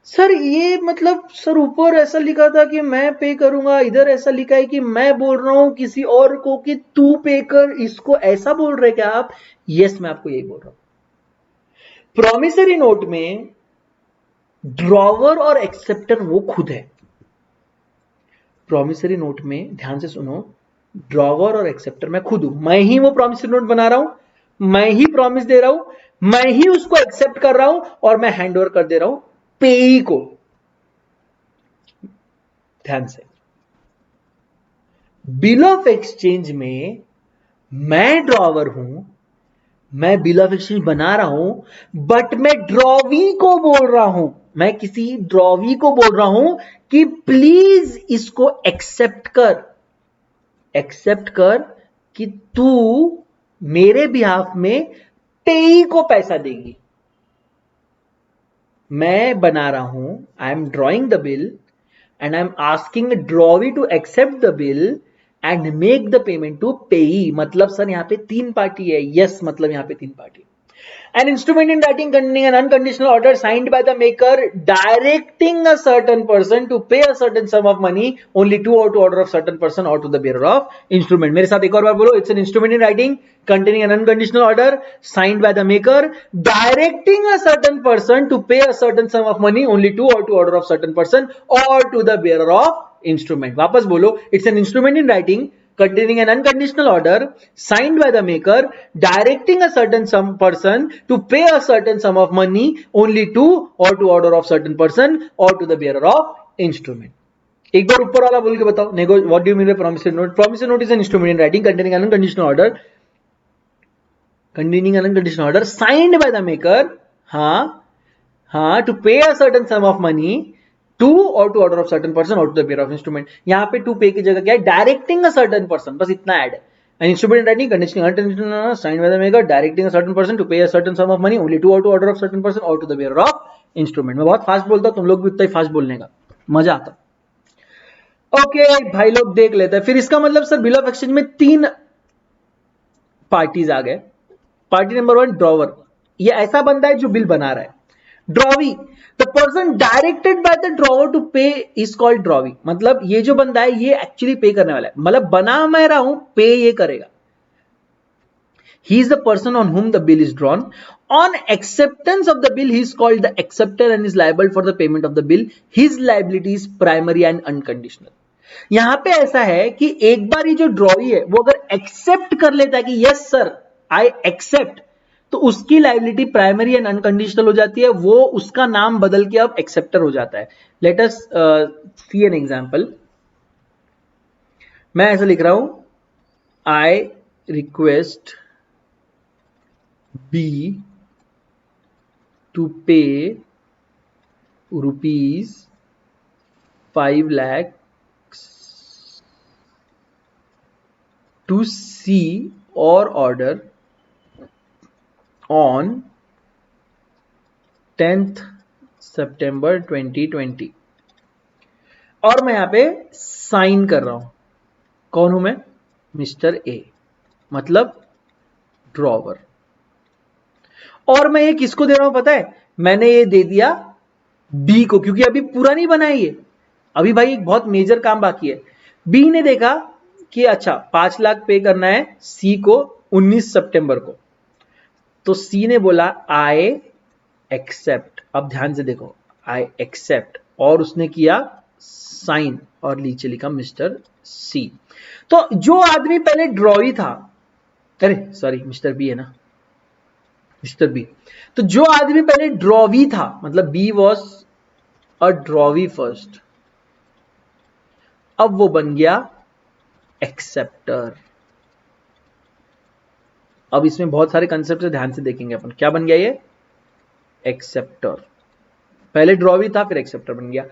Sir ये मतलब सर ऊपर ऐसा लिखा था कि मैं पे करूंगा, इधर ऐसा लिखा है कि मैं बोल रहा हूं किसी और को कि तू पे कर, इसको ऐसा बोल रहे क्या आप? यस, मैं आपको यही बोल रहा हूं। प्रॉमिसरी नोट में ड्रॉवर और एक्सेप्टर वो खुद है। प्रॉमिसरी नोट में ध्यान से सुनो, ड्रॉवर और एक्सेप्टर मैं खुद हूं। मैं ही वो प्रॉमिसरी नोट बना रहा हूं, मैं ही प्रॉमिस दे रहा हूं, मैं ही उसको एक्सेप्ट कर रहा हूं और मैं हैंड ओवर कर दे रहा हूं पेई को। ध्यान से, बिल ऑफ एक्सचेंज में मैं ड्रॉवर हूं, मैं बिल ऑफ एक्सचेंज बना रहा हूं, बट मैं ड्रॉवी को बोल रहा हूं, मैं किसी ड्रॉवी को बोल रहा हूं कि प्लीज इसको एक्सेप्ट कर कि तू मेरे बिहाफ में पेई को पैसा देगी। मैं बना रहा हूं, I am drawing the bill and I am asking drawee to accept the bill and make the payment to payee. मतलब सर यहां पे 3 पार्टी है। यस, मतलब यहां पे 3 party. An instrument in writing containing an unconditional order signed by the maker directing a certain person to pay a certain sum of money only to or to order of certain person or to the bearer of instrument। मेरे साथ एक और बार बोलो, it's an instrument in writing containing an unconditional order signed by the maker directing a certain person to pay a certain sum of money only to or to order of certain person or to the bearer of instrument। वापस बोलो, it's an instrument in writing containing an unconditional order signed by the maker directing a certain some person to pay a certain sum of money only to or to order of certain person or to the bearer of instrument। एक बार ऊपर वाला बोल के बताओ, what do you mean by promissory note? Promissory note is an instrument in writing containing an unconditional order signed by the maker to pay a certain sum of money to or to order of certain person or to the bearer of instrument. यहां पे to पे की जगह क्या है? Directing a certain person, बस इतना add है। An instrument writing conditioning unconditional signed by the maker directing a certain person to pay a certain sum of money only to or to order of certain person or to the bearer of instrument. मैं बहुत fast बोलता हूं, तुम लोग भी उतना ही fast बोलने का, मजा आता। ओके भाई लोग देख लेते हैं। फिर इसका मतलब सर बिल ऑफ एक्सचेंज में 3 पार्टीज आ गए। पार्टी नंबर 1 ड्रॉवर, ये ऐसा बंदा है जो बिल बना रहा है। Drawee, the person directed by the drawer to pay is called drawee. मतलब ये जो बंदा है ये एक्चुअली पे करने वाला है, मतलब बना मैं रहा हूं, पे ये करेगा। ही is the person on whom the bill is drawn. On acceptance of the bill he is called the acceptor and is liable for the payment of the bill. His liability is primary and unconditional. यहां पे ऐसा है कि एक बार ये जो drawee है वो अगर एक्सेप्ट कर लेता है कि यस सर आई एक्सेप्ट, तो उसकी लाइबिलिटी प्राइमरी एंड अनकंडीशनल हो जाती है, वो उसका नाम बदल के अब एक्सेप्टर हो जाता है। Let us see an example. मैं ऐसा लिख रहा हूं, I request B to pay ₹5 lakh to see or order on 10th September 2020 और मैं यहां पे साइन कर रहा हूं। कौन हूं मैं? मिस्टर ए, मतलब ड्रॉवर। और मैं ये किसको दे रहा हूं पता है? मैंने ये दे दिया बी को, क्योंकि अभी पूरा नहीं बना है ये, अभी भाई एक बहुत मेजर काम बाकी है। बी ने देखा कि अच्छा 5 लाख पे करना है सी को 19 सितंबर को, तो सी ने बोला आई एक्सेप्ट। अब ध्यान से देखो, आई एक्सेप्ट, और उसने किया साइन और नीचे लिखा मिस्टर सी। तो जो आदमी पहले ड्रॉवी था, अरे सॉरी मिस्टर बी है ना, मिस्टर बी, तो जो आदमी पहले ड्रॉवी था, मतलब B was a drawee first, अब वो बन गया एक्सेप्टर। अब इसमें बहुत सारे कंसेप्ट ध्यान से देखेंगे अपन। क्या बन गया ये? एक्सेप्टर। पहले ड्रॉवी था, फिर एक्सेप्टर बन गया।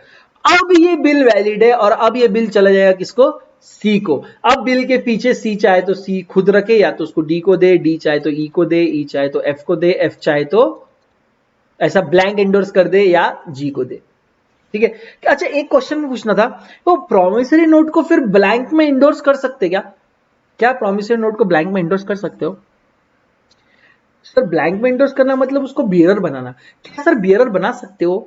अब ये बिल वैलिड है और अब ये बिल चला जाएगा किसको? सी को। अब बिल के पीछे सी चाहे तो सी खुद रखे, या तो उसको डी को दे, डी चाहे तो ई को दे, ई चाहे तो एफ को दे, एफ चाहे तो ऐसा ब्लैंक एंडोर्स कर दे या जी को दे। ठीक है। अच्छा एक क्वेश्चन पूछना था, वो प्रोमिसरी नोट को फिर ब्लैंक में एंडोर्स कर सकते क्या? क्या प्रोमिसरी नोट को ब्लैंक में एंडोर्स कर सकते हो? सर ब्लैंक में एंडोर्स करना मतलब उसको बियरर बनाना। क्या सर बियरर बना सकते हो?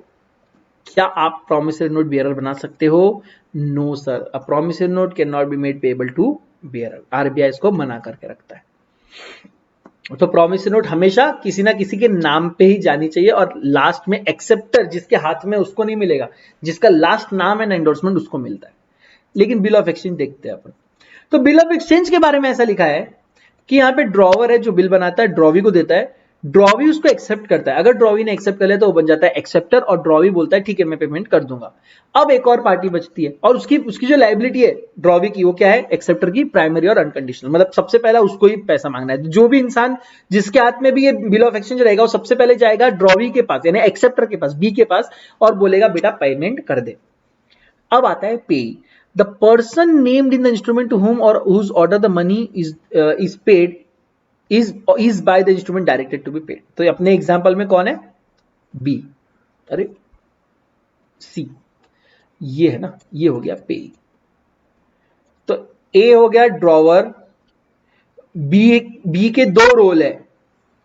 क्या आप प्रोमिसरी नोट बियरर बना सकते हो? No sir, a promissory note can not be made payable to bearer. RBI इसको मना करके रखता है। तो प्रोमिसरी नोट हमेशा किसी ना किसी के नाम पे ही जानी चाहिए, और लास्ट में एक्सेप्टर जिसके हाथ में उसको नहीं मिलेगा, जिसका लास्ट नाम है ना एंडोर्समेंट उसको मिलता है। लेकिन बिल ऑफ एक्सचेंज देखते हैं अपन। तो बिल ऑफ एक्सचेंज के बारे में ऐसा लिखा है कि यहां पे ड्रॉवर है जो बिल बनाता है, ड्रॉवी को देता है, ड्रॉवी उसको एक्सेप्ट करता है। अगर ड्रॉवी ने एक्सेप्ट कर लिया तो वो बन जाता है एक्सेप्टर, और ड्रॉवी बोलता है ठीक है मैं पेमेंट कर दूंगा। अब एक और पार्टी बचती है, और उसकी जो लायबिलिटी है ड्रॉवी की, वो क्या है? एक्सेप्टर की प्राइमरी और अनकंडीशनल, मतलब सबसे पहला उसको ही पैसा मांगना है। जो भी इंसान जिसके हाथ में भी ये बिल ऑफ एक्सचेंज रहेगा, वो सबसे पहले जाएगा ड्रॉवी के पास, यानी एक्सेप्टर के पास, बी के पास, और बोलेगा बेटा पेमेंट कर दे। अब आता है payee. The person named in the instrument to whom or whose order the money is paid is by the instrument directed to be paid। तो अपने एग्जांपल में कौन है? बी, अरे सी, ये है ना, ये हो गया पे। तो ए हो गया ड्रॉवर, बी के दो रोल है,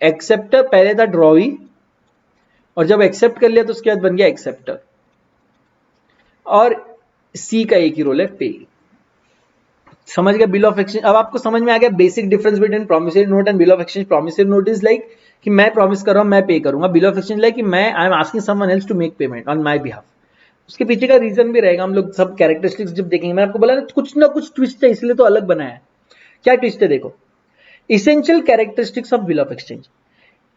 एक्सेप्टर, पहले था ड्रॉवी, और जब एक्सेप्ट कर लिया तो उसके बाद बन गया एक्सेप्टर, और सी का एक ही रोल है पे। समझ गया बिल ऑफ एक्सचेंज? अब आपको समझ में आ गया basic difference between promissory note and bill of exchange. Promissory note is like कि मैं प्रॉमिस कर रहा हूं मैं पे करूंगा, बिल ऑफ एक्सचेंज लाइक कि मैं I am asking someone else to make payment on my behalf. उसके पीछे का रीजन भी रहेगा, हम लोग सब कैरेक्टरिस्टिक्स जब देखेंगे। मैंने आपको बोला ना कुछ ट्विस्ट है, इसलिए तो अलग बनाया है। क्या ट्विस्ट है देखो, essential characteristics of bill of exchange,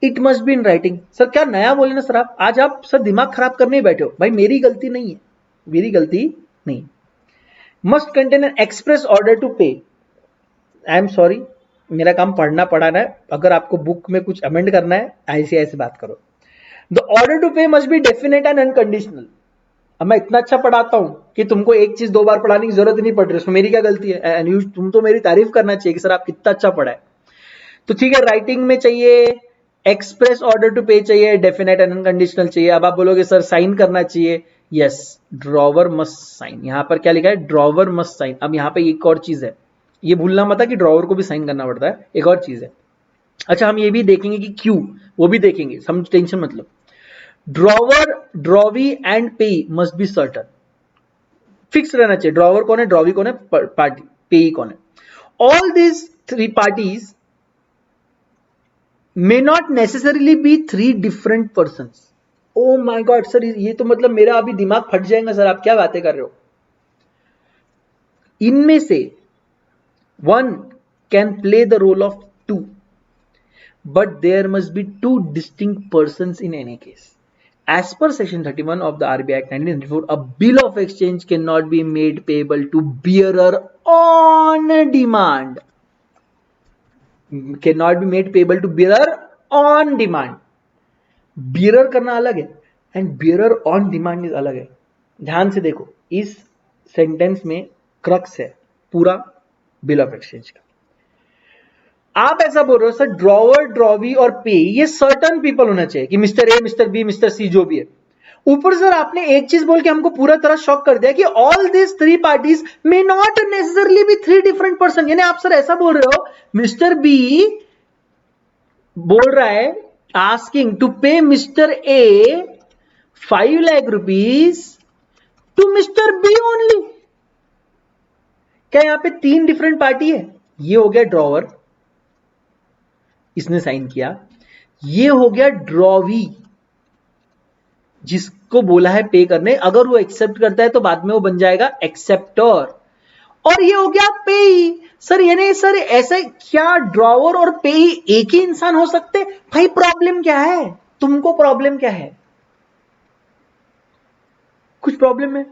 it must be in writing. Sir क्या नया बोले ना सर, आप आज आप सर दिमाग खराब करने ही बैठे हो। भाई मेरी गलती नहीं है, मेरी गलती नहीं। Must contain an express order to pay. I am sorry, मेरा काम पढ़ना पढ़ाना है, अगर आपको बुक में कुछ अमेंड करना है ऐसे ऐसे बात करो। द ऑर्डर टू पे must be definite and unconditional. अब मैं इतना अच्छा पढ़ाता हूं कि तुमको एक चीज दो बार पढ़ाने की जरूरत नहीं पड़ रही, उसमें मेरी क्या गलती है? एंड तुम तो मेरी तारीफ करना चाहिए कि सर आप कितना अच्छा पढ़ा है। तो ठीक है, राइटिंग में चाहिए, एक्सप्रेस ऑर्डर टू पे चाहिए, डेफिनेट एंड अनकंडीशनल चाहिए। अब आप बोलोगे सर साइन करना चाहिए, यस, ड्रॉवर मस्ट साइन। यहां पर क्या लिखा है? Drawer must sign. अब यहां पे एक और चीज है, ये भूलना मत है कि ड्रॉवर को भी साइन करना पड़ता है, एक और चीज है। अच्छा हम ये भी देखेंगे कि क्यों, वो भी देखेंगे, समझ, टेंशन मतलब। ड्रॉवर, ड्रॉवी एंड पे मस्ट बी सर्टन, फिक्स रहना चाहिए। ड्रॉवर कौन है, ड्रॉवी कौन है, पार्टी, पे कौन है। All this three parties may not necessarily be three different persons। oh my god sir, ये तो मतलब मेरा अभी दिमाग फट जाएगा सर, आप क्या बातें कर रहे हो। इनमें से one can play the role of two, but there must be two distinct persons in any case. As per section 31 of the RBI Act 1994, a bill of exchange cannot be made payable to bearer on demand. Cannot be made payable to bearer on demand. Bearer करना अलग है and bearer on demand is अलग है. ध्यान से देखो, इस sentence में क्रक्स है पूरा बिल ऑफ एक्सचेंज का. आप ऐसा बोल रहे हो सर ड्रॉवर, ड्रॉवी और पे ये सर्टन पीपल होना चाहिए कि mister A, mister B, mister C जो भी है. ऊपर सर आपने एक चीज बोल के हमको पूरा तरह शॉक कर दिया कि all this three parties may not necessarily be three different person. यानी आप सर ऐसा बोल रहे हो मिस्टर बी बोल रहा है asking to pay Mr. A 5 lakh rupees to Mr. B only. क्या यहां पे तीन डिफरेंट पार्टी है? ये हो गया ड्रॉवर, इसने साइन किया. ये हो गया ड्रॉवी, जिसको बोला है पे करने. अगर वो एक्सेप्ट करता है तो बाद में वो बन जाएगा एक्सेप्टर. और ये हो गया पेई. सर यानी सर ऐसे क्या ड्रॉवर और पेई एक ही इंसान हो सकते? भाई प्रॉब्लम क्या है? तुमको प्रॉब्लम क्या है? कुछ प्रॉब्लम है?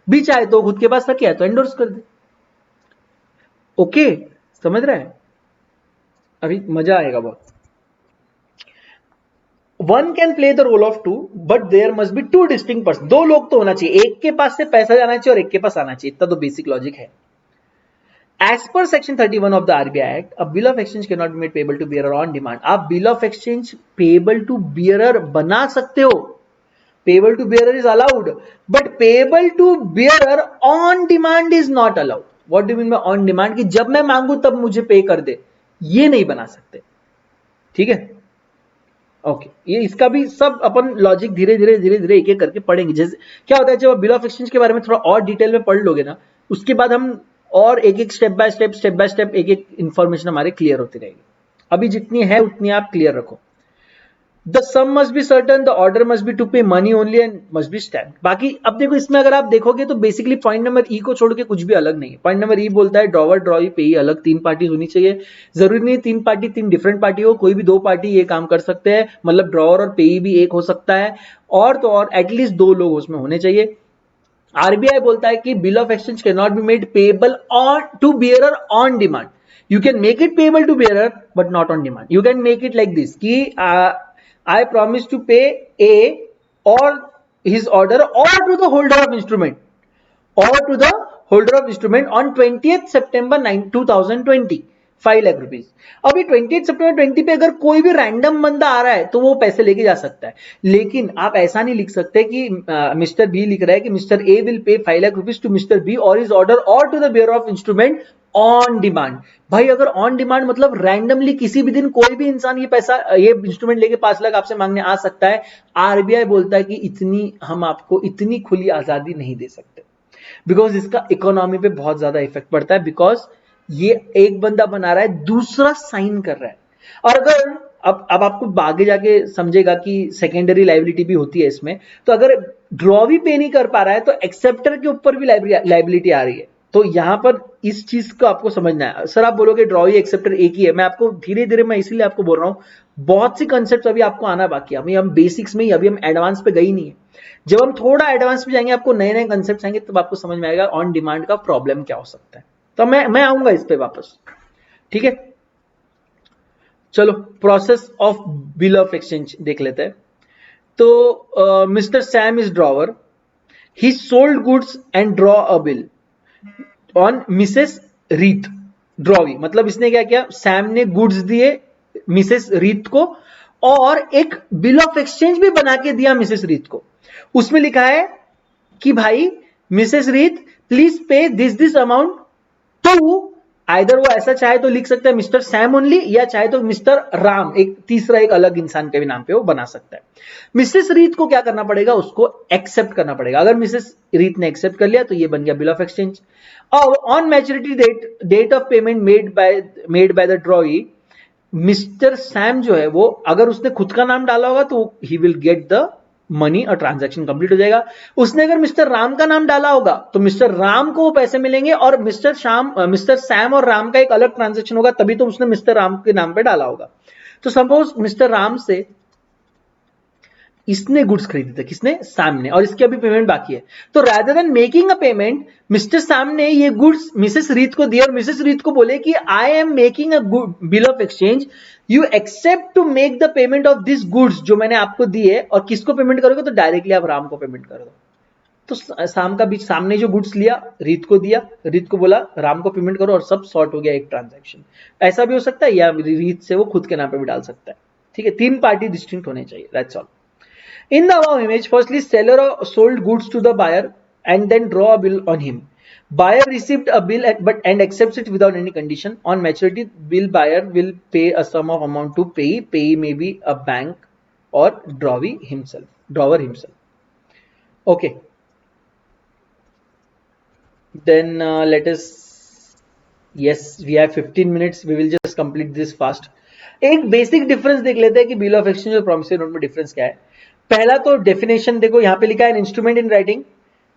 भी चाहे तो खुद के पास रखे है तो एंडोर्स कर दे. ओके, समझ रहा है? अभी मजा आएगा बहुत. One can play the role of two but there must be two distinct person. दो लोग तो होना चाहिए, एक के पास से पैसा जाना चाहिए और एक के पास आना चाहिए. इतना तो बेसिक लॉजिक है. As per section 31 of the RBI Act, a bill of exchange cannot be made payable to bearer on demand. आप bill of exchange payable to bearer बना सकते हो. Payable to bearer is allowed, but payable to bearer on demand is not allowed. What do you mean by on demand? कि जब मैं मांगू तब मुझे पे कर दे, ये नहीं बना सकते. ठीक है? ओके, ये इसका भी सब अपन लॉजिक धीरे धीरे एक एक करके पढ़ेंगे. जैसे क्या होता है जब आप बिल ऑफ एक्सचेंज के बारे में थोड़ा और डिटेल में पढ़ लोगे ना, उसके बाद हम और एक एक स्टेप बाय स्टेप एक एक इंफॉर्मेशन हमारे क्लियर होती रहेगी. अभी जितनी है उतनी आप क्लियर रखो. The sum must be certain, the order must be to pay money only and must be stamped. बाकी अब देखो इसमें अगर आप देखोगे तो बेसिकली पॉइंट नंबर ई को छोड़ के कुछ भी अलग नहीं है. पॉइंट नंबर ई बोलता है ड्रॉवर, ड्रॉवी, पेई अलग तीन पार्टी होनी चाहिए. जरूरी नहीं तीन पार्टी तीन डिफरेंट पार्टी हो, कोई भी दो पार्टी ये काम कर सकते हैं. मतलब ड्रॉवर और पेई भी एक हो सकता है, और तो और एटलीस्ट दो लोग उसमें होने चाहिए. आरबीआई बोलता है कि bill of exchange can not be made payable on to bearer on demand. You can make it payable to bearer but not on demand. You can make it like this कि I promise to pay A और his order और to the holder of instrument on 20th September 2020 5 lakh rupees. अभी 20th September 20 पे अगर कोई भी random बंदा आ रहा है तो वो पैसे लेके जा सकता है. लेकिन आप ऐसा नहीं लिख सकते कि मिस्टर बी लिख रहा है कि mister A will pay 5 lakh rupees to mister B और हिज ऑर्डर और to the bearer of instrument on demand. भाई अगर ऑन डिमांड मतलब रैंडमली किसी भी दिन कोई भी इंसान ये पैसा ये इंस्ट्रूमेंट लेके 5 लाख आपसे मांगने आ सकता है. आरबीआई बोलता है कि इतनी हम आपको इतनी खुली आजादी नहीं दे सकते, बिकॉज इसका इकोनॉमी पे बहुत ज्यादा इफेक्ट पड़ता है. बिकॉज ये एक बंदा बना रहा है, दूसरा साइन कर रहा है. और अगर अब आपको आगे जाके समझेगा कि सेकेंडरी लाइबिलिटी भी होती है इसमें. तो अगर ड्रॉवी पे नहीं कर पा रहा है तो एक्सेप्टर के ऊपर भी लाइबिलिटी आ रही है. तो यहां पर इस चीज को आपको समझना है. सर आप बोलोगे ड्रॉवी एक्सेप्टर एक ही है. मैं आपको धीरे धीरे मैं इसीलिए आपको बोल रहा हूं, बहुत सी कंसेप्ट अभी आपको आना बाकी है. अभी हम बेसिक्स में ही, अभी हम एडवांस पे गई नहीं है. जब हम थोड़ा एडवांस में जाएंगे आपको नए नए कंसेप्ट आएंगे तब आपको समझ में आएगा ऑन डिमांड का प्रॉब्लम क्या हो सकता है. तो मैं आऊंगा इस पे वापस. ठीक है, चलो process of bill of exchange देख लेते हैं. तो mister Sam is drawer, he sold goods and draw a bill on Mrs रीत. ड्रॉवी मतलब इसने क्या किया, सैम ने गुड्स दिए मिसेस रीत को और एक बिल ऑफ एक्सचेंज भी बना के दिया मिसेस रीत को. उसमें लिखा है कि भाई मिसेस रीत please pay this amount to, either वो ऐसा चाहे तो लिख सकता है मिस्टर सैम ओनली, या चाहे तो मिस्टर राम, एक तीसरा एक अलग इंसान के भी नाम पे वो बना सकता है. मिसेस रीत को क्या करना पड़ेगा, उसको एक्सेप्ट करना पड़ेगा. अगर मिसेस रीत ने एक्सेप्ट कर लिया तो ये बन गया बिल ऑफ एक्सचेंज. और on maturity date of payment made by the drawee, mister Sam जो है वो अगर उसने खुद का नाम डाला होगा तो he will get the money और ट्रांजैक्शन कंप्लीट हो जाएगा। उसने अगर मिस्टर राम का नाम डाला होगा तो मिस्टर राम को वो पैसे मिलेंगे, और मिस्टर सैम और राम का एक अलग ट्रांजैक्शन होगा, तभी तो उसने मिस्टर राम के नाम पे डाला होगा। तो सपोज मिस्टर राम से इसने गुड्स खरीदे थे, किसने? सैम ने, और इसकी अभी पेमेंट बाकी है। तो rather than making a payment, mister Sam ने ये गुड्स मिसेस रीत को दिए और मिसेस रीत को बोले कि I am making a bill of exchange, you accept to make the payment of this goods जो मैंने आपको दिए, और किसको पेमेंट करोगे? तो डायरेक्टली आप राम को पेमेंट कर दो। तो शाम का बीच सामने जो गुड्स लिया, रीत को दिया, रीत को बोला राम को पेमेंट करो, और सब सॉर्ट हो गया एक ट्रांजैक्शन। ऐसा भी हो सकता है, या रीत से वो खुद के नाम पे भी डाल सकता है। ठीक है, तीन पार्टी डिस्टिंक्ट होने चाहिए, that's all. In the above image, firstly seller sold goods to the buyer and then draw a bill on him. Buyer received a bill and accepts it without any condition. On maturity, buyer will pay a sum of amount to payee. Payee may be a bank or drawer himself. Okay. Then let us. Yes, we have 15 minutes. We will just complete this fast. एक basic difference देख लेते हैं कि bill of exchange और promissory note में difference क्या है। पहला तो डेफिनेशन देखो, यहां पे लिखा है instrument in writing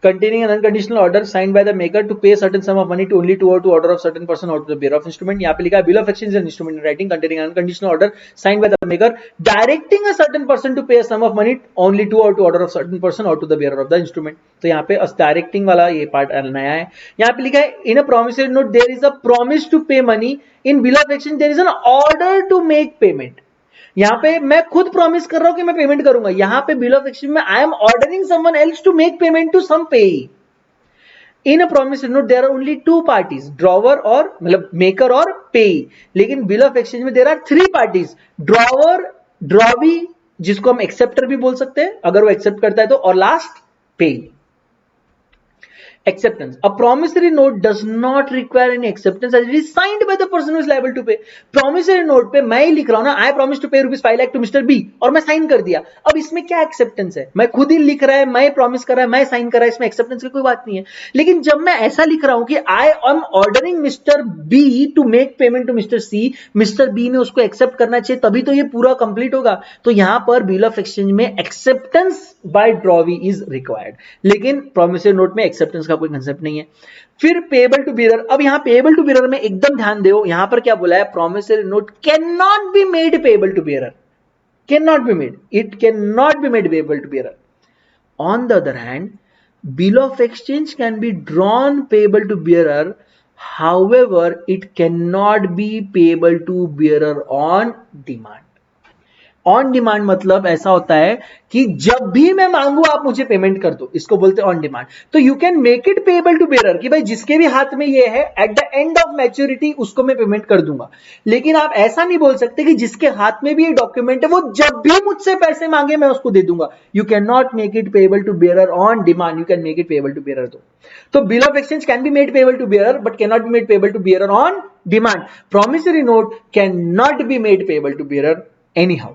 containing an unconditional order signed by the maker to pay a certain sum of money to only to or to order of certain person or to the bearer of instrument. यहाँ पे लिखा है bill of exchange is an instrument in writing containing an unconditional order signed by the maker directing a certain person to pay a sum of money only to or to order of certain person or to the bearer of the instrument. तो यहाँ पे directing वाला ये part नया है। यहाँ पे लिखा है in a promissory note there is a promise to pay money, in bill of exchange there is an order to make payment. यहां पे मैं खुद प्रॉमिस कर रहा हूं कि मैं पेमेंट करूंगा, यहां पे बिल ऑफ एक्सचेंज में I am ordering someone else to make payment to some payee. In a promissory note there are only two parties, drawer और मतलब मेकर और पेई, लेकिन बिल ऑफ एक्सचेंज में there are three parties, drawer, drawee जिसको हम acceptor भी बोल सकते हैं अगर वो एक्सेप्ट करता है तो, और लास्ट पेई। Acceptance. A promissory note does not require any acceptance as it is signed by the person who is liable to pay. Promissory note पे मैं ही लिख रहा हूं ना, I promise to pay ₹5 lakh to Mr. B, और मैं sign कर दिया। अब इसमें क्या एक्सेप्टेंस है? मैं खुद ही लिख रहा है, मैं प्रॉमिस कर रहा है, मैं साइन कर रहा है, इसमें एक्सेप्टेंस की कोई बात नहीं है। लेकिन जब मैं ऐसा लिख रहा हूं कि I am ordering mister B to make payment to mister C, mister B ने उसको एक्सेप्ट करना चाहिए तभी तो ये पूरा कंप्लीट होगा। तो यहां पर बिल ऑफ एक्सचेंज में acceptance bye drawee is required, लेकिन प्रॉमिसरी नोट में एक्सेप्टेंस का कोई कंसेप्ट नहीं है। फिर पेएबल टू बियरर, अब यहां पेएबल टू बियरर में एकदम ध्यान दो, यहां पर क्या बोला है? Promissory note can not be made payable to bearer, can not be made, it can not be made payable to bearer. On the other hand, bill of exchange can be drawn payable to bearer, however it cannot be payable to bearer on demand. On demand मतलब ऐसा होता है कि जब भी मैं मांगू आप मुझे पेमेंट कर दो, इसको बोलते हैं ऑन डिमांड। तो you can make it payable to bearer कि भाई जिसके भी हाथ में ये है at the end of maturity उसको मैं पेमेंट कर दूंगा, लेकिन आप ऐसा नहीं बोल सकते कि जिसके हाथ में भी ये डॉक्यूमेंट है वो जब भी मुझसे पैसे मांगे मैं उसको दे दूंगा। You can not make it payable to bearer on demand, you can make it payable to bearer. तो bill of exchange can be made payable to bearer but can not be made payable to bearer on demand. Promissory note can not be made payable to bearer anyhow.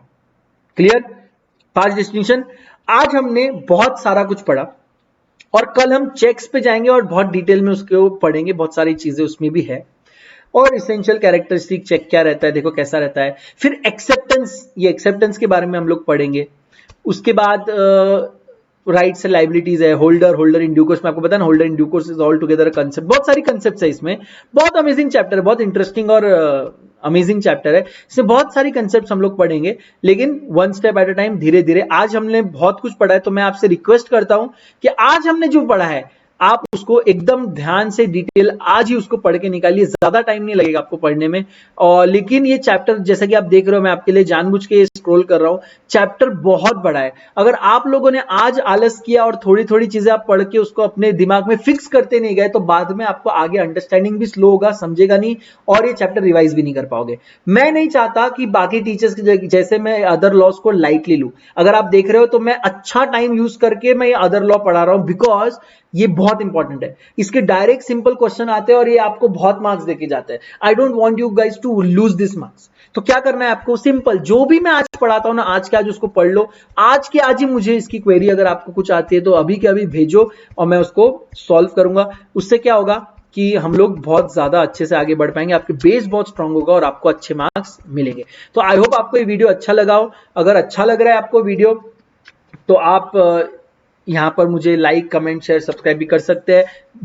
Clear? 5 distinction. आज हमने बहुत सारा कुछ पढ़ा और कल हम checks पे जाएंगे और बहुत डिटेल में उसको पढ़ेंगे, बहुत सारी चीजें उसमें भी है। और इसेंशियल कैरेक्टरिस्टिक चेक क्या रहता है, देखो कैसा रहता है। फिर एक्सेप्टेंस, ये एक्सेप्टेंस के बारे में हम लोग पढ़ेंगे। उसके बाद राइट्स एंड लाइबिलिटीज है, होल्डर इन ड्यू कोर्स में आपको पता है ना, holder in due course is all together concept. बहुत सारी कंसेप्ट्स है इसमें, बहुत अमेजिंग चैप्टर है, बहुत इंटरेस्टिंग और अमेजिंग चैप्टर है। इसमें बहुत सारी कंसेप्ट्स हम लोग पढ़ेंगे, लेकिन one step at a time, धीरे धीरे। आज हमने बहुत कुछ पढ़ा है, तो मैं आपसे रिक्वेस्ट करता हूं कि आज हमने जो पढ़ा है आप उसको एकदम ध्यान से डिटेल आज ही उसको पढ़ के निकालिए, ज्यादा टाइम नहीं लगेगा आपको पढ़ने में। और लेकिन ये चैप्टर जैसा कि आप देख रहे हो, मैं आपके लिए जानबूझ के स्क्रॉल कर रहा हूं, चैप्टर बहुत बड़ा है। अगर आप लोगों ने आज आलस किया और थोड़ी थोड़ी चीजें आप पढ़ के उसको अपने दिमाग में फिक्स करते नहीं गए, तो बाद में आपको आगे अंडरस्टैंडिंग भी स्लो होगा, समझेगा नहीं और ये चैप्टर रिवाइज भी नहीं कर पाओगे। मैं नहीं चाहता कि बाकी टीचर्स जैसे मैं अदर लॉज को लाइटली लूं। अगर आप देख रहे हो तो मैं अच्छा टाइम यूज करके मैं अदर लॉ पढ़ा रहा हूं, बिकॉज ये बहुत इंपॉर्टेंट है। इसके डायरेक्ट सिंपल क्वेश्चन आते हैं और ये आपको बहुत मार्क्स देके जाते हैं। I don't want you guys to lose this marks. तो क्या करना है आपको? सिंपल, जो भी मैं आज पढ़ाता हूं ना, आज के आज उसको पढ़ लो। आज के आज ही मुझे इसकी क्वेरी अगर आपको कुछ आती है तो अभी के अभी भेजो और मैं उसको सॉल्व करूंगा। उससे क्या होगा कि हम लोग बहुत ज्यादा अच्छे से आगे बढ़ पाएंगे, आपके बेस बहुत स्ट्रांग होगा और आपको अच्छे मार्क्स मिलेंगे। तो आई होप आपको ये वीडियो अच्छा लगा हो। अगर अच्छा लग रहा है आपको वीडियो तो आप यहाँ पर मुझे लाइक, कमेंट, शेयर, सब्सक्राइब भी कर सकते हैं।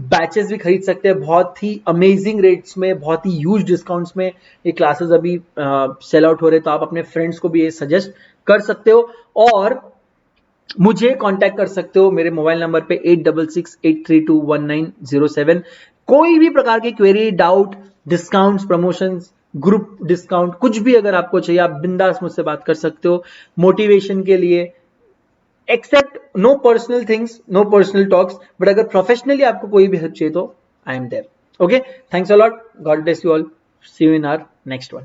बैचेस भी खरीद सकते हैं बहुत ही अमेजिंग रेट्स में, बहुत ही ह्यूज डिस्काउंट्स में ये क्लासेस अभी सेल आउट हो रहे हैं। तो आप अपने फ्रेंड्स को भी ये सजेस्ट कर सकते हो और मुझे कांटेक्ट कर सकते हो मेरे मोबाइल नंबर पे 8668321907। कोई भी प्रकार की query, doubt, discounts, promotions, group discount, कुछ भी अगर आपको चाहिए आप बिंदास मुझसे बात कर सकते हो मोटिवेशन के लिए। Except no personal things, no personal talks, but अगर प्रोफेशनली आपको कोई भी हेल्प चाहिए तो I am there. Okay, thanks a lot, God bless you all, see you in our next one.